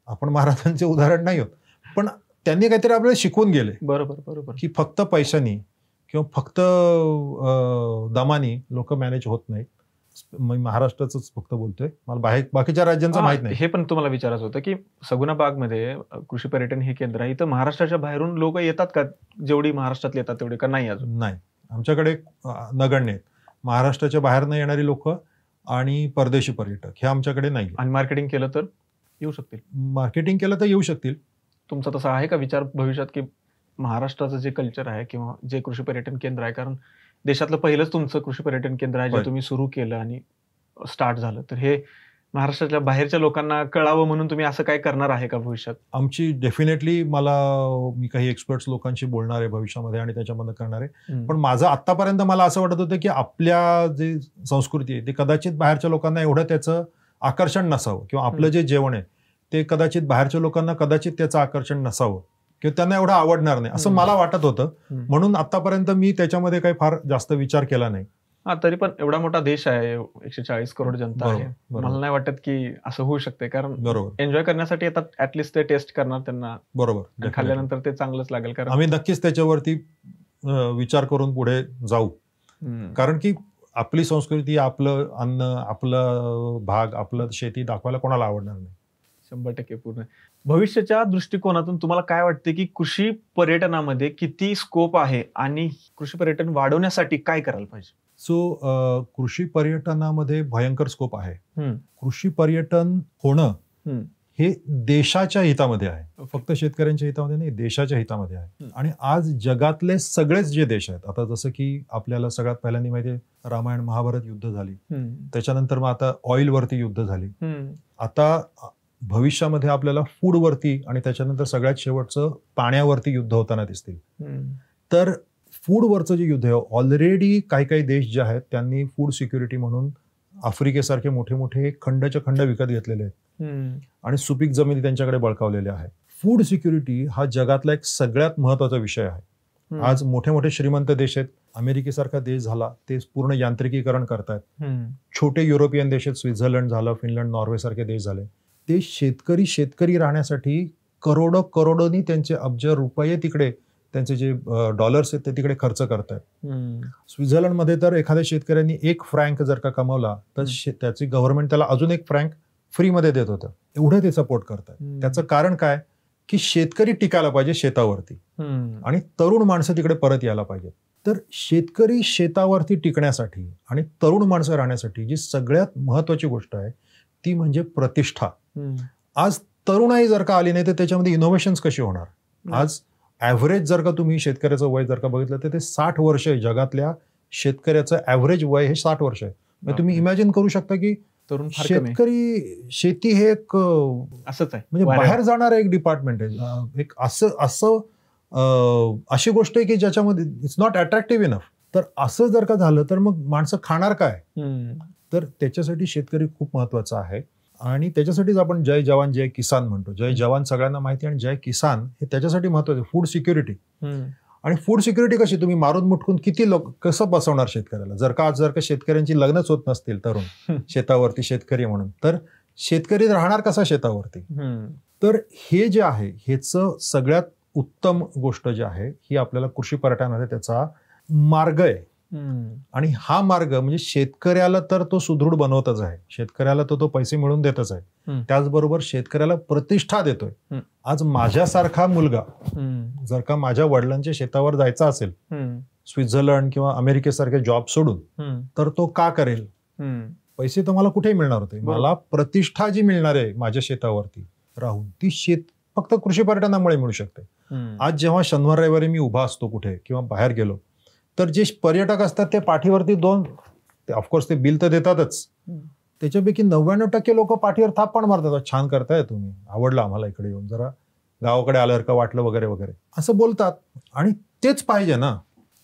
आपण महाराजांचे उदाहरण नाही होत, पण त्यांनी काहीतरी आपल्याला शिकवून गेले. बरोबर बरोबर. की फक्त पैशानी किंवा फक्त दमानी लोक मॅनेज होत नाहीत. मी महाराष्ट्राच फक्त बोलतोय, मला बाकीच्या राज्यांचं माहित नाही. हे पण तुम्हाला विचारायचं होतं की सगुणाबागमध्ये कृषी पर्यटन हे केंद्र आहे, इथं महाराष्ट्राच्या बाहेरून लोक येतात का? जेवढी महाराष्ट्रात येतात तेवढे का नाही? अजून नाही. आमच्याकडे नगण्य आहेत महाराष्ट्राच्या बाहेर न येणारी लोक आणि परदेशी पर्यटक, हे आमच्याकडे नाही. आणि मार्केटिंग केलं तर येऊ शकतील? मार्केटिंग केलं तर येऊ शकतील. तुमचा तसा आहे का विचार भविष्यात की महाराष्ट्राचं जे कल्चर आहे किंवा जे कृषी पर्यटन केंद्र आहे, कारण देशातलं पहिलंच तुमचं कृषी पर्यटन केंद्र आहे जे तुम्ही सुरू केलं आणि स्टार्ट झालं, तर हे महाराष्ट्राच्या बाहेरच्या लोकांना कळावं म्हणून तुम्ही असं काय करणार आहे का भविष्यात? आमची डेफिनेटली मी काही एक्सपर्ट्स लोकांशी बोलणार आहे भविष्यामध्ये आणि त्याच्यामध्ये करणार आहे. पण माझं आतापर्यंत मला असं वाटत होतं की आपल्या जे संस्कृती आहे ते कदाचित बाहेरच्या लोकांना एवढं त्याचं आकर्षण नसावं किंवा आपलं जे जेवण आहे ते कदाचित बाहेरच्या लोकांना कदाचित त्याचं आकर्षण नसावं किंवा त्यांना एवढं आवडणार नाही असं मला वाटत होतं. म्हणून आतापर्यंत मी त्याच्यामध्ये काही फार जास्त विचार केला नाही. हा, तरी पण एवढा मोठा देश आहे, 140 करोड जनता आहे, मला नाही वाटत की असं होऊ शकते. कारण बरोबर एन्जॉय करण्यासाठी येतात, ऍटलिस्ट ते टेस्ट करणार त्यांना. बरोबर, खाल्ल्यानंतर ते चांगलंच लागेल. कारण आम्ही नक्कीच त्याच्यावरती विचार करून पुढे जाऊ. कारण की आपली संस्कृती, आपलं अन्न, आपलं भाग, आपलं शेती दाखवायला कोणाला आवडणार नाही. 100% पूर्ण. भविष्याच्या दृष्टिकोनातून तुम्हाला काय वाटते की कृषी पर्यटनामध्ये किती स्कोप आहे आणि कृषी पर्यटन वाढवण्यासाठी काय करायला पाहिजे? सो कृषी पर्यटनामध्ये भयंकर स्कोप आहे. कृषी पर्यटन होणं हे देशाच्या हितामध्ये आहे, फक्त शेतकऱ्यांच्या हितामध्ये नाही, देशाच्या हितामध्ये आहे. आणि आज जगातले सगळेच जे देश आहेत, आता जसं की आपल्याला सगळ्यात पहिल्यांदा माहिती आहे रामायण महाभारत युद्ध झाली, त्याच्यानंतर मग आता ऑइलवरती युद्ध झाली, आता भविष्यामध्ये आपल्याला फूडवरती आणि त्याच्यानंतर सगळ्यात शेवटचं पाण्यावरती युद्ध होताना दिसतील. तर फूडवरचं जे युद्ध आहे, ऑलरेडी काही काही देश जे आहेत त्यांनी फूड सिक्युरिटी म्हणून आफ्रिकेसारखे मोठे मोठे खंडच्या खंड विकत घेतलेले आहेत आणि सुपीक जमिनी त्यांच्याकडे बळकावलेल्या आहेत. फूड सिक्युरिटी हा जगातला एक सगळ्यात महत्वाचा विषय आहे. आज मोठे मोठे श्रीमंत देश आहेत, अमेरिकेसारखा देश झाला, ते पूर्ण यांत्रिकीकरण करतायत. छोटे युरोपियन देश आहेत, स्वित्झर्लंड झालं, फिनलंड, नॉर्वे सारखे देश झाले, ते शेतकरी राहण्यासाठी करोडोनी त्यांचे अब्ज रुपये तिकडे, त्यांचे जे डॉलर्स आहेत ते तिकडे खर्च करतायत. स्वित्झर्लंडमध्ये तर एखाद्या शेतकऱ्यांनी 1 फ्रँक जर का कमवला तर त्याची गव्हर्नमेंट त्याला अजून 1 फ्रँक फ्रीमध्ये देत होतं. एवढं ते सपोर्ट करतात. त्याचं कारण काय की शेतकरी टिकायला पाहिजे शेतावरती आणि तरुण माणसं तिकडे परत यायला पाहिजे. तर शेतकरी शेतावरती टिकण्यासाठी आणि तरुण माणसं राहण्यासाठी जी सगळ्यात महत्वाची गोष्ट आहे ती म्हणजे प्रतिष्ठा. आज तरुणाई जर का आली नाही तर त्याच्यामध्ये इनोव्हेशन्स कशी होणार? आज ॲव्हरेज जर का तुम्ही शेतकऱ्याचं वय जर का बघितलं तर ते 60 वर्ष आहे. जगातल्या शेतकऱ्याचं ॲव्हरेज वय हे 60 वर्ष आहे. तुम्ही इमॅजिन करू शकता की तरुण शेती हे एक असंच आहे, म्हणजे बाहेर जाणारं एक डिपार्टमेंट आहे, एक अशी गोष्ट आहे की ज्याच्यामध्ये इट्स नॉट अट्रॅक्टिव्ह इनफ. तर असं जर का झालं तर मग माणसं खाणार काय? तर त्याच्यासाठी शेतकरी खूप महत्वाचा आहे आणि त्याच्यासाठीच आपण जय जवान जय किसान म्हणतो. जय जवान सगळ्यांना माहिती आहे आणि जय किसान हे त्याच्यासाठी महत्वाचं आहे, फूड सिक्युरिटी. आणि फूड सिक्युरिटी कशी? तुम्ही मारून मुटकून किती लोक कसं बसवणार शेतकऱ्याला? जर का शेतकऱ्यांची लग्नच होत नसतील तरुण शेतावरती शेतकरी म्हणून, तर शेतकरी राहणार कसा शेतावरती? तर हे जे आहे ह्याचं सगळ्यात उत्तम गोष्ट जी आहे ही आपल्याला कृषी पर्यटनामध्ये त्याचा मार्ग आहे. आणि हा मार्ग म्हणजे शेतकऱ्याला तर तो सुदृढ बनवतच आहे, शेतकऱ्याला तो पैसे मिळवून देतच आहे, त्याचबरोबर शेतकऱ्याला प्रतिष्ठा देतोय. आज माझ्यासारखा मुलगा जर का माझ्या वडिलांच्या शेतावर जायचा असेल स्वित्झर्लंड किंवा अमेरिकेसारखे जॉब सोडून, तर तो का करेल? पैसे तर मला कुठेही मिळणार होते, मला प्रतिष्ठा जी मिळणार आहे माझ्या शेतावरती राहून ती फक्त कृषी पर्यटनामुळे मिळू शकते. आज जेव्हा शनिवार रविवारी मी उभा असतो कुठे किंवा बाहेर गेलो तर जे पर्यटक असतात ते पाठीवरती ऑफकोर्स ते बिल तर देतातच, त्याच्यापैकी 99% लोक पाठीवर थाप पण मारतात, छान करताय तुम्ही, आवडलं आम्हाला इकडे येऊन, जरा गावाकडे आल्यासारखं वाटलं वगैरे वगैरे असं बोलतात. आणि तेच पाहिजे ना,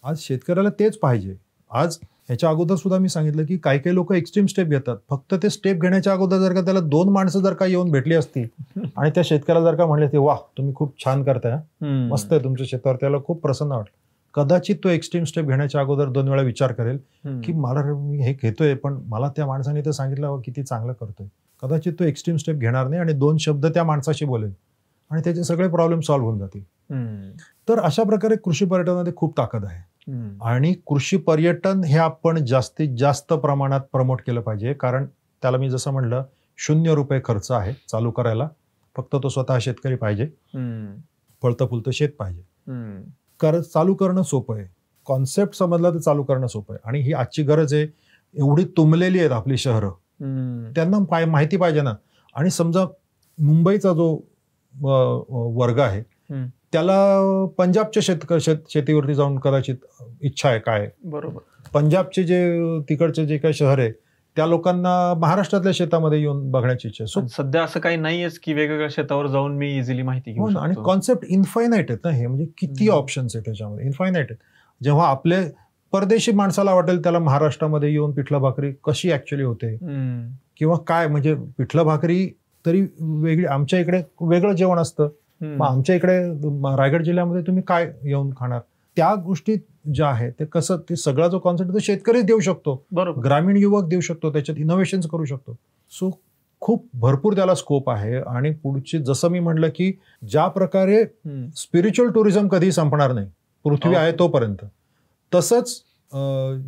आज शेतकऱ्याला तेच पाहिजे. आज ह्याच्या अगोदर सुद्धा मी सांगितलं की काही काही लोक एक्स्ट्रीम स्टेप घेतात. फक्त ते स्टेप घेण्याच्या अगोदर जर का त्याला 2 माणसं जर का येऊन भेटली असती आणि त्या शेतकऱ्याला जर का म्हणले ते वाह तुम्ही खूप छान करताय, मस्त आहे तुमच्या शेतावर, त्याला खूप प्रसन्न वाटलं, कदाचित तो एक्स्ट्रीम स्टेप घेण्याच्या अगोदर 2 वेळा विचार करेल की मी हे घेतोय पण मला त्या माणसाने तर सांगितलं किती चांगलं करतोय. कदाचित तो एक्स्ट्रीम स्टेप घेणार नाही आणि 2 शब्द त्या माणसाशी बोलेल आणि त्याचे सगळे प्रॉब्लेम सॉल्व्ह होऊन जातील. तर अशा प्रकारे कृषी पर्यटनामध्ये खूप ताकद आहे आणि कृषी पर्यटन हे आपण जास्तीत जास्त प्रमाणात प्रमोट केलं पाहिजे. कारण त्याला मी जसं म्हणलं 0 रुपये खर्च आहे चालू करायला, फक्त तो स्वतः शेतकरी पाहिजे, फळतं फुलतं शेत पाहिजे. चालू करणं सोपं आहे, कॉन्सेप्ट समजला तर चालू करणं सोपं आहे. आणि ही आजची गरज आहे, एवढी तुंबलेली आहेत आपली शहरं, त्यांना माहिती पाहिजे ना. आणि समजा मुंबईचा जो वर्ग आहे त्याला पंजाबच्या शेतीवरती जाऊन कदाचित इच्छा आहे, काय बरोबर, पंजाबचे जे तिकडचे जे काही शहर आहे त्या लोकांना महाराष्ट्रातल्या शेतामध्ये येऊन बघण्याची इच्छा आहे. सध्या असं काही नाहीयेच की वेगवेगळ्या शेतावर जाऊन मी इझिली माहिती घेऊ शकतो. आणि कॉन्सेप्ट इन्फायनाईट आहेत ना, हे म्हणजे किती ऑप्शन्स आहेत त्याच्यामध्ये, इन्फायनाईट आहेत. जेव्हा आपले परदेशी माणसाला वाटेल त्याला महाराष्ट्रामध्ये येऊन पिठलं भाकरी कशी ऍक्च्युअली होते किंवा काय, म्हणजे पिठलं भाकरी तरी वेगळी, आमच्या इकडे वेगळं जेवण असतं, मग आमच्या इकडे रायगड जिल्ह्यामध्ये तुम्ही काय येऊन खाणार, त्या गोष्टी ज्या आहेत ते कसं, ते सगळा जो कॉन्सेप्ट तो शेतकरीच देऊ शकतो, ग्रामीण युवक देऊ शकतो, त्याच्यात इनोव्हेशन करू शकतो. सो खूप भरपूर त्याला स्कोप आहे. आणि पुढची, जसं मी म्हटलं की ज्या प्रकारे स्पिरिच्युअल टुरिझम कधी संपणार नाही पृथ्वी आहे तोपर्यंत, तसंच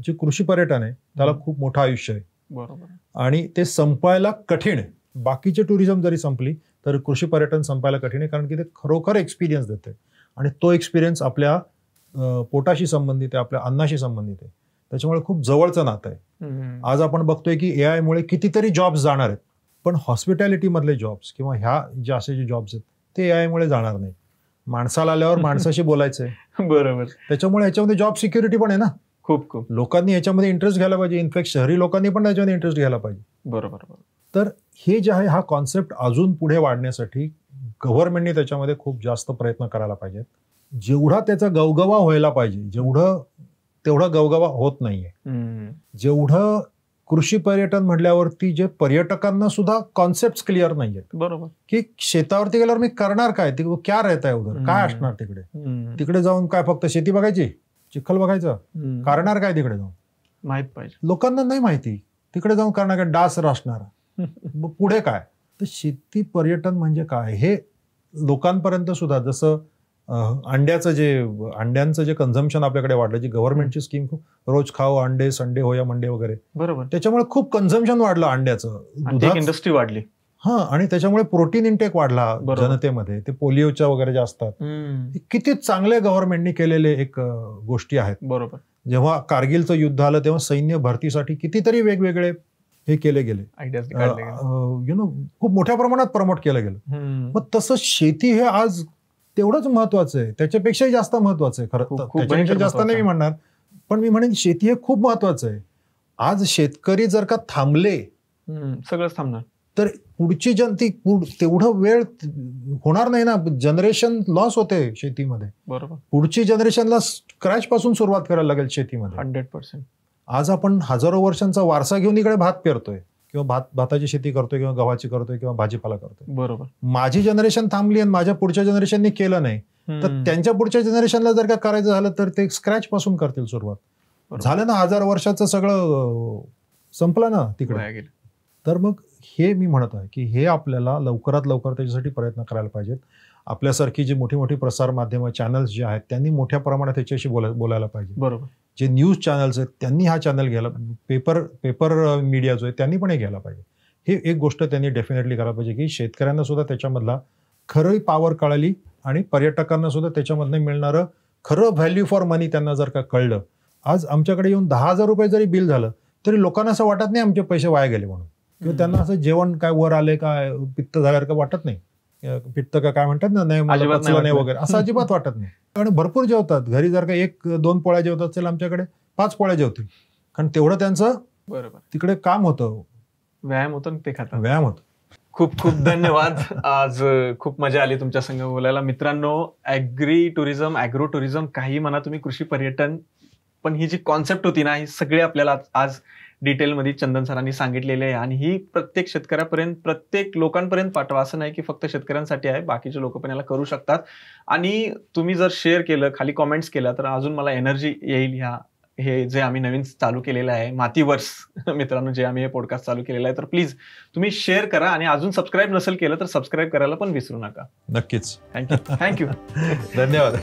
जे कृषी पर्यटन आहे त्याला खूप मोठं आयुष्य आहे. बरोबर. आणि ते संपायला कठीण आहे. बाकीचे टुरिझम जरी संपली तर कृषी पर्यटन संपायला कठीण आहे, कारण की ते खरोखर एक्सपिरियन्स देते आणि तो एक्सपिरियन्स आपल्या पोटाशी संबंधित आहे, आपल्या अन्नाशी संबंधित आहे. त्याच्यामुळे खूप जवळचं नातं आहे. आज आपण बघतोय की AI मुळे कितीतरी जॉब्स जाणार आहेत, पण हॉस्पिटॅलिटी मधले जॉब्स किंवा ह्या जे असे जे जॉब्स आहेत ते AI मुळे जाणार नाही. माणसाला आल्यावर माणसाशी बोलायचंय. बरोबर. त्याच्यामुळे ह्याच्यामध्ये जॉब सिक्युरिटी पण आहे ना. खूप लोकांनी याच्यामध्ये इंटरेस्ट घ्यायला पाहिजे. इनफॅक्ट शहरी लोकांनी पण त्याच्यामध्ये इंटरेस्ट घ्यायला पाहिजे. बरोबर. तर हे जे आहे, हा कॉन्सेप्ट अजून पुढे वाढण्यासाठी गव्हर्नमेंटने त्याच्यामध्ये खूप जास्त प्रयत्न करायला पाहिजेत. जेवढा त्याचा गवगवा व्हायला पाहिजे तेवढा गवगवा होत नाहीये. जेवढं कृषी पर्यटन म्हटल्यावरती जे पर्यटकांना सुद्धा कॉन्सेप्ट क्लिअर नाहीये. बरोबर. की शेतावरती गेल्यावर मी करणार काय, क्या रहता है उधर, काय असणार तिकडे जाऊन, काय फक्त शेती बघायची, चिखल बघायचं, करणार काय तिकडे जाऊन माहित पाहिजे. लोकांना नाही माहिती तिकडे जाऊन करणार काय, डास रासणार, पुढे काय. तर शेती पर्यटन म्हणजे काय हे लोकांपर्यंत सुद्धा, जसं अंड्यांचं जे कन्झम्पशन आपल्याकडे वाढलं, जी गव्हर्नमेंटची स्कीम खूप, रोज खाओ अंडे, संडे हो या मंडे वगैरे, बरोबर, त्याच्यामुळे खूप कन्झम्पशन वाढलं अंड्याचं, इंडस्ट्री वाढली. आणि त्याच्यामुळे प्रोटीन इंटेक वाढला जनतेमध्ये. ते पोलिओच्या वगैरे जे असतात, किती चांगले गव्हर्नमेंटनी केलेले एक गोष्टी आहेत. बरोबर. जेव्हा कारगिलचं युद्ध आलं तेव्हा सैन्य भरतीसाठी कितीतरी वेगवेगळे हे केले गेले, खूप मोठ्या प्रमाणात प्रमोट केलं गेलं. मग तसं शेती हे आज तेवढंच महत्वाचं आहे, त्याच्यापेक्षाही जास्त महत्वाचं आहे. खरं त्याच्यापेक्षा जास्त नाही मी म्हणणार, पण मी म्हणेन शेती हे खूप महत्वाचं आहे. आज शेतकरी जर का थांबले, सगळंच थांबणार, तर पुढची तेवढं वेळ होणार नाही ना. जनरेशन लॉस होते शेतीमध्ये. बरोबर. पुढची जनरेशनला स्क्रॅच पासून सुरुवात करायला लागेल शेतीमध्ये. 100%. आज आपण हजारो वर्षांचा वारसा घेऊन इकडे भात पेरतोय किंवा भाताची शेती करतोय किंवा गव्हाची करतोय किंवा भाजीपाला करतोय. बरोबर. माझी जनरेशन थांबली आणि माझ्या पुढच्या जनरेशनने केलं नाही, तर त्यांच्या पुढच्या जनरेशनला जर का करायचं झालं तर ते स्क्रॅच पासून करतील सुरुवात. झालं ना, 1000 वर्षाचं सगळं संपलं ना तिकडे. तर मग हे मी म्हणत आहे की हे आपल्याला लवकरात लवकर त्याच्यासाठी प्रयत्न करायला पाहिजेत. आपल्यासारखी जी मोठी मोठी प्रसार माध्यमं, चॅनल्स जे आहेत, त्यांनी मोठ्या प्रमाणात त्याच्याशी बोलायला पाहिजे. बरोबर. जे न्यूज चॅनल्स आहेत त्यांनी हा चॅनल घ्यायला, पेपर मीडिया जो आहे त्यांनी पण हे घ्यायला पाहिजे. हे एक गोष्ट त्यांनी डेफिनेटली करायला पाहिजे की शेतकऱ्यांना सुद्धा त्याच्यामधला खरं पॉवर कळाली आणि पर्यटकांना सुद्धा त्याच्यामधनं मिळणारं खरं व्हॅल्यू फॉर मनी त्यांना जर का कळलं. आज आमच्याकडे येऊन 10,000 रुपये जरी बिल झालं तरी लोकांना असं वाटत नाही आमचे पैसे वाया गेले म्हणून, किंवा त्यांना असं जेवण काय वर आले काय, पित्त झाल्यासारखं वाटत नाही. पित्त का काय म्हणतात ना, नाही मला पचलं नाही वगैरे, असं अजिबात वाटत नाही. कारण भरपूर जेवतात घरी, जर का 1-2 पोळ्या जेवतात असेल, आमच्याकडे 5 पोळ्या जेवतील, कारण तेवढं त्यांचं बरोबर तिकडे काम होतं, व्यायाम होतं, ते खातात, व्यायाम होतं. खूप खूप धन्यवाद. आज खूप मजा आली तुमच्या संग बोलायला. मित्रांनो, ॲग्रो टुरिझम काही म्हणा तुम्ही, कृषी पर्यटन, पण ही जी कॉन्सेप्ट होती ना, ही सगळी आपल्याला आज डिटेलमध्ये चंदन सरांनी सांगितलेले आहे. आणि ही प्रत्येक शेतकऱ्यापर्यंत, प्रत्येक लोकांपर्यंत पाठवा. असं नाही की फक्त शेतकऱ्यांसाठी आहे, बाकीचे लोक पण याला करू शकतात. आणि तुम्ही जर शेअर केलं, खाली कॉमेंट्स केला, तर अजून मला एनर्जी येईल. हे जे आम्ही नवीन चालू केलेलं आहे मातीवर्स, मित्रांनो, जे आम्ही हे पॉडकास्ट चालू केलेलं आहे, तर प्लीज तुम्ही शेअर करा. आणि अजून सबस्क्राईब नसेल केलं तर सबस्क्राईब करायला पण विसरू नका. नक्कीच. थँक्यू. धन्यवाद.